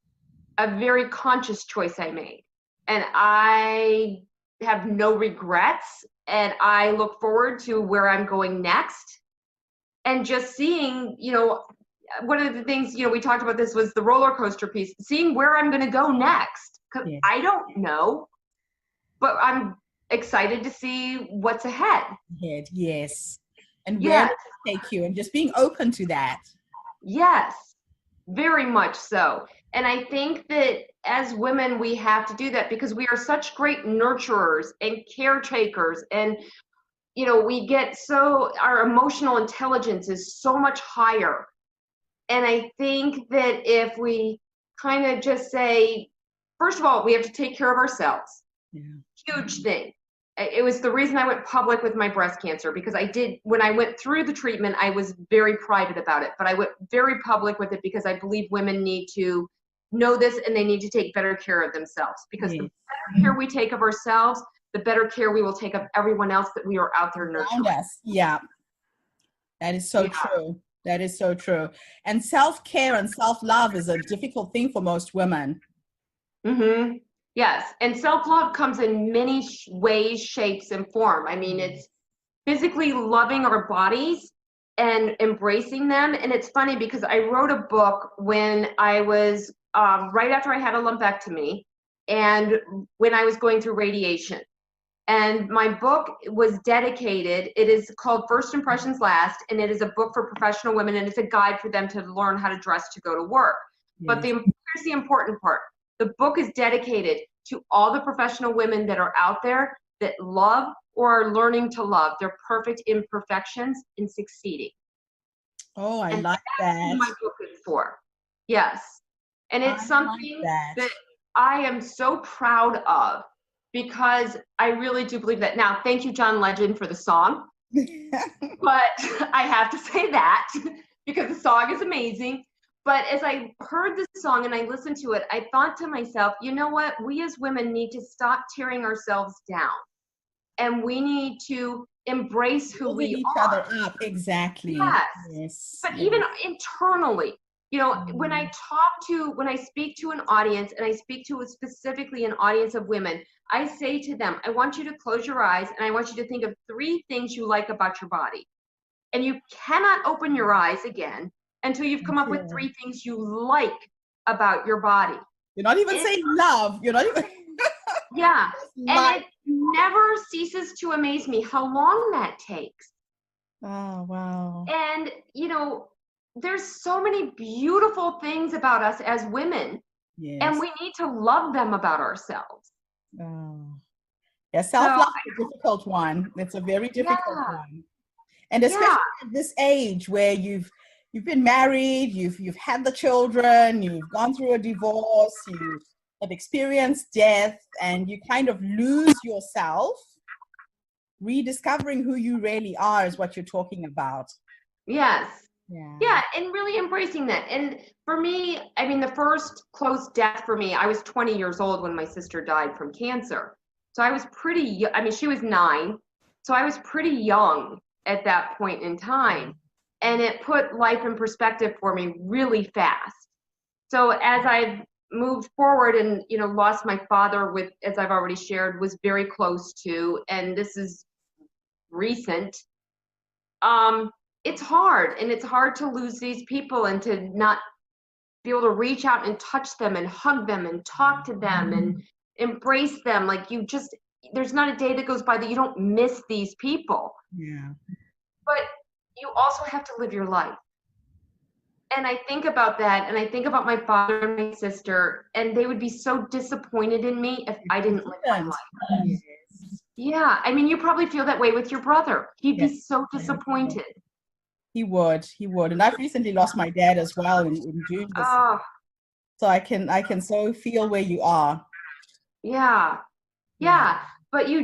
a very conscious choice I made. And I have no regrets. And I look forward to where I'm going next. And just seeing, one of the things, we talked about this was the roller coaster piece, seeing where I'm going to go next. Because I don't know, but I'm excited to see what's ahead. Yes. And where does it take you? And just being open to that. Yes, very much so. And I think that as women, we have to do that because we are such great nurturers and caretakers. And, our emotional intelligence is so much higher. And I think that if we kind of just say, first of all, we have to take care of ourselves. Yeah. Huge thing. It was the reason I went public with my breast cancer, because when I went through the treatment, I was very private about it, but I went very public with it because I believe women need to know this and they need to take better care of themselves, because the better care we take of ourselves, the better care we will take of everyone else that we are out there nurturing. Around us. Yeah. That is so true. That is so true. And self-care and self-love is a difficult thing for most women. Mm-hmm. Yes. And self-love comes in many ways, shapes, and form. I mean, it's physically loving our bodies and embracing them. And it's funny because I wrote a book when I was right after I had a lumpectomy and when I was going through radiation. And my book was dedicated, it is called First Impressions Last, and it is a book for professional women, and it's a guide for them to learn how to dress to go to work. But here's the important part. The book is dedicated to all the professional women that are out there that love or are learning to love their perfect imperfections and succeeding. Oh, I like that. That's what my book is for. Yes. And it's something that I am so proud of, because I really do believe that. Now, thank you, John Legend, for the song. But I have to say that because the song is amazing. But as I heard this song and I listened to it, I thought to myself, you know what? We as women need to stop tearing ourselves down. And we need to embrace who we each are. other up. Exactly. Yes. But even internally, when I speak to an audience, and I speak to specifically an audience of women, I say to them, I want you to close your eyes and I want you to think of 3 things you like about your body. And you cannot open your eyes again until you've come up with 3 things you like about your body. You're not even It- saying love. You're not even Yeah. like. And it never ceases to amaze me how long that takes. Oh, wow. And, there's so many beautiful things about us as women, Yes. and we need to love them about ourselves. Oh. Yeah, self-love is a difficult one. It's a very difficult one. And especially at this age where you've been married, you've had the children, you've gone through a divorce, you have experienced death, and you kind of lose yourself. Rediscovering who you really are is what you're talking about. Yes. Yeah. Yeah, and really embracing that. And for me, I mean, the first close death for me, I was 20 years old when my sister died from cancer. So I was I mean, she was 9. So I was pretty young at that point in time. And it put life in perspective for me really fast. So as I've moved forward and, lost my father, with, as I've already shared, was very close to, and this is recent, it's hard, and it's hard to lose these people and to not be able to reach out and touch them and hug them and talk to them and embrace them. Like, there's not a day that goes by that you don't miss these people. Yeah. But you also have to live your life. And I think about that, and I think about my father and my sister, and they would be so disappointed in me if I didn't live my life. Yes. Yeah, I mean, you probably feel that way with your brother. He'd be so disappointed. He would. And I've recently lost my dad as well in June. Oh. So I can so feel where you are. Yeah. But you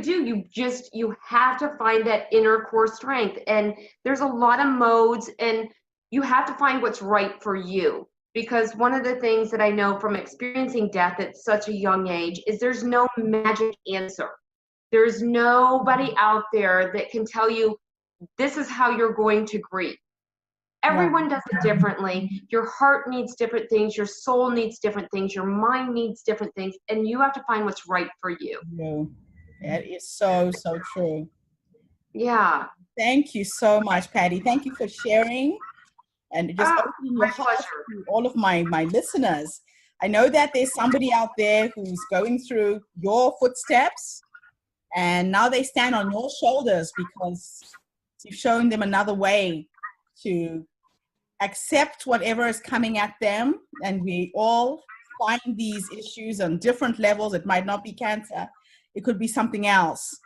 have to find that inner core strength. And there's a lot of modes, and you have to find what's right for you. Because one of the things that I know from experiencing death at such a young age is there's no magic answer. There's nobody out there that can tell you this is how you're going to grieve. Everyone does it differently. Your heart needs different things. Your soul needs different things. Your mind needs different things. And you have to find what's right for you. That is so, so true. Yeah. Thank you so much, Patty. Thank you for sharing and just opening your heart to all of my listeners. I know that there's somebody out there who's going through your footsteps, and now they stand on your shoulders because you've shown them another way to accept whatever is coming at them. And we all find these issues on different levels. It might not be cancer. It could be something else.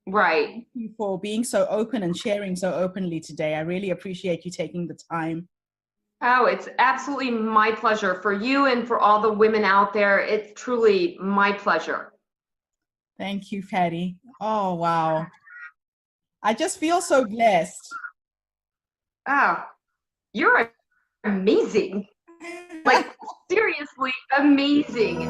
Right. Thank you for being so open and sharing so openly today. I really appreciate you taking the time. Oh, it's absolutely my pleasure. For you and for all the women out there, it's truly my pleasure. Thank you, Patty. Oh, wow. I just feel so blessed. Oh, you're amazing. Like, seriously amazing.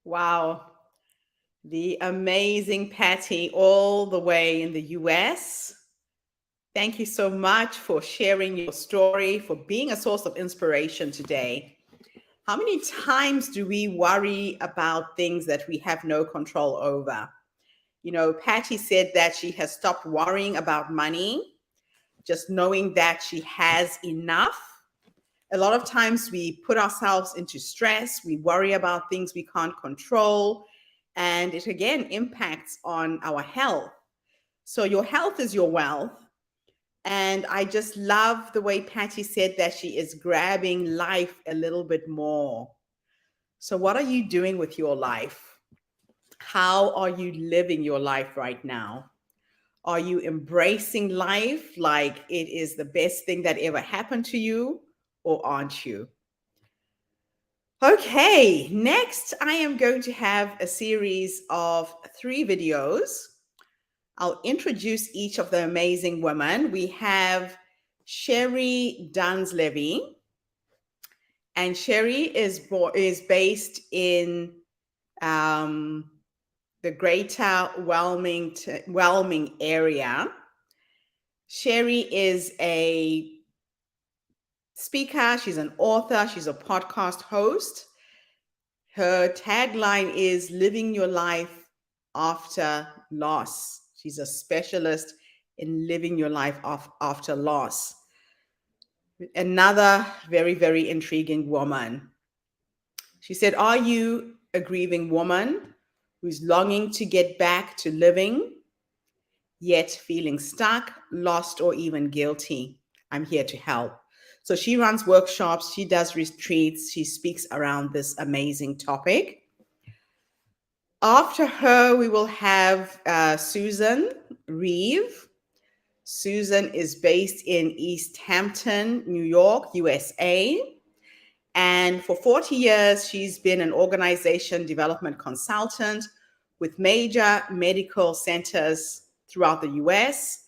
Wow. The amazing Patty, all the way in the US. Thank you so much for sharing your story, for being a source of inspiration today. How many times do we worry about things that we have no control over? Patty said that she has stopped worrying about money, just knowing that she has enough. A lot of times we put ourselves into stress, we worry about things we can't control, and it again impacts on our health. So your health is your wealth. And I just love the way Patty said that she is grabbing life a little bit more. So what are you doing with your life? How are you living your life right now? Are you embracing life like it is the best thing that ever happened to you, or aren't you? Okay, next I am going to have a series of 3 videos. I'll introduce each of the amazing women. We have Sherry Dunslevy, and Sherry is based in the greater Wellming area. Sherry is a speaker, she's an author, she's a podcast host. Her tagline is living your life after loss. She's a specialist in living your life after loss. Another very, very intriguing woman. She said, are you a grieving woman who's longing to get back to living, yet feeling stuck, lost, or even guilty? I'm here to help. So she runs workshops, she does retreats, she speaks around this amazing topic. After her, we will have Susan Reeve. Susan is based in East Hampton, New York, USA. And for 40 years, she's been an organization development consultant with major medical centers throughout the US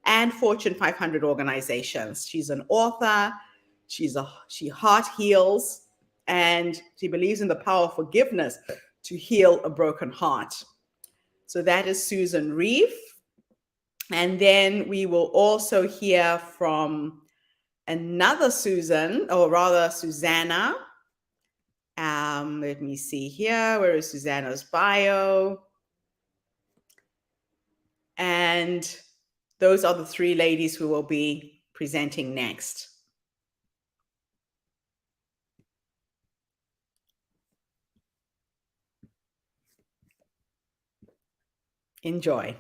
and Fortune 500 organizations. She's an author, she heart heals, and she believes in the power of forgiveness to heal a broken heart. So that is Susan Reeve. And then we will also hear from another Susan, or rather Susanna. Let me see here. Where is Susanna's bio? And those are the three ladies who will be presenting next. Enjoy.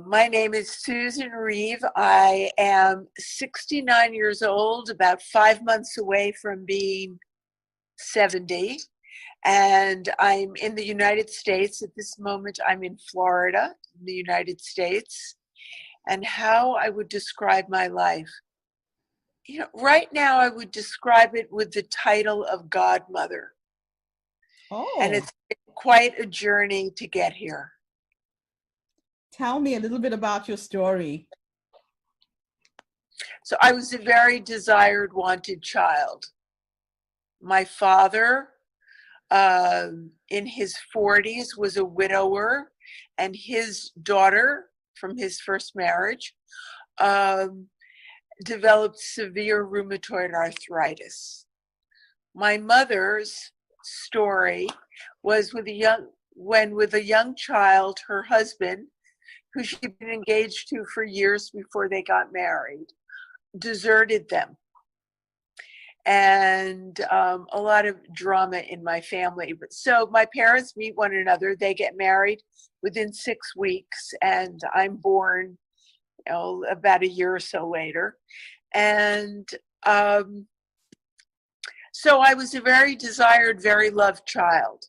My name is Susan Reeve. I am 69 years old, about 5 months away from being 70. And I'm in the United States. At this moment, I'm in Florida, in the United States. And how I would describe my life. You know, right now I would describe it with the title of Godmother. Oh. And it's quite a journey to get here. Tell me a little bit about your story. So I was a very desired, wanted child. My father, in his 40s, was a widower, and his daughter from his first marriage developed severe rheumatoid arthritis. My mother's story was with a young child, her husband, who she'd been engaged to for years before they got married, deserted them. And a lot of drama in my family. So my parents meet one another, they get married within 6 weeks, and I'm born, you know, about a year or so later. And so I was a very desired, very loved child.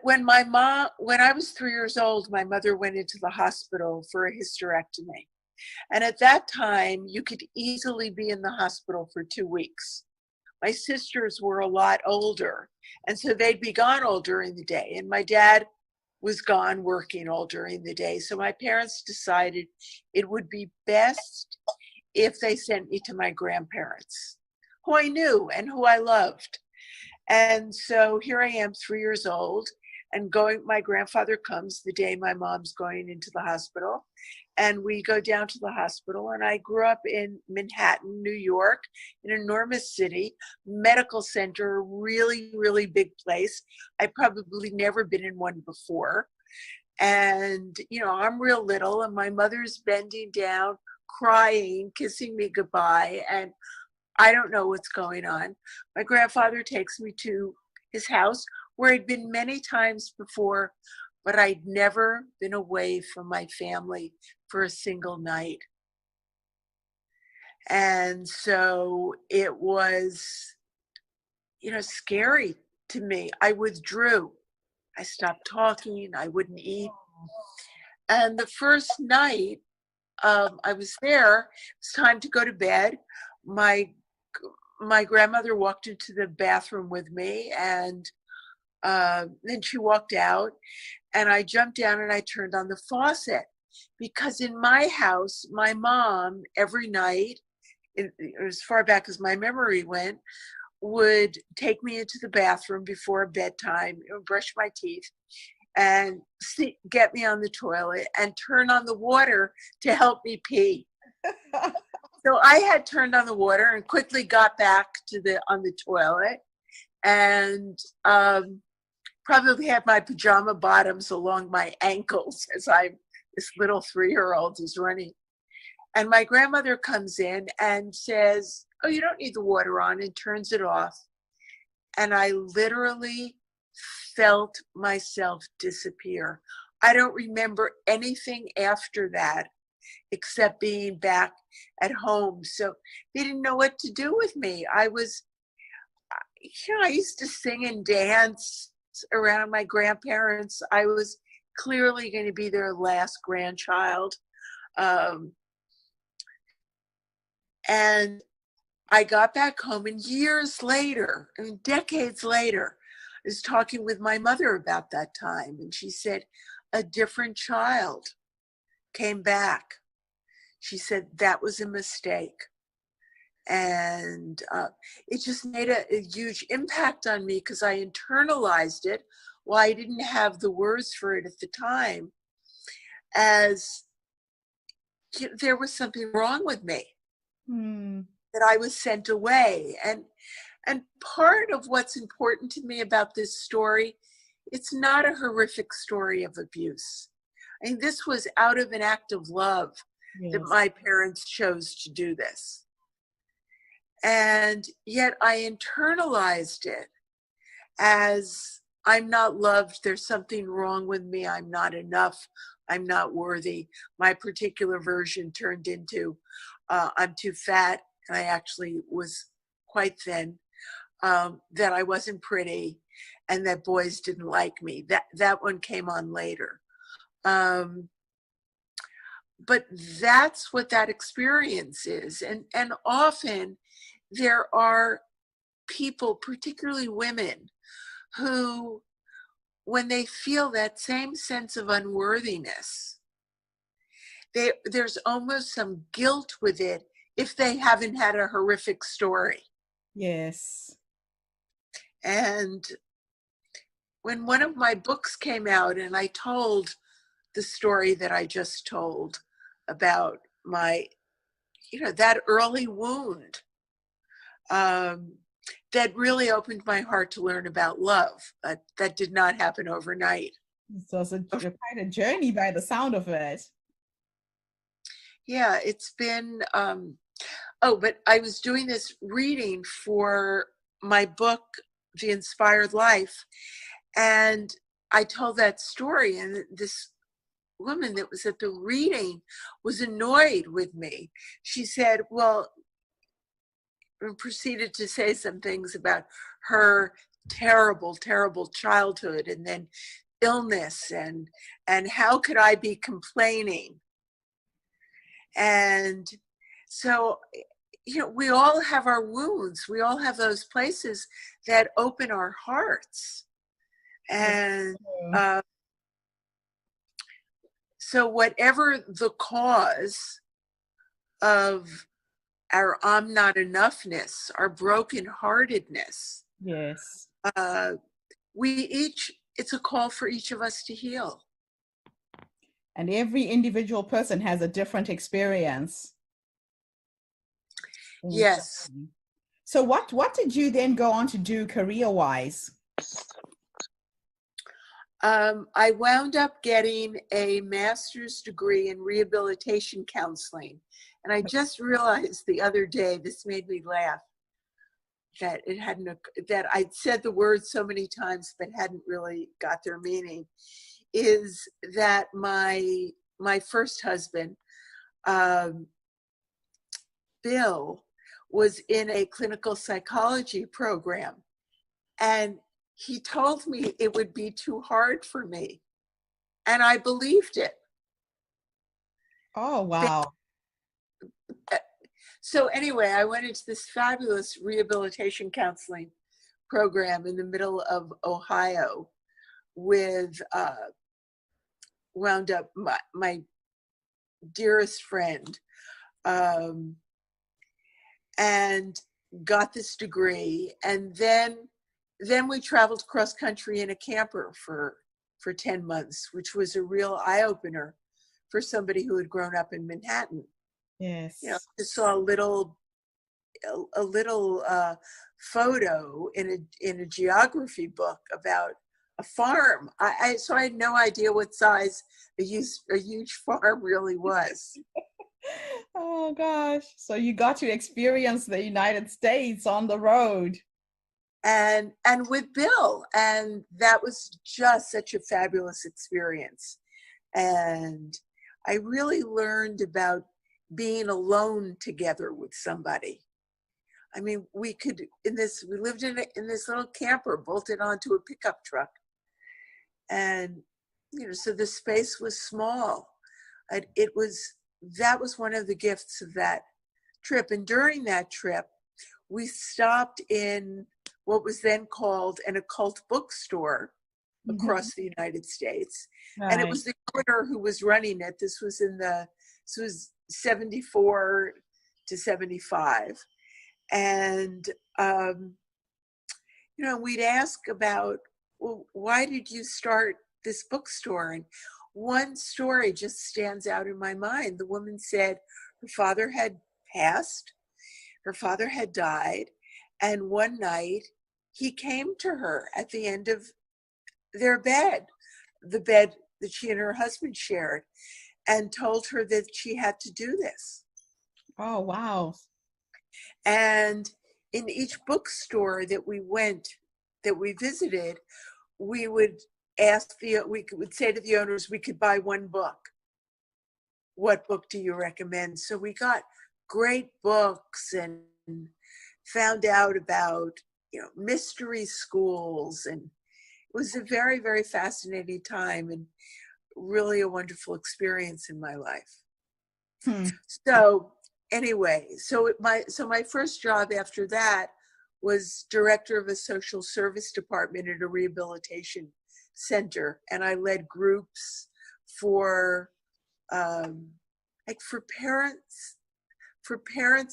When I was 3 years old, my mother went into the hospital for a hysterectomy. And at that time, you could easily be in the hospital for 2 weeks. My sisters were a lot older, and so they'd be gone all during the day. And my dad was gone working all during the day. So my parents decided it would be best if they sent me to my grandparents, who I knew and who I loved. And so here I am, 3 years old, and my grandfather comes the day my mom's going into the hospital, and we go down to the hospital. And I grew up in Manhattan, New York, an enormous city, medical center, really, really big place. I'd probably never been in one before. And, you know, I'm real little, and my mother's bending down, crying, kissing me goodbye, and I don't know what's going on. My grandfather takes me to his house, where I'd been many times before, but I'd never been away from my family for a single night. And so it was scary to me. I withdrew. I stopped talking. I wouldn't eat. And the first night I was there, it was time to go to bed. My grandmother walked into the bathroom with me, and then she walked out, and I jumped down and I turned on the faucet, because in my house, my mom every night, as far back as my memory went, would take me into the bathroom before bedtime, brush my teeth, and get me on the toilet and turn on the water to help me pee. So I had turned on the water and quickly got back on the toilet, and probably had my pajama bottoms along my ankles as this little 3-year-old is running. And my grandmother comes in and says, "Oh, you don't need the water on," and turns it off. And I literally felt myself disappear. I don't remember anything after that except being back at home. So they didn't know what to do with me. I used to sing and dance around my grandparents. I was clearly going to be their last grandchild. And I got back home, and years later, decades later, I was talking with my mother about that time, and she said, a different child came back. She said, that was a mistake. And it just made a huge impact on me, because I internalized it. Well, I didn't have the words for it at the time, as there was something wrong with me. That I was sent away. And part of what's important to me about this story, it's not a horrific story of abuse. I mean, this was out of an act of love that my parents chose to do this. And yet I internalized it as, I'm not loved, there's something wrong with me, I'm not enough, I'm not worthy. My particular version turned into, I'm too fat, and I actually was quite thin, that I wasn't pretty, and that boys didn't like me. That one came on later. But that's what that experience is. And often there are people, particularly women, who, when they feel that same sense of unworthiness, there's almost some guilt with it if they haven't had a horrific story. Yes. And when one of my books came out and I told the story that I just told about my, that early wound, that really opened my heart to learn about love. That did not happen overnight. It was quite a journey by the sound of it. Yeah, it's been, but I was doing this reading for my book, The Inspired Life, and I told that story, and this woman that was at the reading was annoyed with me. She said, well, and proceeded to say some things about her terrible, terrible childhood, and then illness, and how could I be complaining? And so, we all have our wounds. We all have those places that open our hearts. And so whatever the cause of our I'm not enoughness, our brokenheartedness, yes, it's a call for each of us to heal. And every individual person has a different experience. Yes. So what did you then go on to do career-wise? I wound up getting a master's degree in rehabilitation counseling. And I just realized the other day, this made me laugh, that that I'd said the word so many times but hadn't really got their meaning, is that my first husband, Bill, was in a clinical psychology program And he told me it would be too hard for me. And I believed it. Oh, wow. So anyway, I went into this fabulous rehabilitation counseling program in the middle of Ohio with wound up my dearest friend, and got this degree. And then we traveled cross country in a camper for 10 months, which was a real eye opener for somebody who had grown up in Manhattan. Yes. You know, I saw a little photo in a geography book about a farm. So I had no idea what size a huge farm really was. Oh gosh. So you got to experience the United States on the road. And with Bill, and that was just such a fabulous experience. And I really learned about being alone together with somebody. I mean, we lived in this little camper bolted onto a pickup truck. And, you know, so the space was small. That was one of the gifts of that trip. And during that trip, we stopped in what was then called an occult bookstore across the United States. Right. And it was the owner who was running it. This was 74 to 75. And, you know, we'd ask about, well, why did you start this bookstore? And one story just stands out in my mind. The woman said her father had passed, her father had died, and one night he came to her at the end of their bed, the bed that she and her husband shared, and told her that she had to do this. Oh, wow. And in each bookstore that we visited, we would say to the owners, we could buy one book. What book do you recommend? So we got great books and found out about, you know, mystery schools. And it was a very, very fascinating time and really a wonderful experience in my life. So anyway, so my first job after that was director of a social service department at a rehabilitation center, and I led groups for parents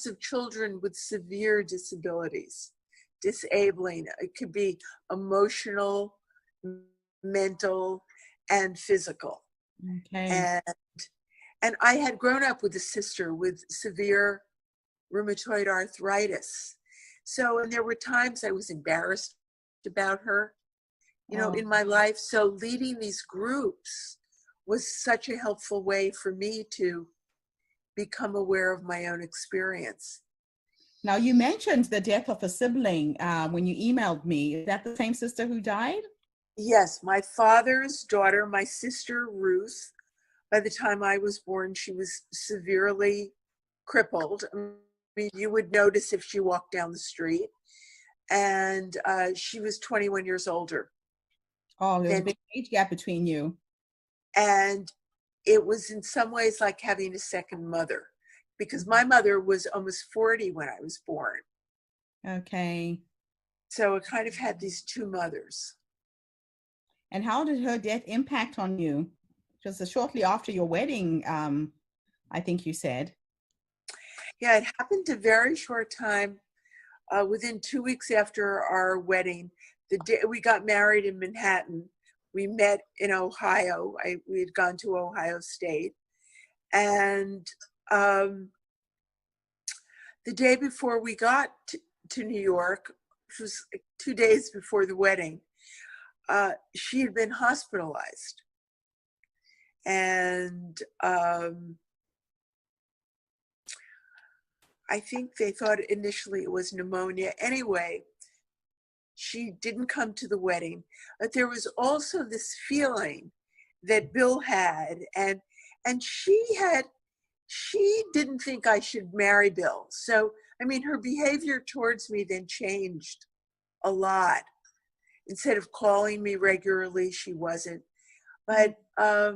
of children with severe disabilities, disabling. It could be emotional, mental, and physical. Okay. And I had grown up with a sister with severe rheumatoid arthritis. So, and there were times I was embarrassed about her, you know, in my life. So leading these groups was such a helpful way for me to become aware of my own experience. Now, you mentioned the death of a sibling when you emailed me. Is that the same sister who died? Yes, my father's daughter, my sister Ruth. By the time I was born, she was severely crippled. I mean, you would notice if she walked down the street. And she was 21 years older. Oh, there's a big age gap between you. And it was in some ways like having a second mother, because my mother was almost 40 when I was born. Okay. So it kind of had these two mothers. And how did her death impact on you? Just shortly after your wedding, I think you said. Yeah, it happened a very short time. Within 2 weeks after our wedding, the day we got married in Manhattan, we met in Ohio. We had gone to Ohio State. And the day before we got to New York, which was 2 days before the wedding, she had been hospitalized. And I think they thought initially it was pneumonia. Anyway, she didn't come to the wedding, but there was also this feeling that Bill had, and she didn't think I should marry Bill. So, I mean, her behavior towards me then changed a lot. instead of calling me regularly, she wasn't. But I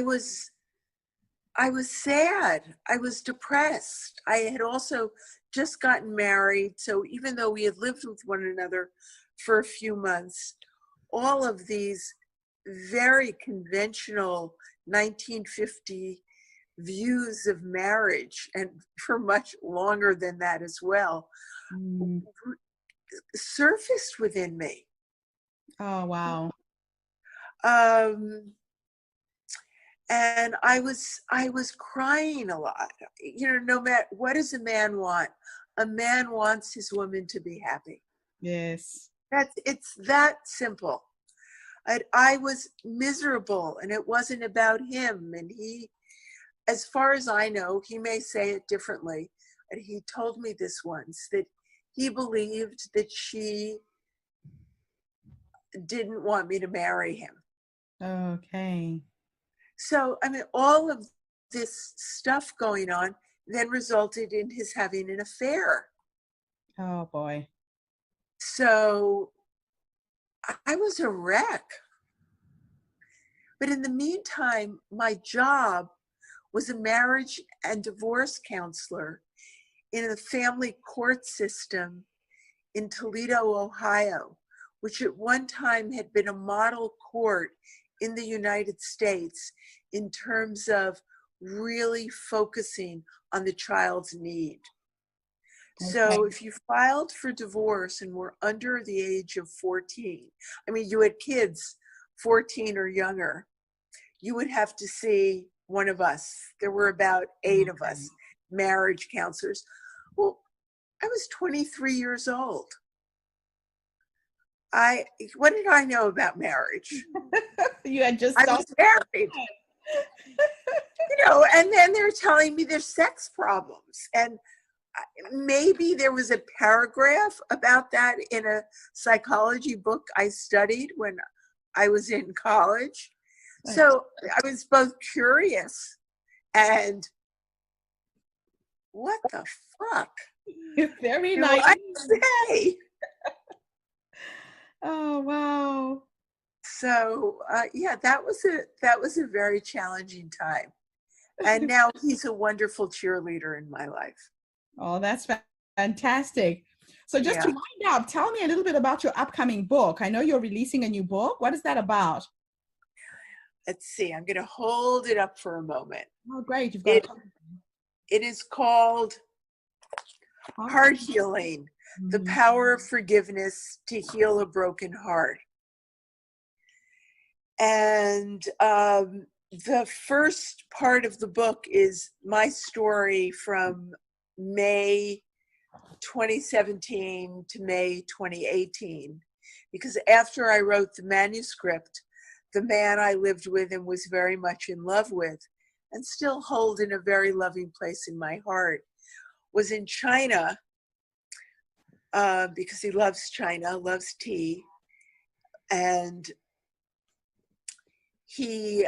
was sad. I was depressed. I had also just gotten married. So even though we had lived with one another for a few months, all of these very conventional 1950 views of marriage, and for much longer than that as well, surfaced within me. Oh, wow. And I was crying a lot. You know, no matter what does a man want? A man wants his woman to be happy. Yes. It's that simple. I was miserable, and it wasn't about him. And he, as far as I know, he may say it differently, but he told me this once, that he believed that she didn't want me to marry him. Okay. So, I mean, all of this stuff going on then resulted in his having an affair. Oh, boy. So I was a wreck. But in the meantime, my job was a marriage and divorce counselor in a family court system in Toledo, Ohio, which at one time had been a model court in the United States in terms of really focusing on the child's need. So if you filed for divorce and were under the age of 14, I mean, you had kids 14 or younger, you would have to see one of us. There were about 8 of us, marriage counselors. Well, I was 23 years old. What did I know about marriage? You had just I was married. You know, and then they're telling me there's sex problems. And maybe there was a paragraph about that in a psychology book I studied when I was in college. So I was both curious and what the fuck? Very do nice. I say? Oh, wow. So yeah, that was a very challenging time. And now he's a wonderful cheerleader in my life. Oh, that's fantastic. So just to Yeah. wind up, tell me a little bit about your upcoming book. I know you're releasing a new book. What is that about? Let's see. I'm going to hold it up for a moment. Oh, great. You've got It is called Heart Healing, the Power of Forgiveness to Heal a Broken Heart. And the first part of the book is my story from May 2017 to May 2018. Because after I wrote the manuscript, the man I lived with and was very much in love with, and still hold in a very loving place in my heart, was in China, because he loves China, loves tea. And he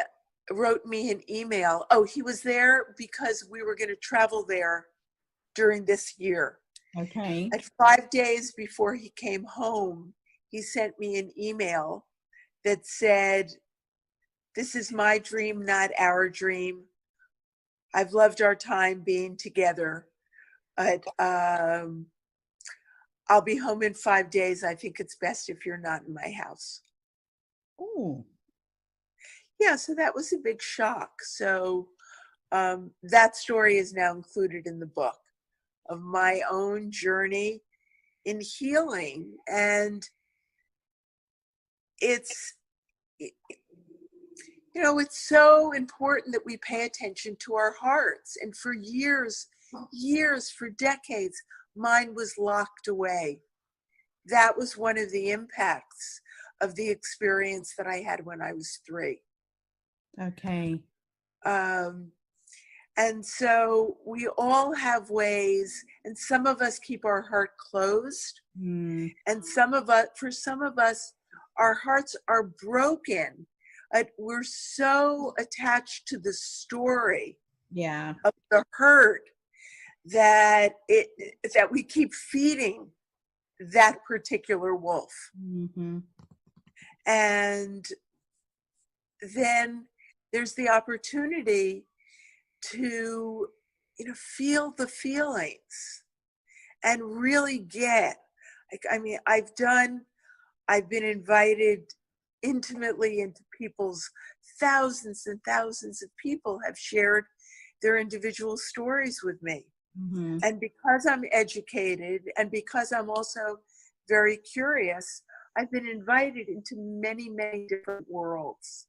wrote me an email. Oh, he was there because we were going to travel there during this year. Okay. At 5 days before he came home, he sent me an email that said, "This is my dream, not our dream. I've loved our time being together. But I'll be home in 5 days. I think it's best if you're not in my house." Oh. Yeah, so that was a big shock. So that story is now included in the book of my own journey in healing. And it's, you know, it's so important that we pay attention to our hearts. And for years, for decades, mine was locked away. That was one of the impacts of the experience that I had when I was 3. Okay. And so we all have ways, and some of us keep our heart closed, and for some of us, our hearts are broken. We're so attached to the story of the hurt that we keep feeding that particular wolf. Mm-hmm. And then there's the opportunity to, feel the feelings and really get, I've been invited intimately into people's, thousands and thousands of people have shared their individual stories with me. Mm-hmm. And because I'm educated and because I'm also very curious, I've been invited into many, many different worlds.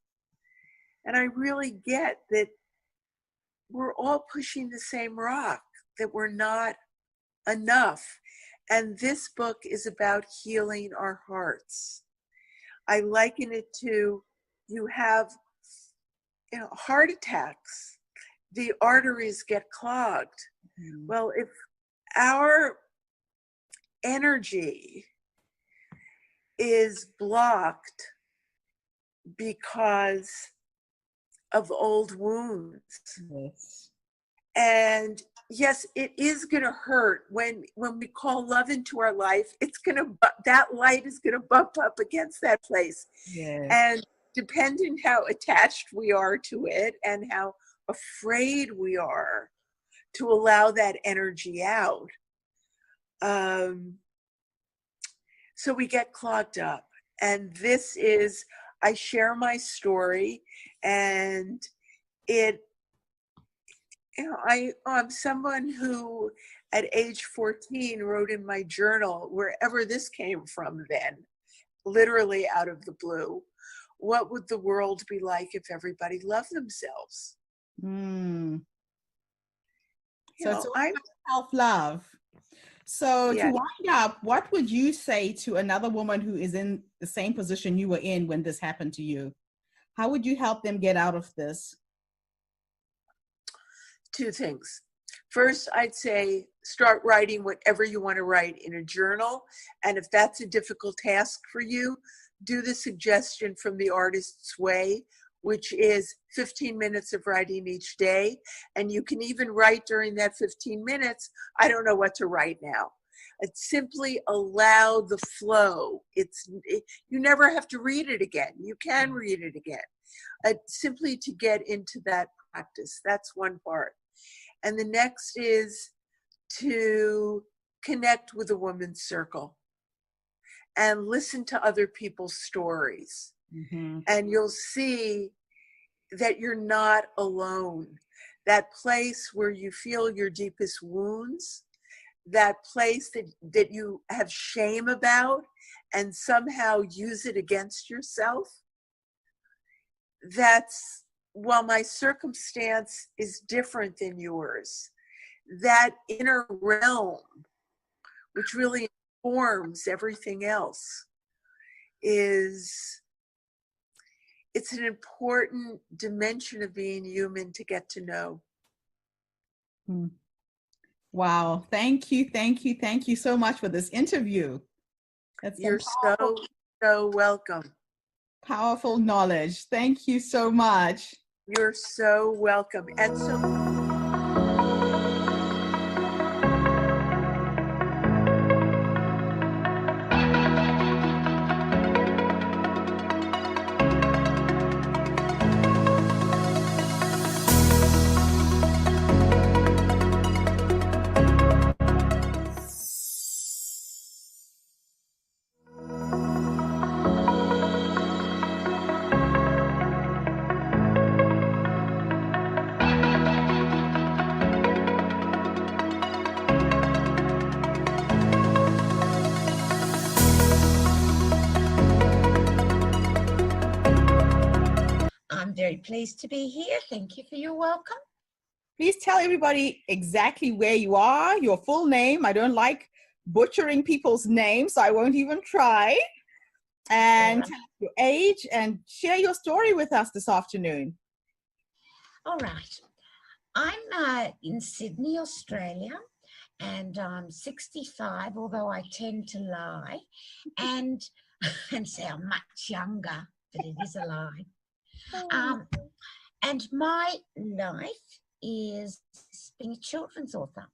And I really get that we're all pushing the same rock, that we're not enough. And this book is about healing our hearts. I liken it to, you have, heart attacks, the arteries get clogged. Mm-hmm. Well, if our energy is blocked because of old wounds, Yes. and yes, it is going to hurt when we call love into our life. That light is going to bump up against that place. Yes. And depending how attached we are to it and how afraid we are to allow that energy out, so we get clogged up. And this is, I share my story, and I'm someone who at age 14 wrote in my journal, wherever this came from then, literally out of the blue, what would the world be like if everybody loved themselves? Mm. You So know, it's all I'm about self-love. So Yeah. to wind up, what would you say to another woman who is in the same position you were in when this happened to you? How would you help them get out of this? two things. First, I'd say start writing whatever you want to write in a journal. And if that's a difficult task for you, do the suggestion from the Artist's Way, which is 15 minutes of writing each day. And you can even write during that 15 minutes, I don't know what to write now. It's simply allow the flow. You never have to read it again. You can read it again. Simply to get into that practice. That's one part. And the next is to connect with a woman's circle and listen to other people's stories. Mm-hmm. And you'll see that you're not alone. That place where you feel your deepest wounds, that place that you have shame about and somehow use it against yourself, that's, while my circumstance is different than yours, that inner realm, which really informs everything else, it's an important dimension of being human to get to know. Wow. Thank you. Thank you. Thank you so much for this interview. That's You're powerful, so welcome. powerful knowledge. Thank you so much. You're so welcome. And so I'm very pleased to be here. Thank you for your welcome. Please tell everybody exactly where you are, your full name. I don't like butchering people's names, so I won't even try. And tell us your age and share your story with us this afternoon. All right. I'm in Sydney, Australia, and I'm 65, although I tend to lie and sound much younger, but it is a lie. And my life is being a children's author.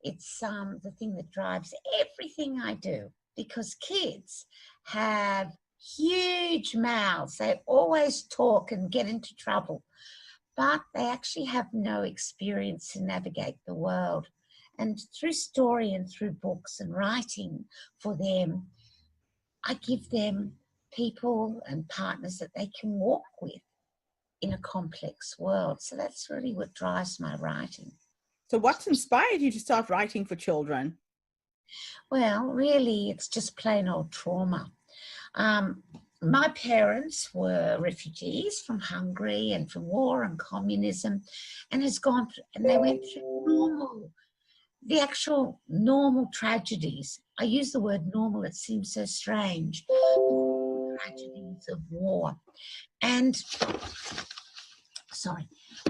It's the thing that drives everything I do, because kids have huge mouths. They always talk and get into trouble, but they actually have no experience to navigate the world. And through story and through books and writing for them, I give them people and partners that they can walk with in a complex world. So that's really what drives my writing. So what's inspired you to start writing for children? Well, really, it's just plain old trauma. My parents were refugees from Hungary and from war and communism, and they went through the actual normal tragedies. I use the word normal, it seems so strange. Tragedies of war. And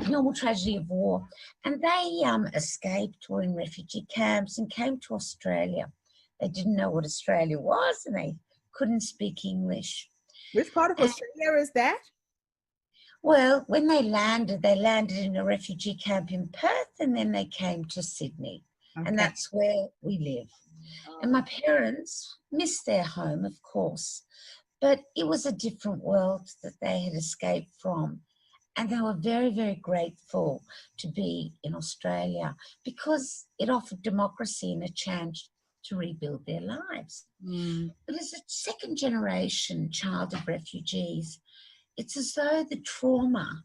normal tragedy of war. And they escaped, were in refugee camps and came to Australia. They didn't know what Australia was and they couldn't speak English. Which part of Australia is that? Well, when they landed in a refugee camp in Perth, and then they came to Sydney. Okay. And that's where we live. And my parents missed their home, of course, but it was a different world that they had escaped from. And they were very, very grateful to be in Australia because it offered democracy and a chance to rebuild their lives. But as a second generation child of refugees, it's as though the trauma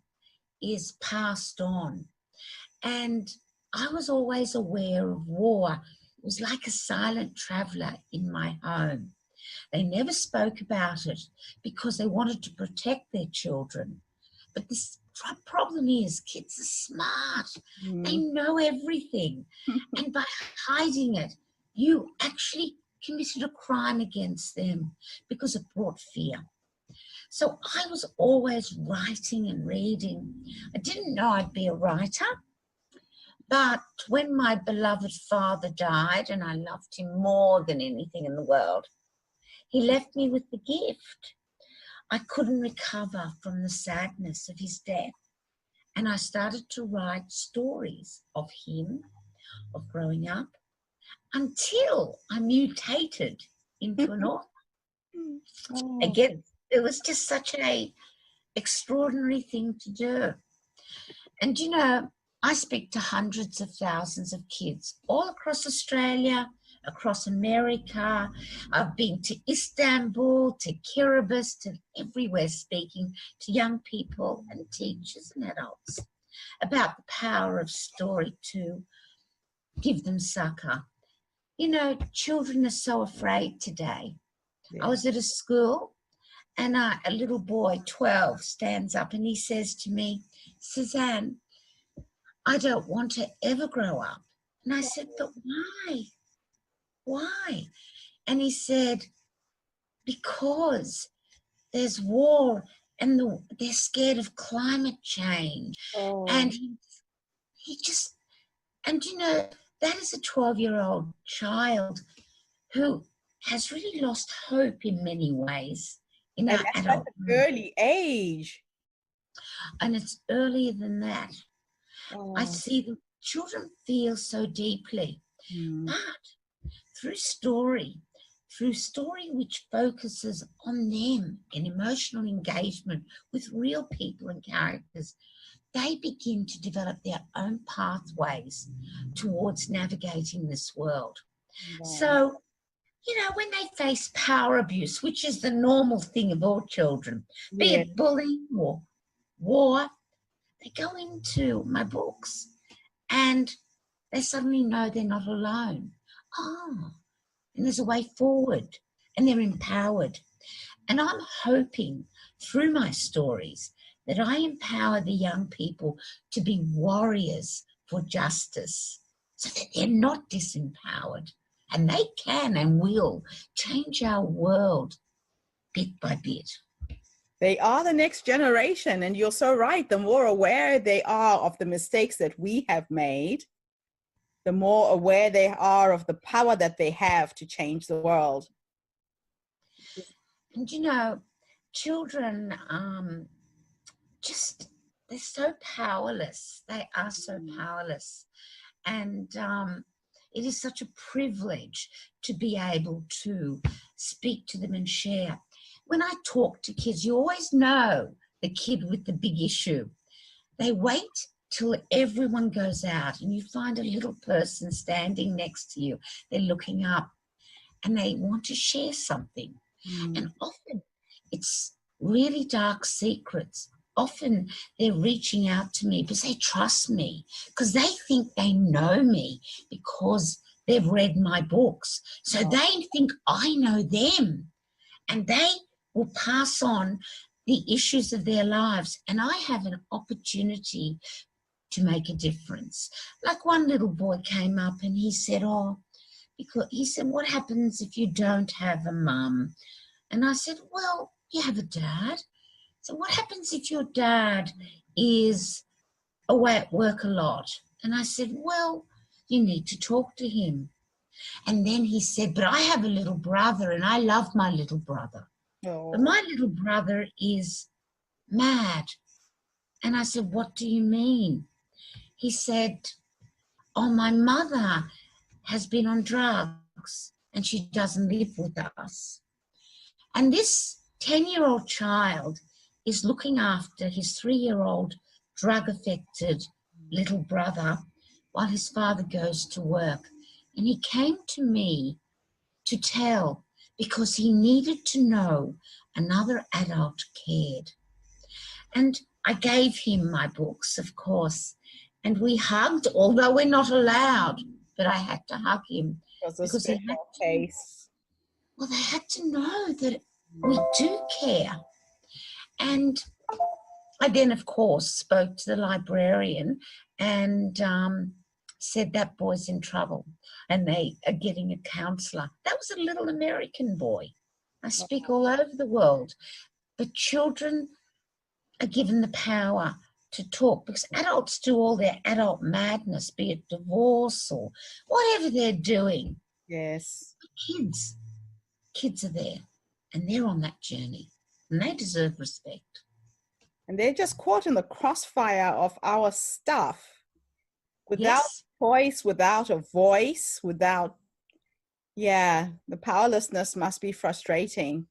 is passed on. And I was always aware of war. It was like a silent traveller in my home. They never spoke about it because they wanted to protect their children. But this problem is kids are smart. They know everything. And by hiding it, you actually committed a crime against them because it brought fear. So I was always writing and reading. I didn't know I'd be a writer. But when my beloved father died, and I loved him more than anything in the world, he left me with the gift. I couldn't recover from the sadness of his death. And I started to write stories of him, of growing up, until I mutated into an author. Again, it was just such an extraordinary thing to do. And, you know, I speak to hundreds of thousands of kids all across Australia, across America. I've been to Istanbul, to Kiribati, to everywhere, speaking to young people and teachers and adults about the power of story to give them succor. You know, children are so afraid today. Yeah. I was at a school and a little boy, 12, stands up and he says to me, Suzanne, I don't want to ever grow up. And I said, but why? Why? And he said, because there's war and they're scared of climate change. Oh. And he just, and you know, that is a 12-year-old child who has really lost hope in many ways in our adult an early age. And it's earlier than that. Oh. I see the children feel so deeply, but through story which focuses on them and emotional engagement with real people and characters, they begin to develop their own pathways towards navigating this world. Wow. So, you know, when they face power abuse, which is the normal thing of all children, be it bullying or war, they go into my books and they suddenly know they're not alone. Oh, and there's a way forward and they're empowered. And I'm hoping through my stories that I empower the young people to be warriors for justice so that they're not disempowered. And they can and will change our world bit by bit. They are the next generation, and you're so right. The more aware they are of the mistakes that we have made, the more aware they are of the power that they have to change the world. And you know, children, they're so powerless. They are so powerless. And it is such a privilege to be able to speak to them and share. When I talk to kids, you always know the kid with the big issue. They wait till everyone goes out and you find a little person standing next to you. They're looking up and they want to share something. And often it's really dark secrets. Often they're reaching out to me because they trust me, because they think they know me because they've read my books. So they think I know them, and they will pass on the issues of their lives. And I have an opportunity to make a difference. Like one little boy came up and he said, what happens if you don't have a mum? And I said, well, you have a dad. So what happens if your dad is away at work a lot? And I said, well, you need to talk to him. And then he said, but I have a little brother and I love my little brother. But my little brother is mad. And I said, what do you mean? He said, my mother has been on drugs and she doesn't live with us. And this 10-year-old child is looking after his 3-year-old drug-affected little brother while his father goes to work. And he came to me to tell because he needed to know another adult cared. And I gave him my books, of course, and we hugged, although we're not allowed, but I had to hug him because he had to, well, they had to know that we do care. And I then, of course, spoke to the librarian and said that boy's in trouble and they are getting a counsellor. That was a little American boy. I speak all over the world. But children are given the power to talk because adults do all their adult madness, be it divorce or whatever they're doing. Yes. But kids are there and they're on that journey and they deserve respect. And they're just caught in the crossfire of our stuff without choice, without a voice, the powerlessness must be frustrating.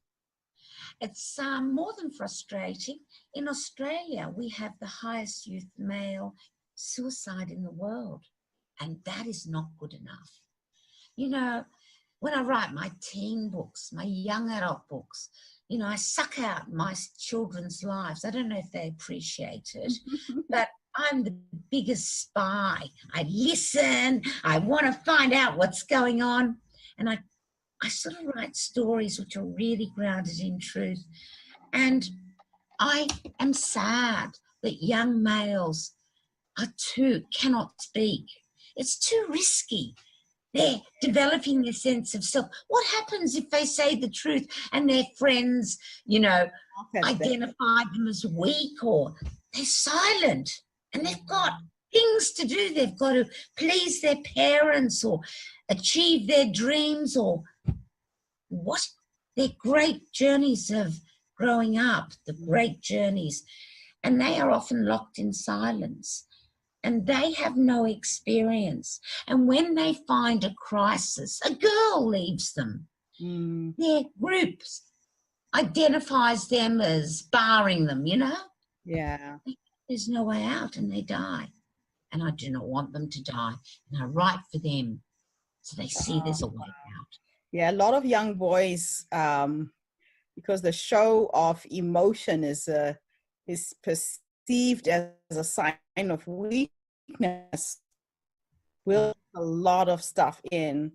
It's more than frustrating. In Australia, we have the highest youth male suicide in the world, and that is not good enough. You know, when I write my teen books, my young adult books, you know, I suck out my children's lives. I don't know if they appreciate it, but I'm the biggest spy. I listen. I want to find out what's going on. And I sort of write stories which are really grounded in truth. And I am sad that young males cannot speak. It's too risky. They're developing their sense of self. What happens if they say the truth and their friends, you know, identify them as weak or they're silent and they've got things to do. They've got to please their parents or achieve their dreams or what? Their great journeys of growing up, the great journeys, and they are often locked in silence. And they have no experience. And when they find a crisis, a girl leaves them. Their group identifies them as barring them, you know? Yeah. There's no way out and they die. And I do not want them to die. And I write for them so they see there's a way out. Yeah, a lot of young boys, because the show of emotion is perceived as a sign of weakness, will a lot of stuff in.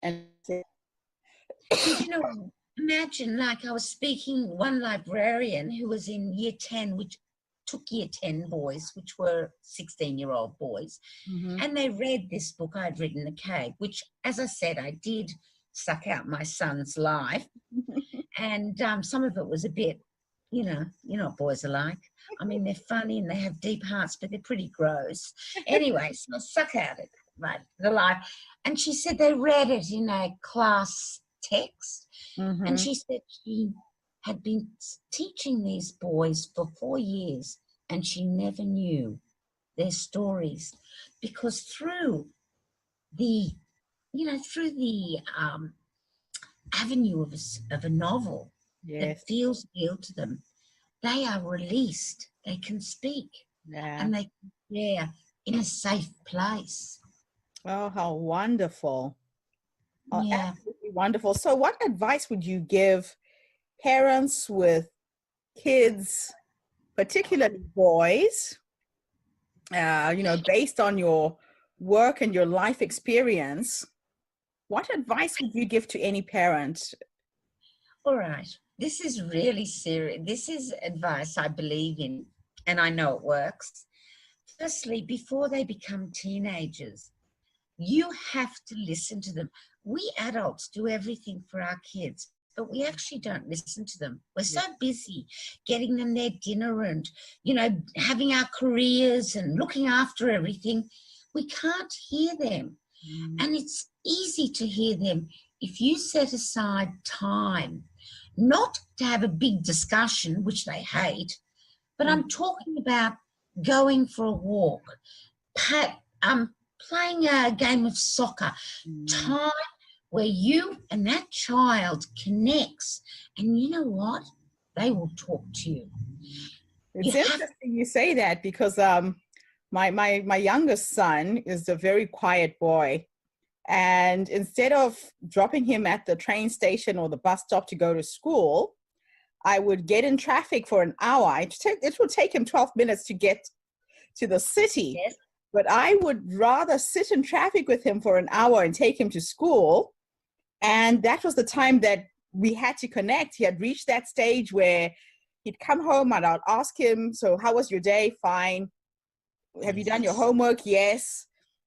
And you know, imagine, like I was speaking one librarian who was in year 10, which took year 10 boys, which were 16-year-old boys, and they read this book I'd written, The Cave, which, as I said, I did suck out my son's life. And some of it was a bit, you know what boys are like. I mean, they're funny and they have deep hearts, but they're pretty gross. Anyway, so I suck out it, right, the life. And she said they read it in a class text. And she said she had been teaching these boys for 4 years and she never knew their stories because through the, through the avenue of a novel Yes. that feels real to them, they are released. They can speak, Yeah. and they can share in a safe place. Oh, how wonderful. Oh, Yeah. absolutely wonderful. So what advice would you give parents with kids, particularly boys, based on your work and your life experience? What advice would you give to any parent? All right. This is really serious. This is advice I believe in, and I know it works. Firstly, before they become teenagers, you have to listen to them. We adults do everything for our kids, but we actually don't listen to them. We're so busy getting them their dinner and, having our careers and looking after everything. We can't hear them. And it's easy to hear them if you set aside time, not to have a big discussion, which they hate, but I'm talking about going for a walk, playing a game of soccer, time where you and that child connects. And you know what? They will talk to you. It's interesting you say that, because my youngest son is a very quiet boy. And instead of dropping him at the train station or the bus stop to go to school, I would get in traffic for an hour. It would take him 12 minutes to get to the city. Yes. But I would rather sit in traffic with him for an hour and take him to school. And that was the time that we had to connect. He had reached that stage where he'd come home and I'd ask him, so how was your day? Fine. Have you done your homework? Yes.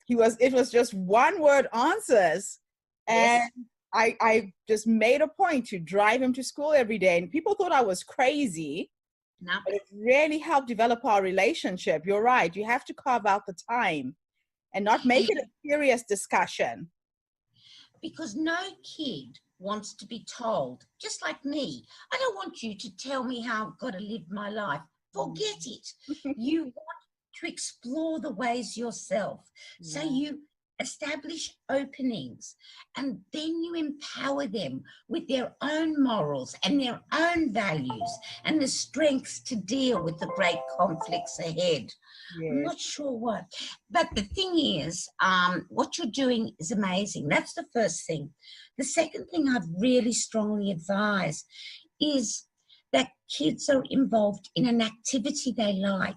It was just one word answers. And Yes. I just made a point to drive him to school every day. And people thought I was crazy. No. But it really helped develop our relationship. You're right. You have to carve out the time and not make it a serious discussion. Because no kid wants to be told, just like me, I don't want you to tell me how I've got to live my life. Forget it. You want to explore the ways yourself. So you establish openings, and then you empower them with their own morals and their own values and the strengths to deal with the great conflicts ahead. I'm not sure what, but the thing is, what you're doing is amazing. That's the first thing. The second thing I'd really strongly advise is that kids are involved in an activity they like.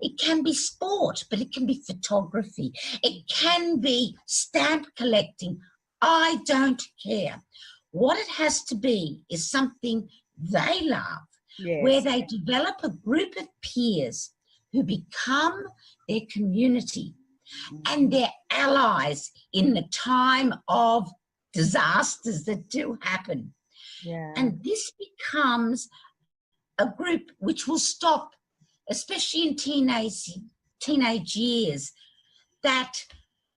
It can be sport, but it can be photography. It can be stamp collecting. I don't care. What it has to be is something they love, where they develop a group of peers who become their community and their allies in the time of disasters that do happen. And this becomes a group which will stop, especially in teenage years, that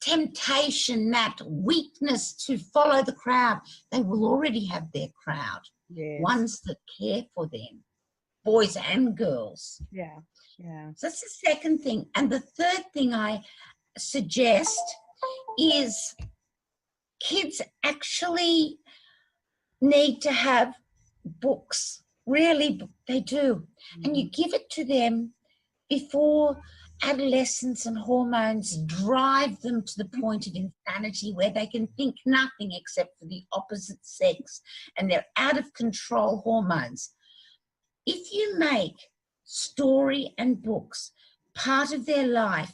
temptation, that weakness to follow the crowd. They will already have their crowd, ones that care for them, boys and girls. So that's the second thing. And the third thing I suggest is kids actually need to have books. Really, they do. And you give it to them before adolescence and hormones drive them to the point of insanity where they can think nothing except for the opposite sex and they're out of control hormones. If you make story and books part of their life,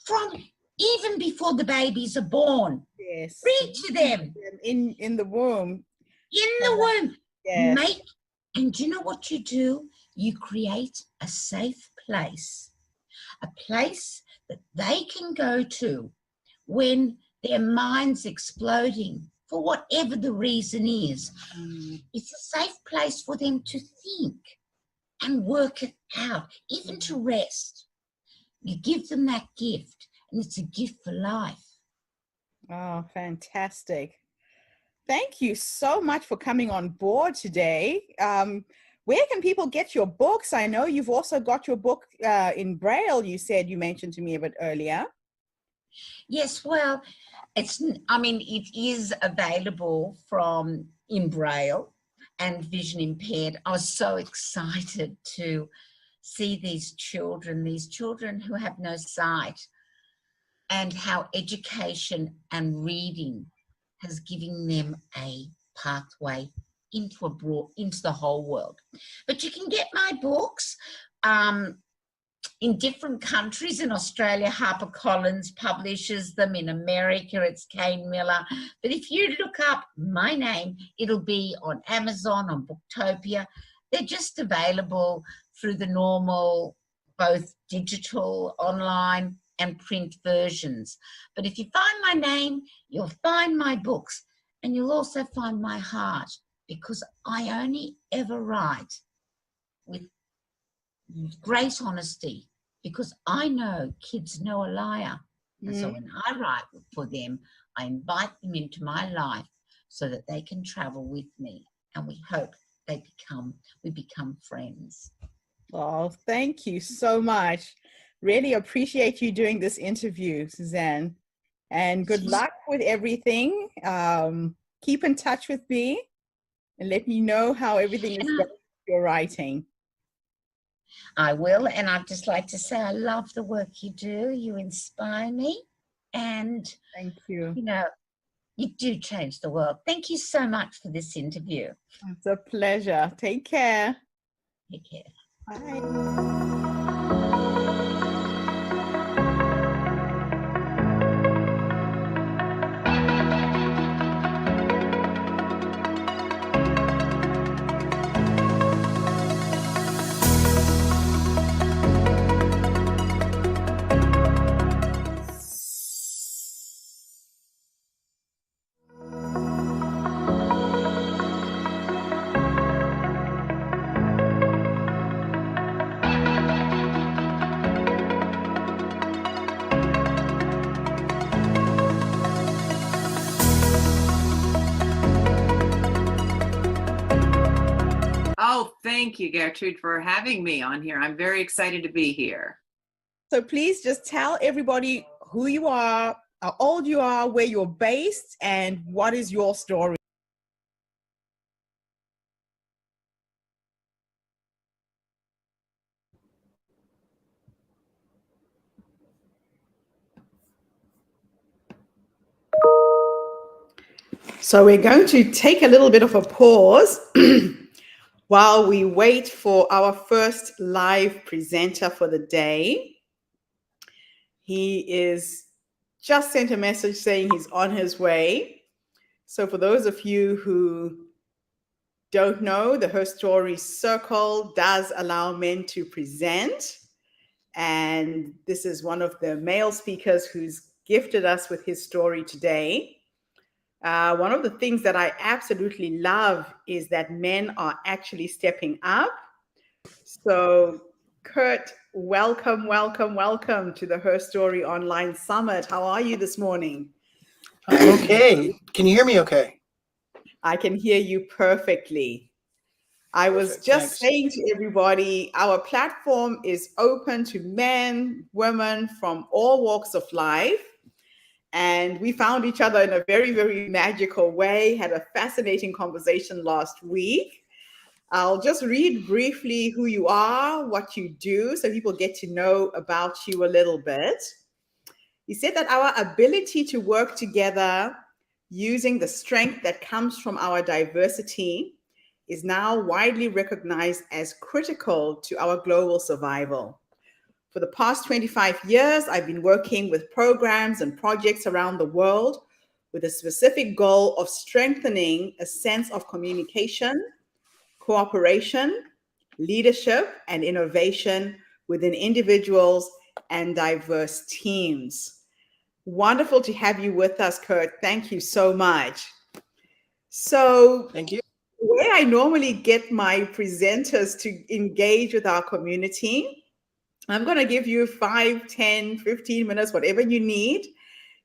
from even before the babies are born, read to them. In the womb. In the womb. Yes. And do you know what you do? You create a safe place, a place that they can go to when their mind's exploding, for whatever the reason is. It's a safe place for them to think and work it out, even to rest. You give them that gift, and it's a gift for life. Oh, fantastic. Thank you so much for coming on board today. Where can people get your books? I know you've also got your book in Braille, you mentioned to me a bit earlier. Yes, well, I mean, it is available in Braille and vision impaired. I was so excited to see these children who have no sight, and how education and reading has given them a pathway into the whole world. But you can get my books in different countries. In Australia, HarperCollins publishes them. In America, it's Kane Miller. But if you look up my name, it'll be on Amazon, on Booktopia. They're just available through the normal, both digital, online, and print versions. But if you find my name, you'll find my books, and you'll also find my heart, because I only ever write with great honesty, because I know kids know a liar. And so when I write for them, I invite them into my life so that they can travel with me, and we hope we become friends. Oh, thank you so much. Really appreciate you doing this interview, Suzanne. And good luck with everything. Keep in touch with me and let me know how everything is going with your writing. I will, and I'd just like to say I love the work you do. You inspire me, and thank you. You know, you do change the world. Thank you so much for this interview. It's a pleasure. Take care. Take care. Bye. Oh, thank you, Gertrude, for having me on here. I'm very excited to be here. So please just tell everybody who you are, how old you are, where you're based, and what is your story. So we're going to take a little bit of a pause while we wait for our first live presenter for the day. He is just sent a message saying he's on his way. So for those of you who don't know, the Herstory Circle does allow men to present. And this is one of the male speakers who's gifted us with his story today. One of the things that I absolutely love is that men are actually stepping up. So Kurt, welcome, welcome, welcome to the Herstory Online Summit. How are you this morning? I'm okay. Can you hear me okay? I can hear you perfectly. I was just saying to everybody, our platform is open to men, women from all walks of life. And we found each other in a very, very magical way, had a fascinating conversation last week. I'll just read briefly who you are, what you do, so people get to know about you a little bit. He said that our ability to work together using the strength that comes from our diversity is now widely recognized as critical to our global survival. For the past 25 years, I've been working with programs and projects around the world with a specific goal of strengthening a sense of communication, cooperation, leadership, and innovation within individuals and diverse teams. Wonderful to have you with us, Kurt. Thank you so much. So, thank you. The way I normally get my presenters to engage with our community, I'm going to give you 5, 10, 15 minutes, whatever you need,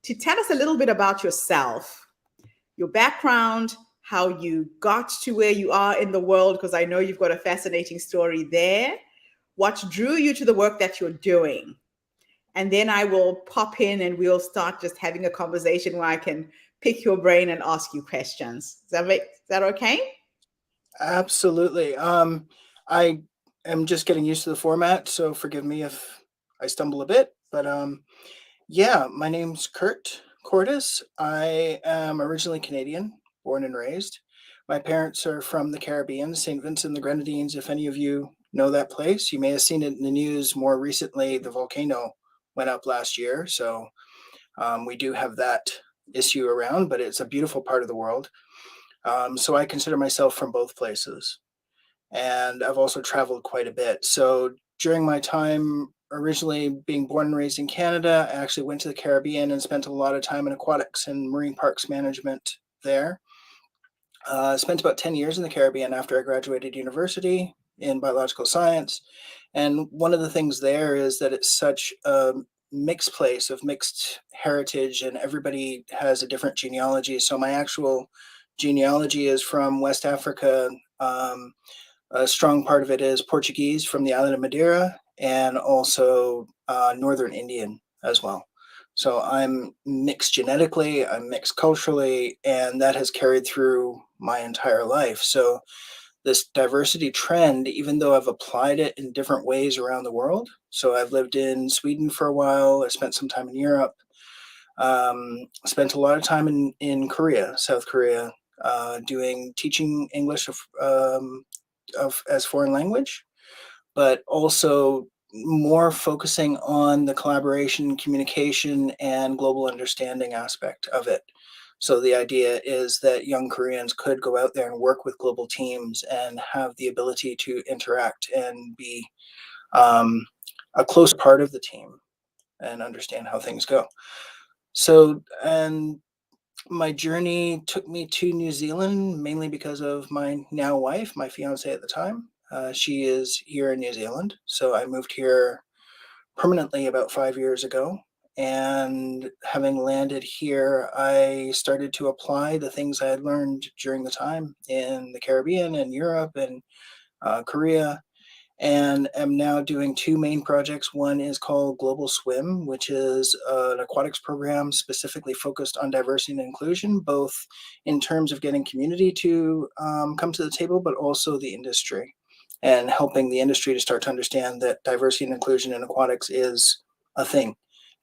to tell us a little bit about yourself, your background, how you got to where you are in the world, because I know you've got a fascinating story there, what drew you to the work that you're doing. and then I will pop in and we'll start just having a conversation where I can pick your brain and ask you questions. Is that okay? Absolutely. I am just getting used to the format, so forgive me if I stumble a bit. But yeah, my name's Kurt Cordes. I am originally Canadian, born and raised. My parents are from the Caribbean, St. Vincent and the Grenadines. If any of you know that place, you may have seen it in the news more recently. The volcano went up last year, so we do have that issue around, but it's a beautiful part of the world. So I consider myself from both places. And I've also traveled quite a bit. So during my time originally being born and raised in Canada, I actually went to the Caribbean and spent a lot of time in aquatics and marine parks management there. Spent about 10 years in the Caribbean after I graduated university in biological science. And one of the things there is that it's such a mixed place of mixed heritage, and everybody has a different genealogy. So my actual genealogy is from West Africa. A strong part of it is Portuguese from the island of Madeira, and also Northern Indian as well. So I'm mixed genetically, I'm mixed culturally, and that has carried through my entire life. So this diversity trend, even though I've applied it in different ways around the world. So I've lived in Sweden for a while, I spent some time in Europe, spent a lot of time in Korea, South Korea, teaching English as foreign language, but also more focusing on the collaboration, communication, and global understanding aspect of it. So the idea is that young Koreans could go out there and work with global teams and have the ability to interact and be a close part of the team and understand how things go. So, and my journey took me to New Zealand mainly because of my now wife, my fiance at the time. She is here in New Zealand. So I moved here permanently about 5 years ago. And having landed here, I started to apply the things I had learned during the time in the Caribbean and Europe and Korea, and am now doing two main projects. One is called Global Swim, which is an aquatics program specifically focused on diversity and inclusion, both in terms of getting community to come to the table, but also the industry, and helping the industry to start to understand that diversity and inclusion in aquatics is a thing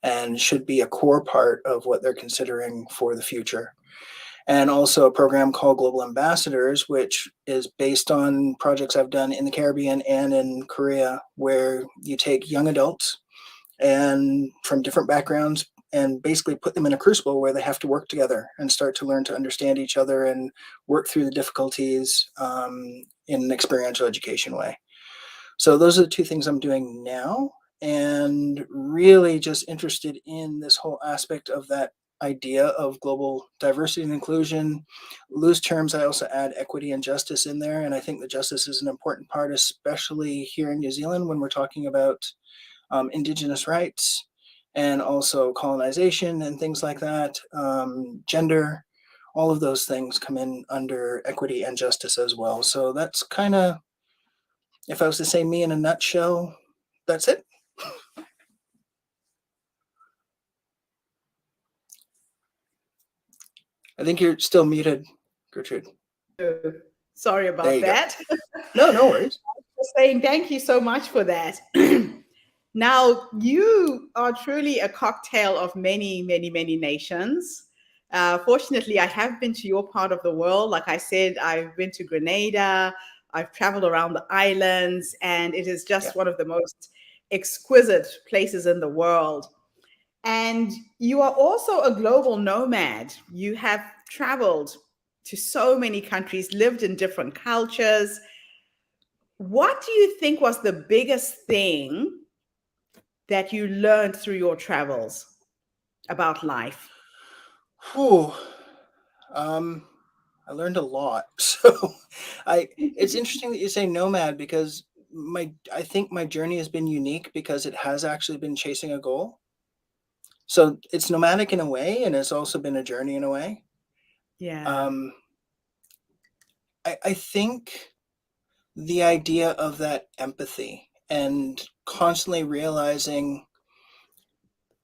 and should be a core part of what they're considering for the future. And also a program called Global Ambassadors, which is based on projects I've done in the Caribbean and in Korea, where you take young adults and from different backgrounds and basically put them in a crucible where they have to work together and start to learn to understand each other and work through the difficulties in an experiential education way. So those are the two things I'm doing now, and really just interested in this whole aspect of that idea of global diversity and inclusion. Loose terms, I also add equity and justice in there. And I think that justice is an important part, especially here in New Zealand when we're talking about Indigenous rights and also colonization and things like that, gender, all of those things come in under equity and justice as well. So that's kind of, if I was to say me in a nutshell, that's it. I think you're still muted, Gertrude. Sorry about that. No worries. Just saying thank you so much for that. Now, you are truly a cocktail of many, many, many nations. Fortunately, I have been to your part of the world. Like I said, I've been to Grenada, I've traveled around the islands, and it is just one of the most exquisite places in the world. And you are also a global nomad. You have traveled to so many countries, lived in different cultures. What do you think was the biggest thing that you learned through your travels about life? Whew. I learned a lot. So it's interesting that you say nomad, because I think my journey has been unique because it has actually been chasing a goal. So it's nomadic in a way, and it's also been a journey in a way. Yeah. I think the idea of that empathy and constantly realizing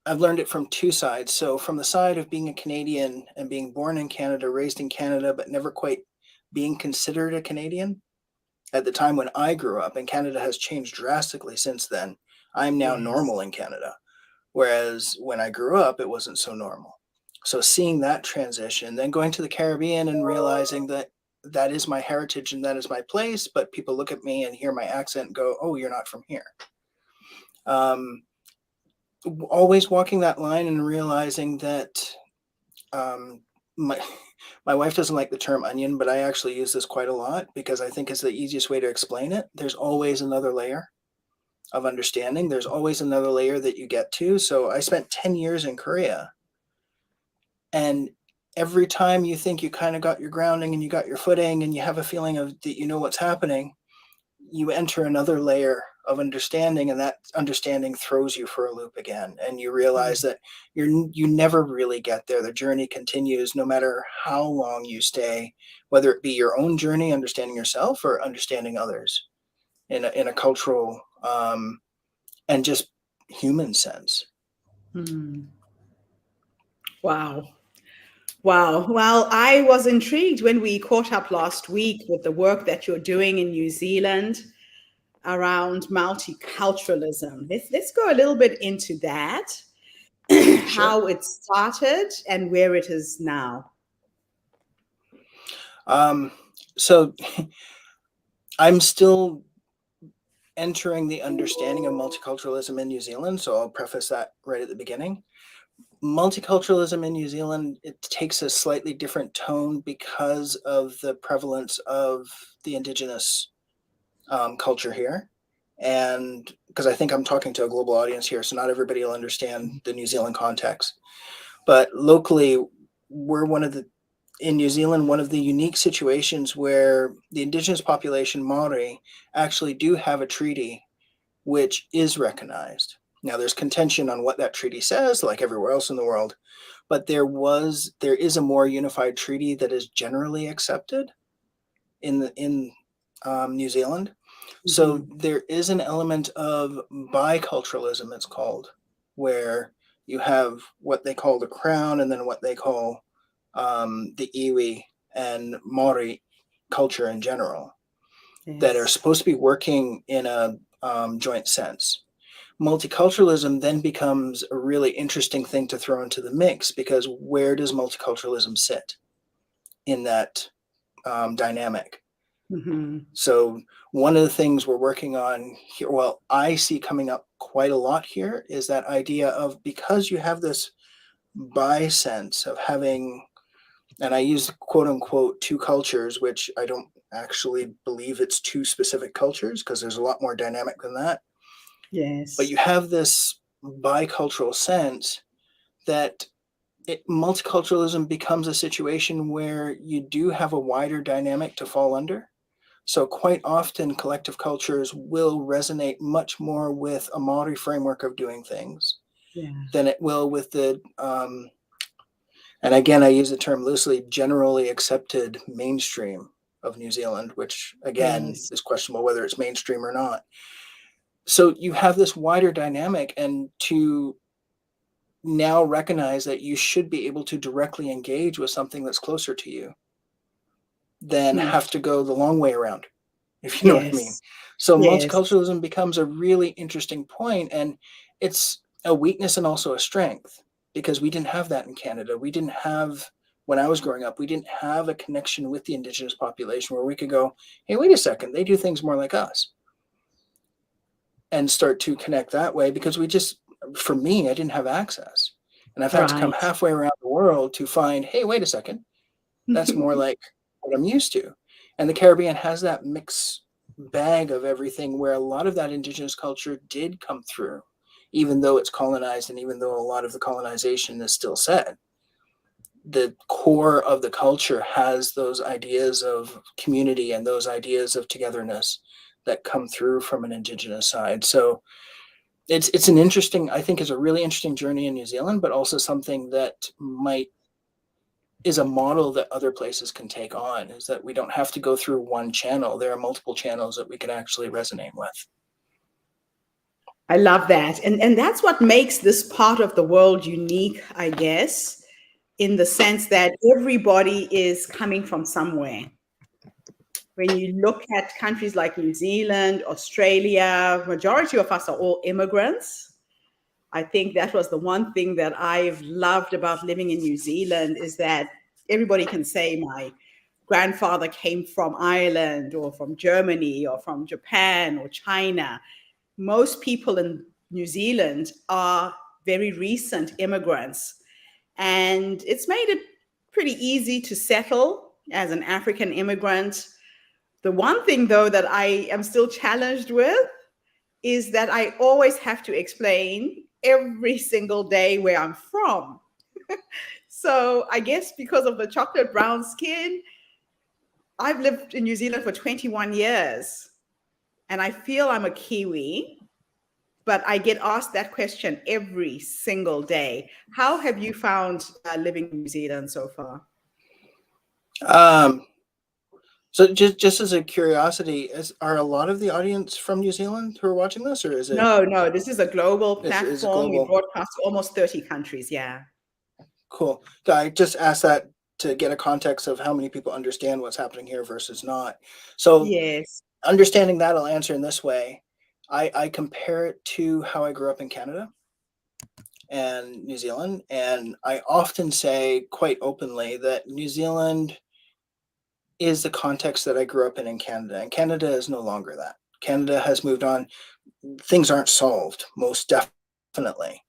I've learned it from two sides. So from the side of being a Canadian and being born in Canada, raised in Canada, but never quite being considered a Canadian at the time when I grew up, and Canada has changed drastically since then. I'm now normal in Canada. Whereas when I grew up, it wasn't so normal. So seeing that transition, then going to the Caribbean and realizing that that is my heritage and that is my place, but people look at me and hear my accent and go, oh, you're not from here. Always walking that line and realizing that my wife doesn't like the term onion, but I actually use this quite a lot because I think it's the easiest way to explain it. There's always another layer of understanding. There's always another layer that you get to. So I spent 10 years in Korea, and every time you think you kind of got your grounding and you got your footing and you have a feeling of that you know what's happening, you enter another layer of understanding, and that understanding throws you for a loop again, and you realize that you never really get there. The journey continues no matter how long you stay, whether it be your own journey understanding yourself or understanding others in a cultural and just human sense. Wow. Wow. Well, I was intrigued when we caught up last week with the work that you're doing in New Zealand around multiculturalism. Let's go a little bit into that, how it started and where it is now. So I'm still entering the understanding of multiculturalism in New Zealand, so I'll preface that right at the beginning. Multiculturalism in New Zealand, it takes a slightly different tone because of the prevalence of the Indigenous culture here. And because I think I'm talking to a global audience here, so not everybody will understand the New Zealand context. But locally, we're in New Zealand, one of the unique situations where the Indigenous population, Maori, actually do have a treaty which is recognized. Now, there's contention on what that treaty says, like everywhere else in the world, but there is a more unified treaty that is generally accepted in New Zealand. So there is an element of biculturalism, it's called, where you have what they call the crown and then what they call the iwi and Maori culture in general, that are supposed to be working in a joint sense. Multiculturalism then becomes a really interesting thing to throw into the mix, because where does multiculturalism sit in that dynamic? So one of the things we're working on here, well, I see coming up quite a lot here, is that idea of, because you have this bi sense of having, and I use quote unquote two cultures, which I don't actually believe it's two specific cultures, because there's a lot more dynamic than that. Yes. But you have this bicultural sense that multiculturalism becomes a situation where you do have a wider dynamic to fall under. So quite often collective cultures will resonate much more with a Maori framework of doing things than it will with the, and again, I use the term loosely, generally accepted mainstream of New Zealand, which again is questionable whether it's mainstream or not. So you have this wider dynamic, and to now recognize that you should be able to directly engage with something that's closer to you than have to go the long way around, if you know what I mean. So multiculturalism becomes a really interesting point, and it's a weakness and also a strength, because we didn't have that in Canada. We didn't have, when I was growing up, we didn't have a connection with the Indigenous population where we could go, hey, wait a second, they do things more like us, and start to connect that way, because for me, I didn't have access. And I've had to come halfway around the world to find, hey, wait a second, that's more like what I'm used to. And the Caribbean has that mixed bag of everything, where a lot of that Indigenous culture did come through, even though it's colonized, and even though a lot of the colonization is still said. The core of the culture has those ideas of community and those ideas of togetherness that come through from an Indigenous side. So it's an interesting, I think, is a really interesting journey in New Zealand, but also something that is a model that other places can take on, is that we don't have to go through one channel. There are multiple channels that we can actually resonate with. I love that. And that's what makes this part of the world unique, I guess, in the sense that everybody is coming from somewhere. When you look at countries like New Zealand, Australia, majority of us are all immigrants. I think that was the one thing that I've loved about living in New Zealand is that everybody can say my grandfather came from Ireland or from Germany or from Japan or China. Most people in New Zealand are very recent immigrants, and it's made it pretty easy to settle as an African immigrant. The one thing, though, that I am still challenged with is that I always have to explain every single day where I'm from. So I guess because of the chocolate brown skin, I've lived in New Zealand for 21 years and I feel I'm a Kiwi, but I get asked that question every single day. How have you found living in New Zealand so far? So just as a curiosity, are a lot of the audience from New Zealand who are watching this, or is it? No, this is a global platform. This is global. We broadcast to almost 30 countries, yeah. Cool. I just asked that to get a context of how many people understand what's happening here versus not. So yes, understanding that, I'll answer in this way. I compare it to how I grew up in Canada and New Zealand, and I often say quite openly that New Zealand is the context that I grew up in Canada, and Canada is no longer that. Canada has moved on. Things aren't solved, most definitely.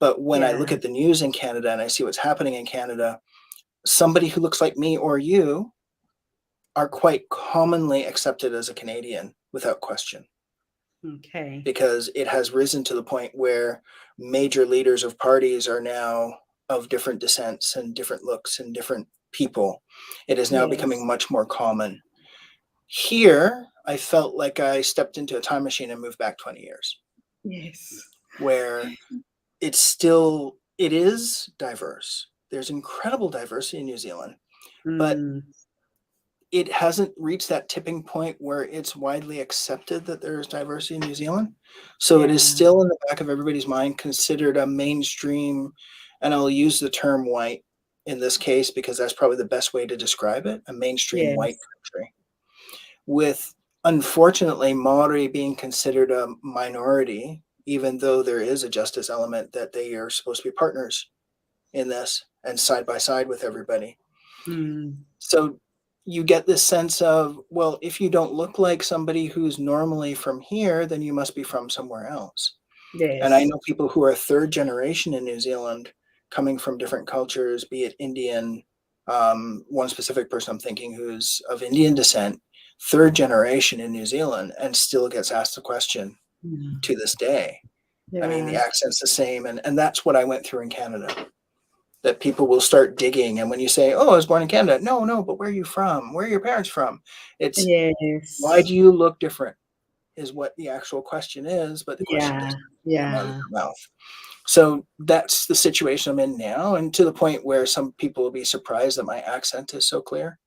But when I look at the news in Canada and I see what's happening in Canada, somebody who looks like me or you are quite commonly accepted as a Canadian without question. Okay. Because it has risen to the point where major leaders of parties are now of different descents and different looks and different people. It is now becoming much more common. Here, I felt like I stepped into a time machine and moved back 20 years. Yes. Where it is diverse. There's incredible diversity in New Zealand, but it hasn't reached that tipping point where it's widely accepted that there is diversity in New Zealand. So it is still in the back of everybody's mind considered a mainstream, and I'll use the term white in this case because that's probably the best way to describe it, a mainstream white country. With, unfortunately, Maori being considered a minority, even though there is a justice element that they are supposed to be partners in this and side by side with everybody. So you get this sense of, well, if you don't look like somebody who's normally from here, then you must be from somewhere else. And I know people who are third generation in New Zealand coming from different cultures, be it Indian, one specific person I'm thinking who's of Indian descent, third generation in New Zealand, and still gets asked the question to this day. I mean, the accent's the same. And that's what I went through in Canada. That people will start digging. And when you say, oh, I was born in Canada. No, but where are you from? Where are your parents from? It's why do you look different is what the actual question is. But the question doesn't come out of your mouth. So that's the situation I'm in now. And to the point where some people will be surprised that my accent is so clear.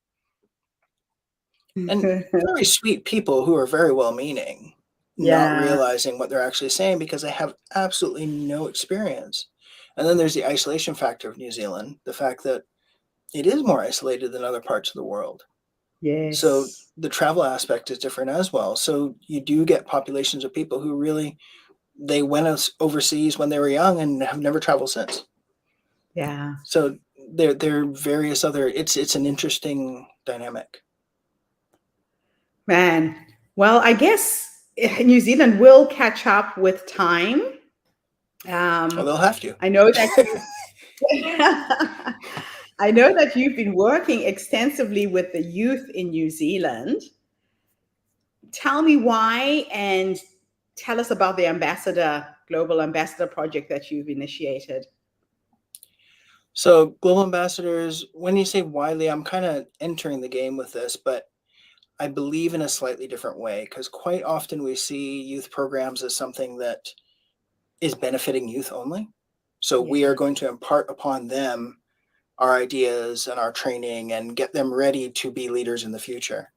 And very sweet people who are very well-meaning, not realizing what they're actually saying because they have absolutely no experience. And then there's the isolation factor of New Zealand, the fact that it is more isolated than other parts of the world. So the travel aspect is different as well. So you do get populations of people who really, they went overseas when they were young and have never traveled since. So there are various other, it's an interesting dynamic. Man, well, I guess New Zealand will catch up with time. Well, they'll have to. I know that I know that you've been working extensively with the youth in New Zealand. Tell me why and tell us about the Global Ambassador project that you've initiated. So Global Ambassadors, when you say widely, I'm kind of entering the game with this, but I believe in a slightly different way because quite often we see youth programs as something that is benefiting youth only. So we are going to impart upon them our ideas and our training and get them ready to be leaders in the future.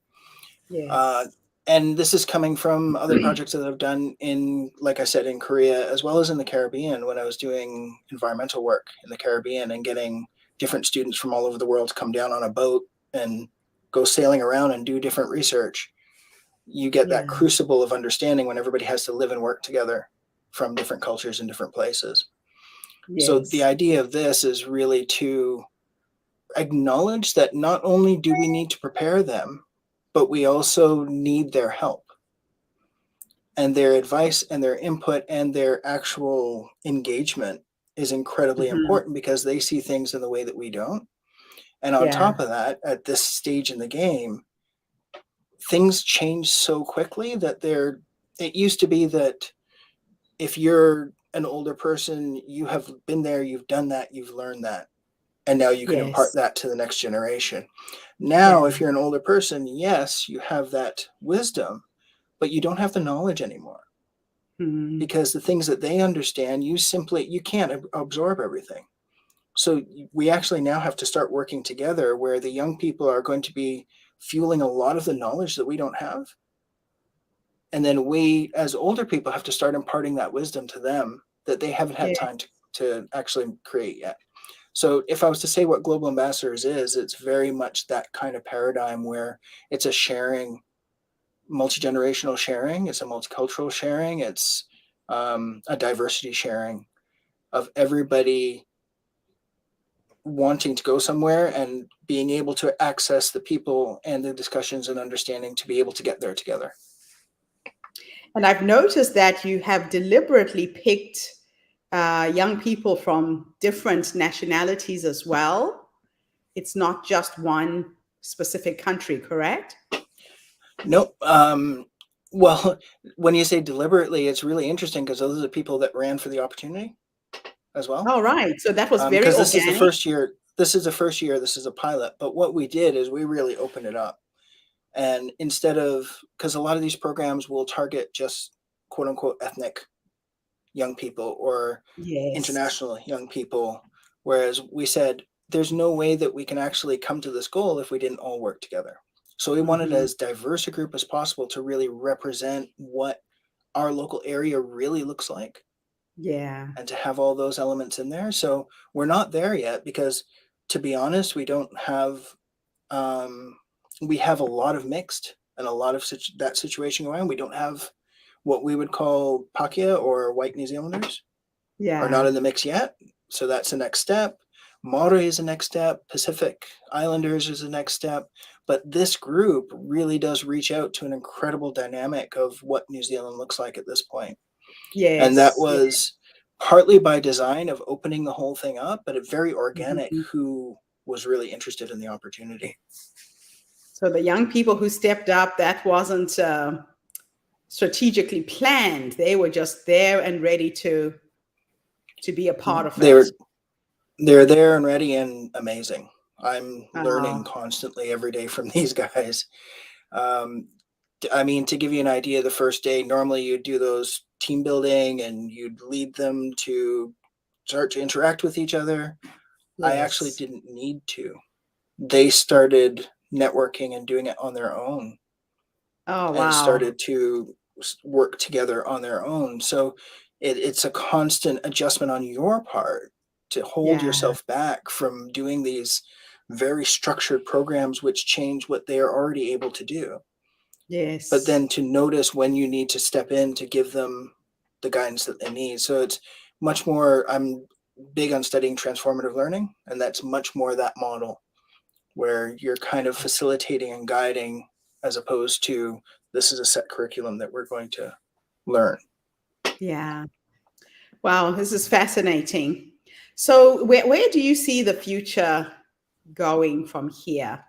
and this is coming from other projects that I've done in, like I said, in Korea, as well as in the Caribbean, when I was doing environmental work in the Caribbean and getting different students from all over the world to come down on a boat and go sailing around and do different research. You get that Yeah. crucible of understanding when everybody has to live and work together from different cultures and different places. So the Yes. idea of this is really to acknowledge that not only do we need to prepare them, but we also need their help and their advice and their input and their actual engagement is incredibly important because they see things in the way that we don't. And on Yeah. top of that, at this stage in the game, things change so quickly that it used to be that if you're an older person, you have been there, you've done that, you've learned that, and now you can impart Yes. that to the next generation. Now, Yeah. if you're an older person, yes, you have that wisdom, but you don't have the knowledge anymore because the things that they understand, you can't absorb everything. So we actually now have to start working together where the young people are going to be fueling a lot of the knowledge that we don't have. And then we, as older people, have to start imparting that wisdom to them that they haven't had Yeah. time to actually create yet. So if I was to say what Global Ambassadors is, it's very much that kind of paradigm where it's a sharing, multi-generational sharing, it's a multicultural sharing, it's a diversity sharing of everybody wanting to go somewhere and being able to access the people and the discussions and understanding to be able to get there together. And I've noticed that you have deliberately picked young people from different nationalities as well. It's not just one specific country, correct? Nope. Well, when you say deliberately, it's really interesting because those are the people that ran for the opportunity as well. All right. So that was very Because organic. this is the first year. This is the first year. This is a pilot. But what we did is we really opened it up. And instead of, because a lot of these programs will target just quote unquote ethnic young people or Yes. international young people, whereas we said there's no way that we can actually come to this goal if we didn't all work together. So we wanted as diverse a group as possible to really represent what our local area really looks like. Yeah. And to have all those elements in there. So we're not there yet because, to be honest, we don't have, we have a lot of mixed and a lot of that situation going on. We don't have what we would call Pakeha or white New Zealanders are not Yeah. in the mix yet. So that's the next step. Maori is the next step. Pacific Islanders is the next step. But this group really does reach out to an incredible dynamic of what New Zealand looks like at this point. Yes. And that was partly by design of opening the whole thing up, but a very organic who was really interested in the opportunity. So the young people who stepped up, that wasn't strategically planned. They were just there and ready to be a part of it. They're there and ready and amazing. I'm Oh. learning constantly every day from these guys. I mean, to give you an idea, the first day, normally you'd do those team building and you'd lead them to start to interact with each other. I actually didn't need to. They started networking and doing it on their own. Oh, wow. And started to work together on their own. So it's a constant adjustment on your part to hold yourself back from doing these very structured programs which change what they are already able to do. Yes. But then to notice when you need to step in to give them the guidance that they need. So it's much more, I'm big on studying transformative learning, and that's much more that model where you're kind of facilitating and guiding as opposed to this is a set curriculum that we're going to learn. Yeah. Wow, this is fascinating. So where do you see the future going from here?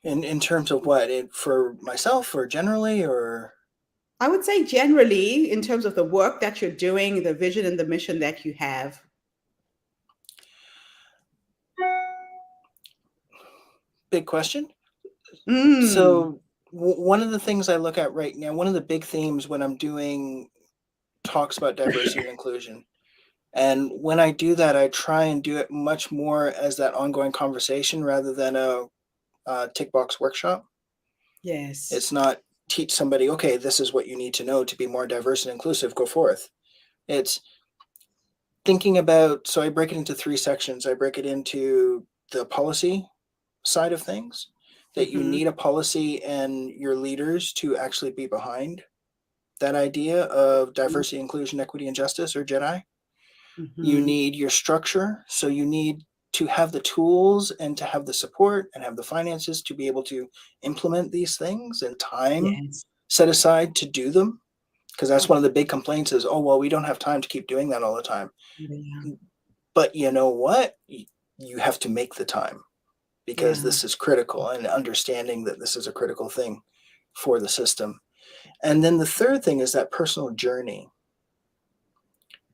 In terms of what? For myself or generally or? I would say generally in terms of the work that you're doing, the vision and the mission that you have. Big question. So one of the things I look at right now, one of the big themes when I'm doing talks about diversity and inclusion, and when I do that, I try and do it much more as that ongoing conversation rather than a tick box workshop. Yes. It's not teach somebody, okay, this is what you need to know to be more diverse and inclusive, go forth. It's thinking about, so I break it into 3 sections. I break it into the policy side of things, that you need a policy and your leaders to actually be behind that idea of diversity, inclusion, equity, and justice, or JEDI. You need your structure. So you need to have the tools and to have the support and have the finances to be able to implement these things, and time set aside to do them. Because that's one of the big complaints is, oh, well, we don't have time to keep doing that all the time. But you know what? You have to make the time, because this is critical, and understanding that this is a critical thing for the system. And then the third thing is that personal journey.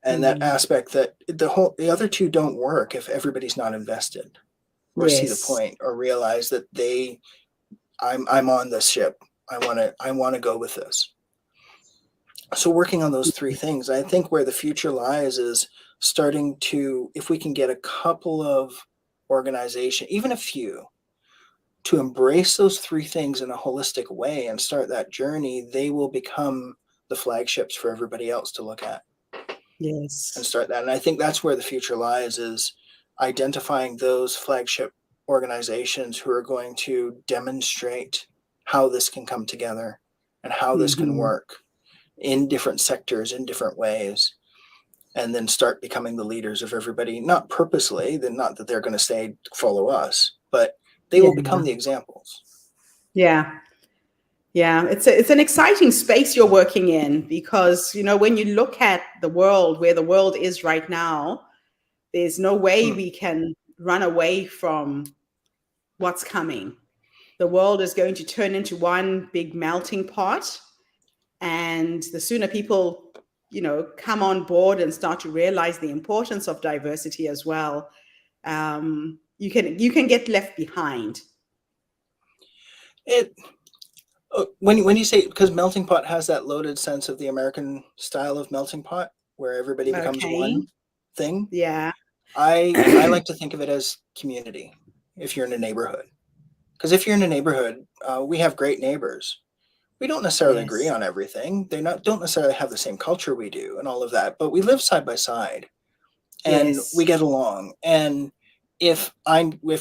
And that aspect that the other two don't work if everybody's not invested or see the point or realize that I'm on this ship. I want to go with this. So working on those 3 things, I think where the future lies is starting to, if we can get a couple of organizations, even a few, to embrace those 3 things in a holistic way and start that journey, they will become the flagships for everybody else to look at. And start that. And I think that's where the future lies, is identifying those flagship organizations who are going to demonstrate how this can come together and how this can work in different sectors, in different ways, and then start becoming the leaders of everybody, not purposely, then not that they're going to say, follow us, but they will become the examples. Yeah. It's an exciting space you're working in, because, you know, when you look at the world, where the world is right now, there's no way we can run away from what's coming. The world is going to turn into one big melting pot. And the sooner people, you know, come on board and start to realize the importance of diversity as well, you can get left behind. When you say, because melting pot has that loaded sense of the American style of melting pot, where everybody becomes one thing. I like to think of it as community. If you're in a neighborhood, because if you're in a neighborhood, we have great neighbors. We don't necessarily agree on everything. They don't necessarily have the same culture we do and all of that, but we live side by side, and we get along. And if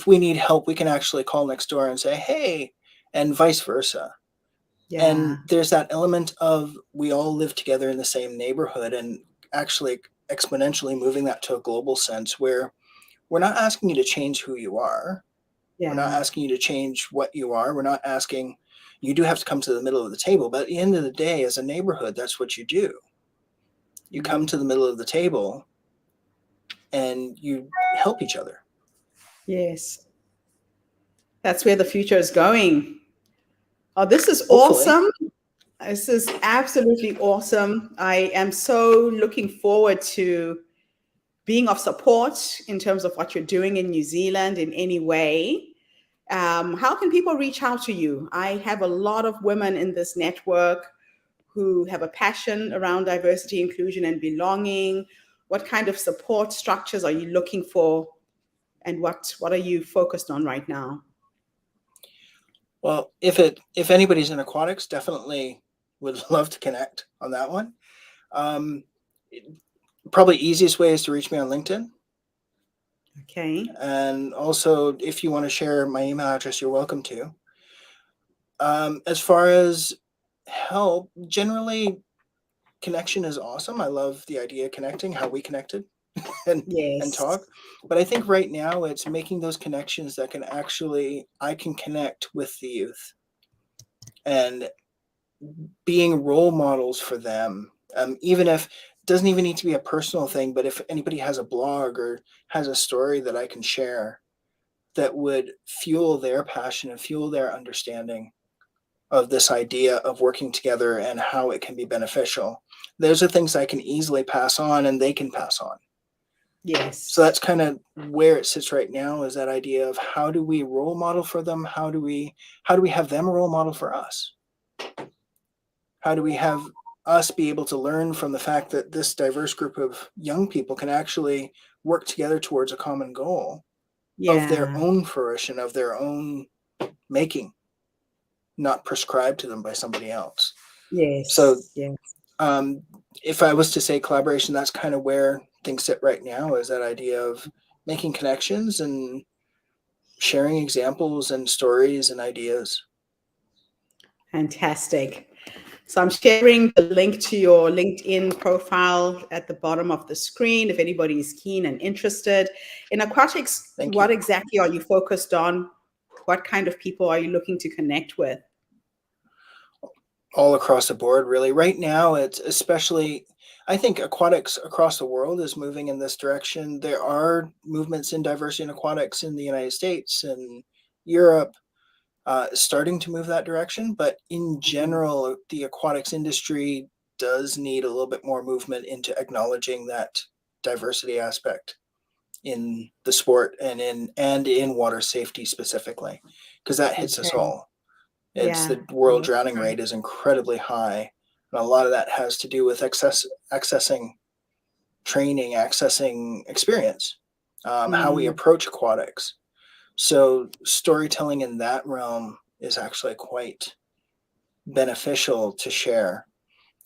we need help, we can actually call next door and say, hey, and vice versa. And there's that element of we all live together in the same neighborhood, and actually exponentially moving that to a global sense, where we're not asking you to change who you are. We're not asking you to change what you are. We're not asking, you do have to come to the middle of the table. But at the end of the day, as a neighborhood, that's what you do. You come to the middle of the table and you help each other. Yes. That's where the future is going. Oh, this is Hopefully. awesome. This is absolutely awesome. I am so looking forward to being of support in terms of what you're doing in New Zealand in any way. How can people reach out to you? I have a lot of women in this network who have a passion around diversity, inclusion, and belonging. What kind of support structures are you looking for, and what are you focused on right now? Well, if anybody's in aquatics, definitely would love to connect on that one. Probably easiest way is to reach me on LinkedIn. Okay. And also, if you want to share my email address, you're welcome to. As far as help, generally, connection is awesome. I love the idea of connecting, how we connected and talk. But I think right now it's making those connections that I can connect with the youth and being role models for them. Even if it doesn't even need to be a personal thing, but if anybody has a blog or has a story that I can share that would fuel their passion and fuel their understanding of this idea of working together and how it can be beneficial, those are things I can easily pass on and they can pass on. Yes. So that's kind of where it sits right now, is that idea of how do we role model for them? How do we have them role model for us? How do we have us be able to learn from the fact that this diverse group of young people can actually work together towards a common goal of their own fruition, of their own making, not prescribed to them by somebody else. Yes. So yes. If I was to say collaboration, that's kind of where things sit right now, is that idea of making connections and sharing examples and stories and ideas. Fantastic. So I'm sharing the link to your LinkedIn profile at the bottom of the screen if anybody is keen and interested. In aquatics, what exactly are you focused on? What kind of people are you looking to connect with? All across the board, really. Right now, it's especially, I think aquatics across the world is moving in this direction. There are movements in diversity in aquatics in the United States and Europe, starting to move that direction. But in general, the aquatics industry does need a little bit more movement into acknowledging that diversity aspect in the sport and in water safety specifically, because that hits us all. It's the world drowning rate is incredibly high, and a lot of that has to do with accessing training, accessing experience, how we approach aquatics. So storytelling in that realm is actually quite beneficial to share,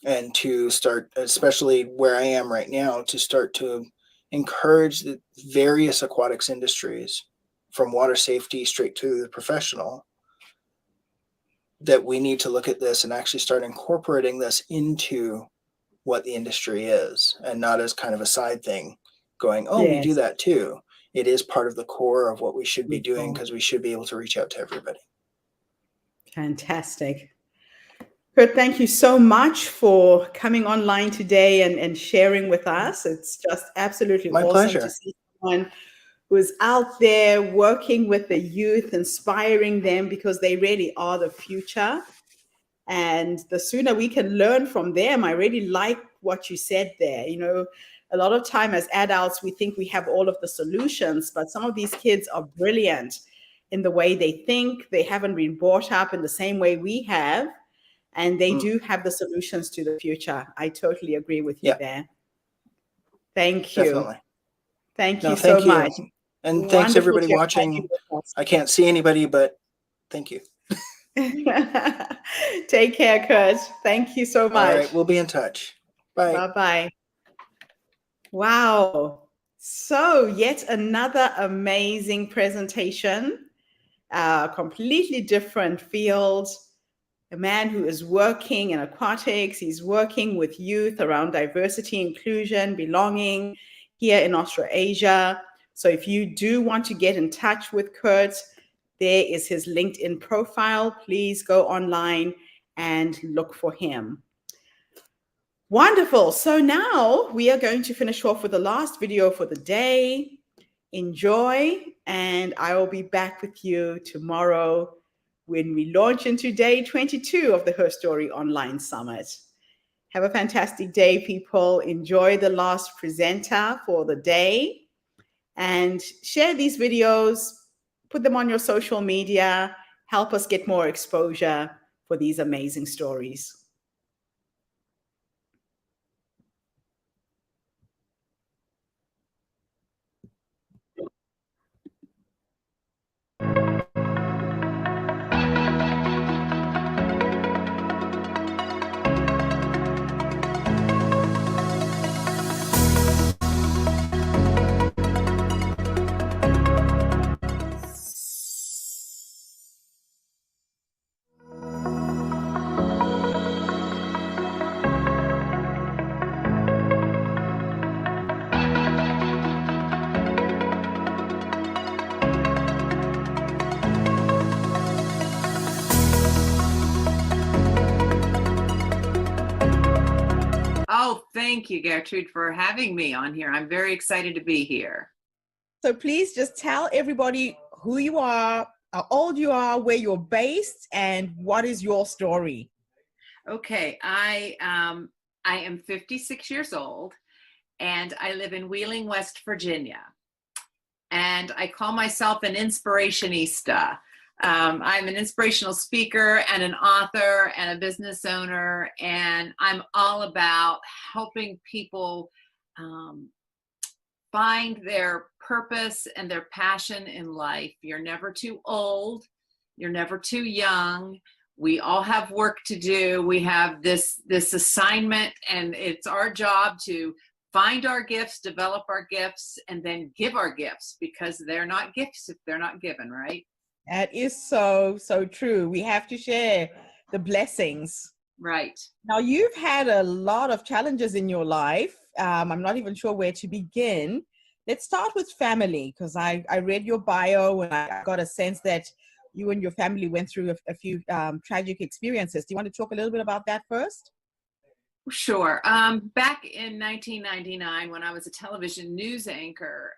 and to start, especially where I am right now, to start to encourage the various aquatics industries, from water safety straight to the professional, that we need to look at this and actually start incorporating this into what the industry is, and not as kind of a side thing going, oh, we do that too. It is part of the core of what we should be doing, because we should be able to reach out to everybody. Fantastic. Kurt, thank you so much for coming online today and sharing with us. It's just absolutely My awesome pleasure. to see someone who is out there working with the youth, inspiring them, because they really are the future. And the sooner we can learn from them, I really like what you said there. You know, a lot of time as adults, we think we have all of the solutions, but some of these kids are brilliant in the way they think. They haven't been brought up in the same way we have, and they do have the solutions to the future. I totally agree with you there. Thank you. Definitely. Thank you Thank so you. much. And thanks Wonderful everybody to have had you watching. with us. I can't see anybody, but thank you. Take care, Kurt. Thank you so much. All right, we'll be in touch. Bye. Bye-bye. Wow. So yet another amazing presentation, completely different field. A man who is working in aquatics. He's working with youth around diversity, inclusion, belonging here in Australasia. So if you do want to get in touch with Kurt, there is his LinkedIn profile. Please go online and look for him. Wonderful. So now we are going to finish off with the last video for the day. Enjoy, and I will be back with you tomorrow when we launch into day 22 of the Herstory Online Summit. Have a fantastic day, people. Enjoy the last presenter for the day, and share these videos, put them on your social media, help us get more exposure for these amazing stories. Oh, thank you, Gertrude, for having me on here. I'm very excited to be here. So please just tell everybody who you are, how old you are, where you're based, and what is your story. Okay, I am 56 years old, and I live in Wheeling, West Virginia. And I call myself an inspirationista. I'm an inspirational speaker and an author and a business owner, and I'm all about helping people find their purpose and their passion in life. You're never too old, You're never too young. We all have work to do. We have this assignment, and it's our job to find our gifts, develop our gifts, and then give our gifts, because they're not gifts if they're not given, right? That is so, so true. We have to share the blessings. Right. Now, you've had a lot of challenges in your life. I'm not even sure where to begin. Let's start with family, because I read your bio and I got a sense that you and your family went through a few tragic experiences. Do you want to talk a little bit about that first? Sure. Back in 1999, when I was a television news anchor,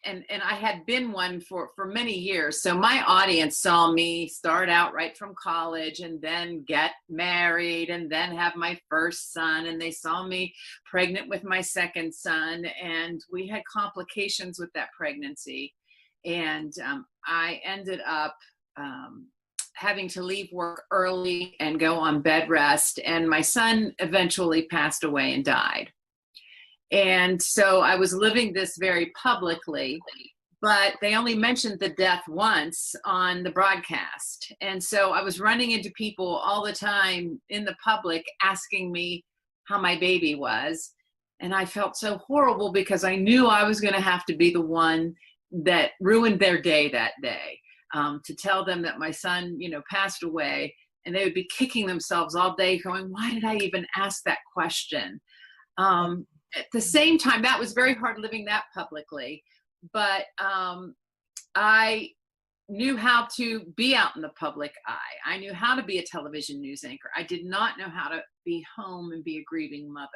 and I had been one for many years. So my audience saw me start out right from college and then get married and then have my first son. And they saw me pregnant with my second son. And we had complications with that pregnancy. And I ended up having to leave work early and go on bed rest. And my son eventually passed away and died. And so I was living this very publicly, but they only mentioned the death once on the broadcast. And so I was running into people all the time in the public asking me how my baby was. And I felt so horrible because I knew I was going to have to be the one that ruined their day that day, to tell them that my son, passed away, and they would be kicking themselves all day going, why did I even ask that question? At the same time, that was very hard living that publicly, but I knew how to be out in the public eye. I knew how to be a television news anchor. I did not know how to be home and be a grieving mother.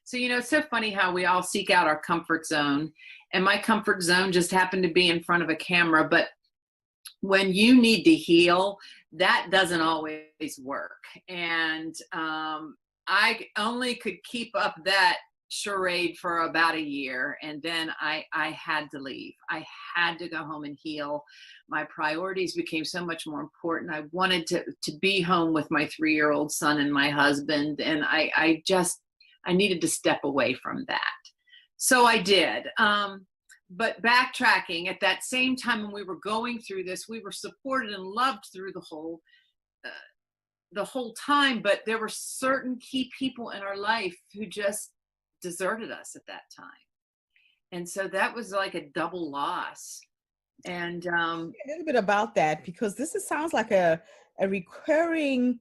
So, it's so funny how we all seek out our comfort zone, and my comfort zone just happened to be in front of a camera. But when you need to heal, that doesn't always work. And I only could keep up that charade for about a year, and then I had to leave. I had to go home and heal. My priorities became so much more important. I wanted to be home with my 3-year-old son and my husband, and I needed to step away from that. So I did. But backtracking, at that same time when we were going through this, we were supported and loved through the whole time, but there were certain key people in our life who just deserted us at that time. And so that was like a double loss. And a little bit about that, because sounds like a recurring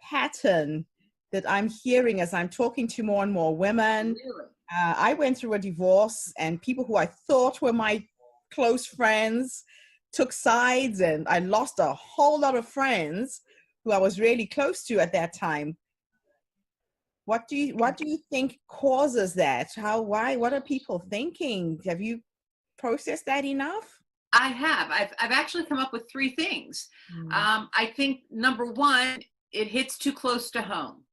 pattern that I'm hearing as I'm talking to more and more women. Really? I went through a divorce, and people who I thought were my close friends took sides, and I lost a whole lot of friends who I was really close to at that time. What do you think causes that? What are people thinking? Have you processed that enough? I have. I've actually come up with 3 things. I think number 1, it hits too close to home.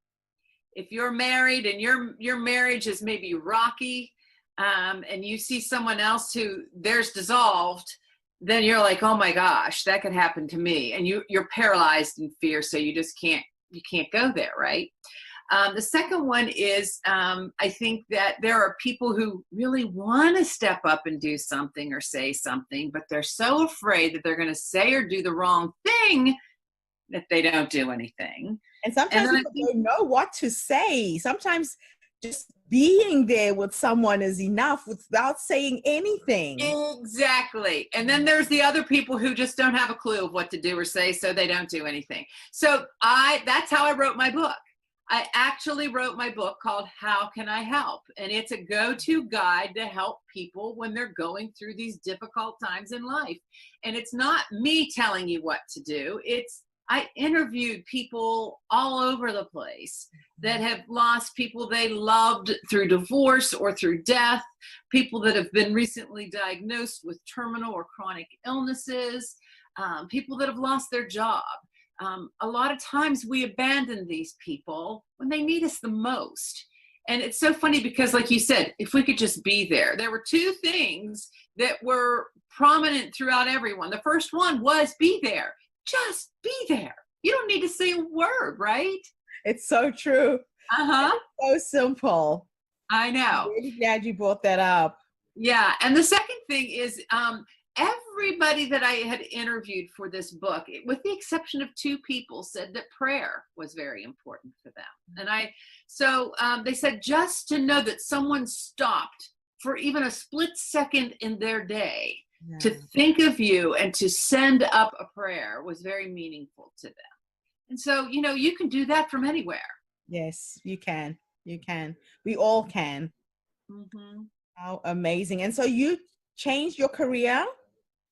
If you're married and your marriage is maybe rocky, and you see someone else who theirs dissolved, then you're like, oh my gosh, that could happen to me. And you're paralyzed in fear. So you just can't go there. Right. The second one is, I think that there are people who really want to step up and do something or say something, but they're so afraid that they're going to say or do the wrong thing that they don't do anything. And sometimes people don't know what to say. Sometimes just being there with someone is enough without saying anything. Exactly. And then there's the other people who just don't have a clue of what to do or say, so they don't do anything. So that's how I wrote my book. I actually wrote my book called How Can I Help? And it's a go-to guide to help people when they're going through these difficult times in life. And it's not me telling you what to do. I interviewed people all over the place that have lost people they loved through divorce or through death, people that have been recently diagnosed with terminal or chronic illnesses, people that have lost their job. A lot of times we abandon these people when they need us the most. And it's so funny because, like you said, if we could just be there. There were 2 things that were prominent throughout everyone. The first one was be there. Just be there. You don't need to say a word, right? It's so true. So simple. I know. I'm really glad you brought that up. Yeah. And the second thing is, everybody that I had interviewed for this book, with the exception of 2 people, said that prayer was very important for them. And they said just to know that someone stopped for even a split second in their day to think of you and to send up a prayer was very meaningful to them. And so, you can do that from anywhere. Yes, you can. You can. We all can. Mm-hmm. How amazing. And so you changed your career?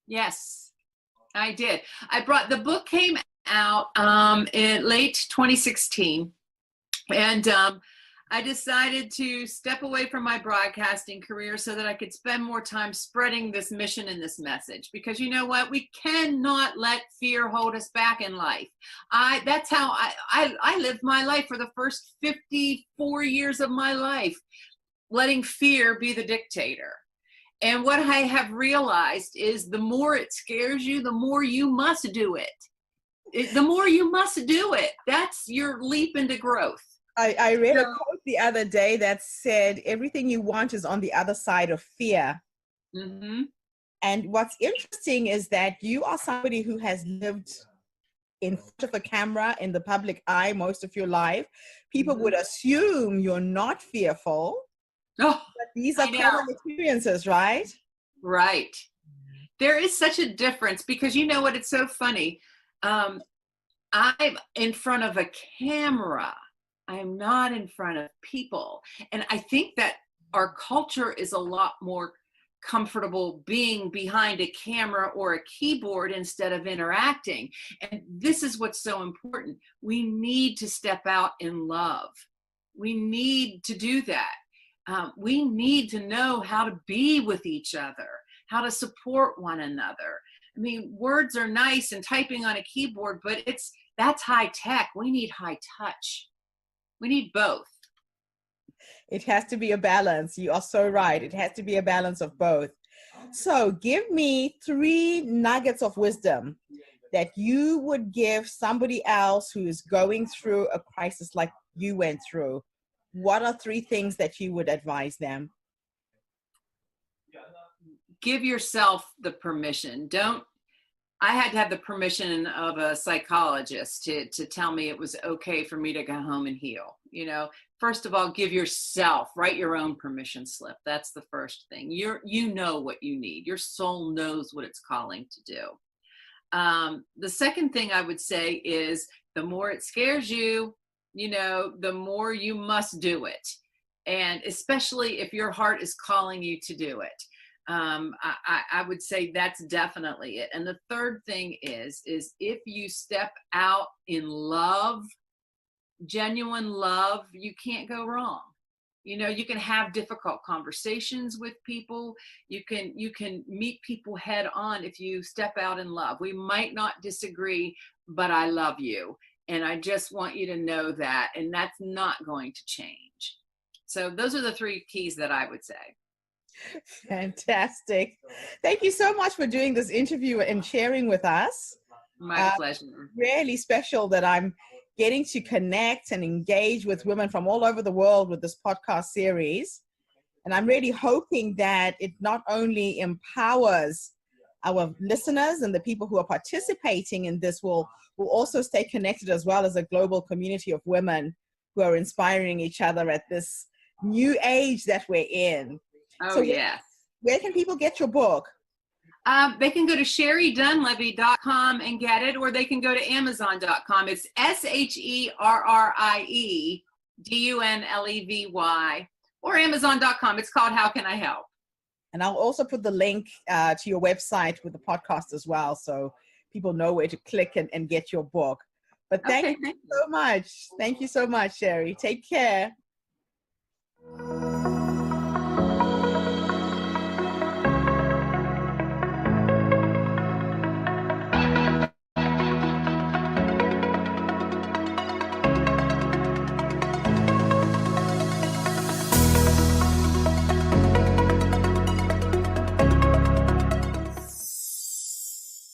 Yes, I did. The book came out in late 2016. And I decided to step away from my broadcasting career so that I could spend more time spreading this mission and this message. Because you know what? We cannot let fear hold us back in life. That's how I lived my life for the first 54 years of my life, letting fear be the dictator. And what I have realized is the more it scares you, the more you must do it. The more you must do it. That's your leap into growth. I read a quote the other day that said, everything you want is on the other side of fear. Mm-hmm. And what's interesting is that you are somebody who has lived in front of a camera in the public eye most of your life. People would assume you're not fearful. Oh, but these are common experiences, right? Right. There is such a difference because you know what? It's so funny. I'm in front of a camera. I am not in front of people. And I think that our culture is a lot more comfortable being behind a camera or a keyboard instead of interacting. And this is what's so important. We need to step out in love. We need to do that. We need to know how to be with each other, how to support one another. I mean, words are nice and typing on a keyboard, but that's high tech. We need high touch. We need both. It has to be a balance. You are so right. It has to be a balance of both. So give me 3 nuggets of wisdom that you would give somebody else who is going through a crisis like you went through. What are 3 things that you would advise them? Give yourself the permission. I had to have the permission of a psychologist to tell me it was okay for me to go home and heal. First of all, give yourself, write your own permission slip. That's the first thing. You know what you need. Your soul knows what it's calling to do. The second thing I would say is the more it scares you, the more you must do it. And especially if your heart is calling you to do it. I would say that's definitely it. And the third thing is if you step out in love, genuine love, you can't go wrong. You can have difficult conversations with people. You can meet people head on if you step out in love. We might not disagree, but I love you. And I just want you to know that, and that's not going to change. So those are the 3 keys that I would say. Fantastic. Thank you so much for doing this interview and sharing with us. My pleasure. Really special that I'm getting to connect and engage with women from all over the world with this podcast series. And I'm really hoping that it not only empowers our listeners and the people who are participating in this will also stay connected, as well as a global community of women who are inspiring each other at this new age that we're in. Oh, so yes. Where can people get your book? They can go to sherrydunlevy.com and get it, or they can go to amazon.com. It's SHERRIEDUNLEVY, or amazon.com. It's called How Can I Help? And I'll also put the link to your website with the podcast as well, so people know where to click and get your book. But thank you so much. Thank you so much, Sherry. Take care.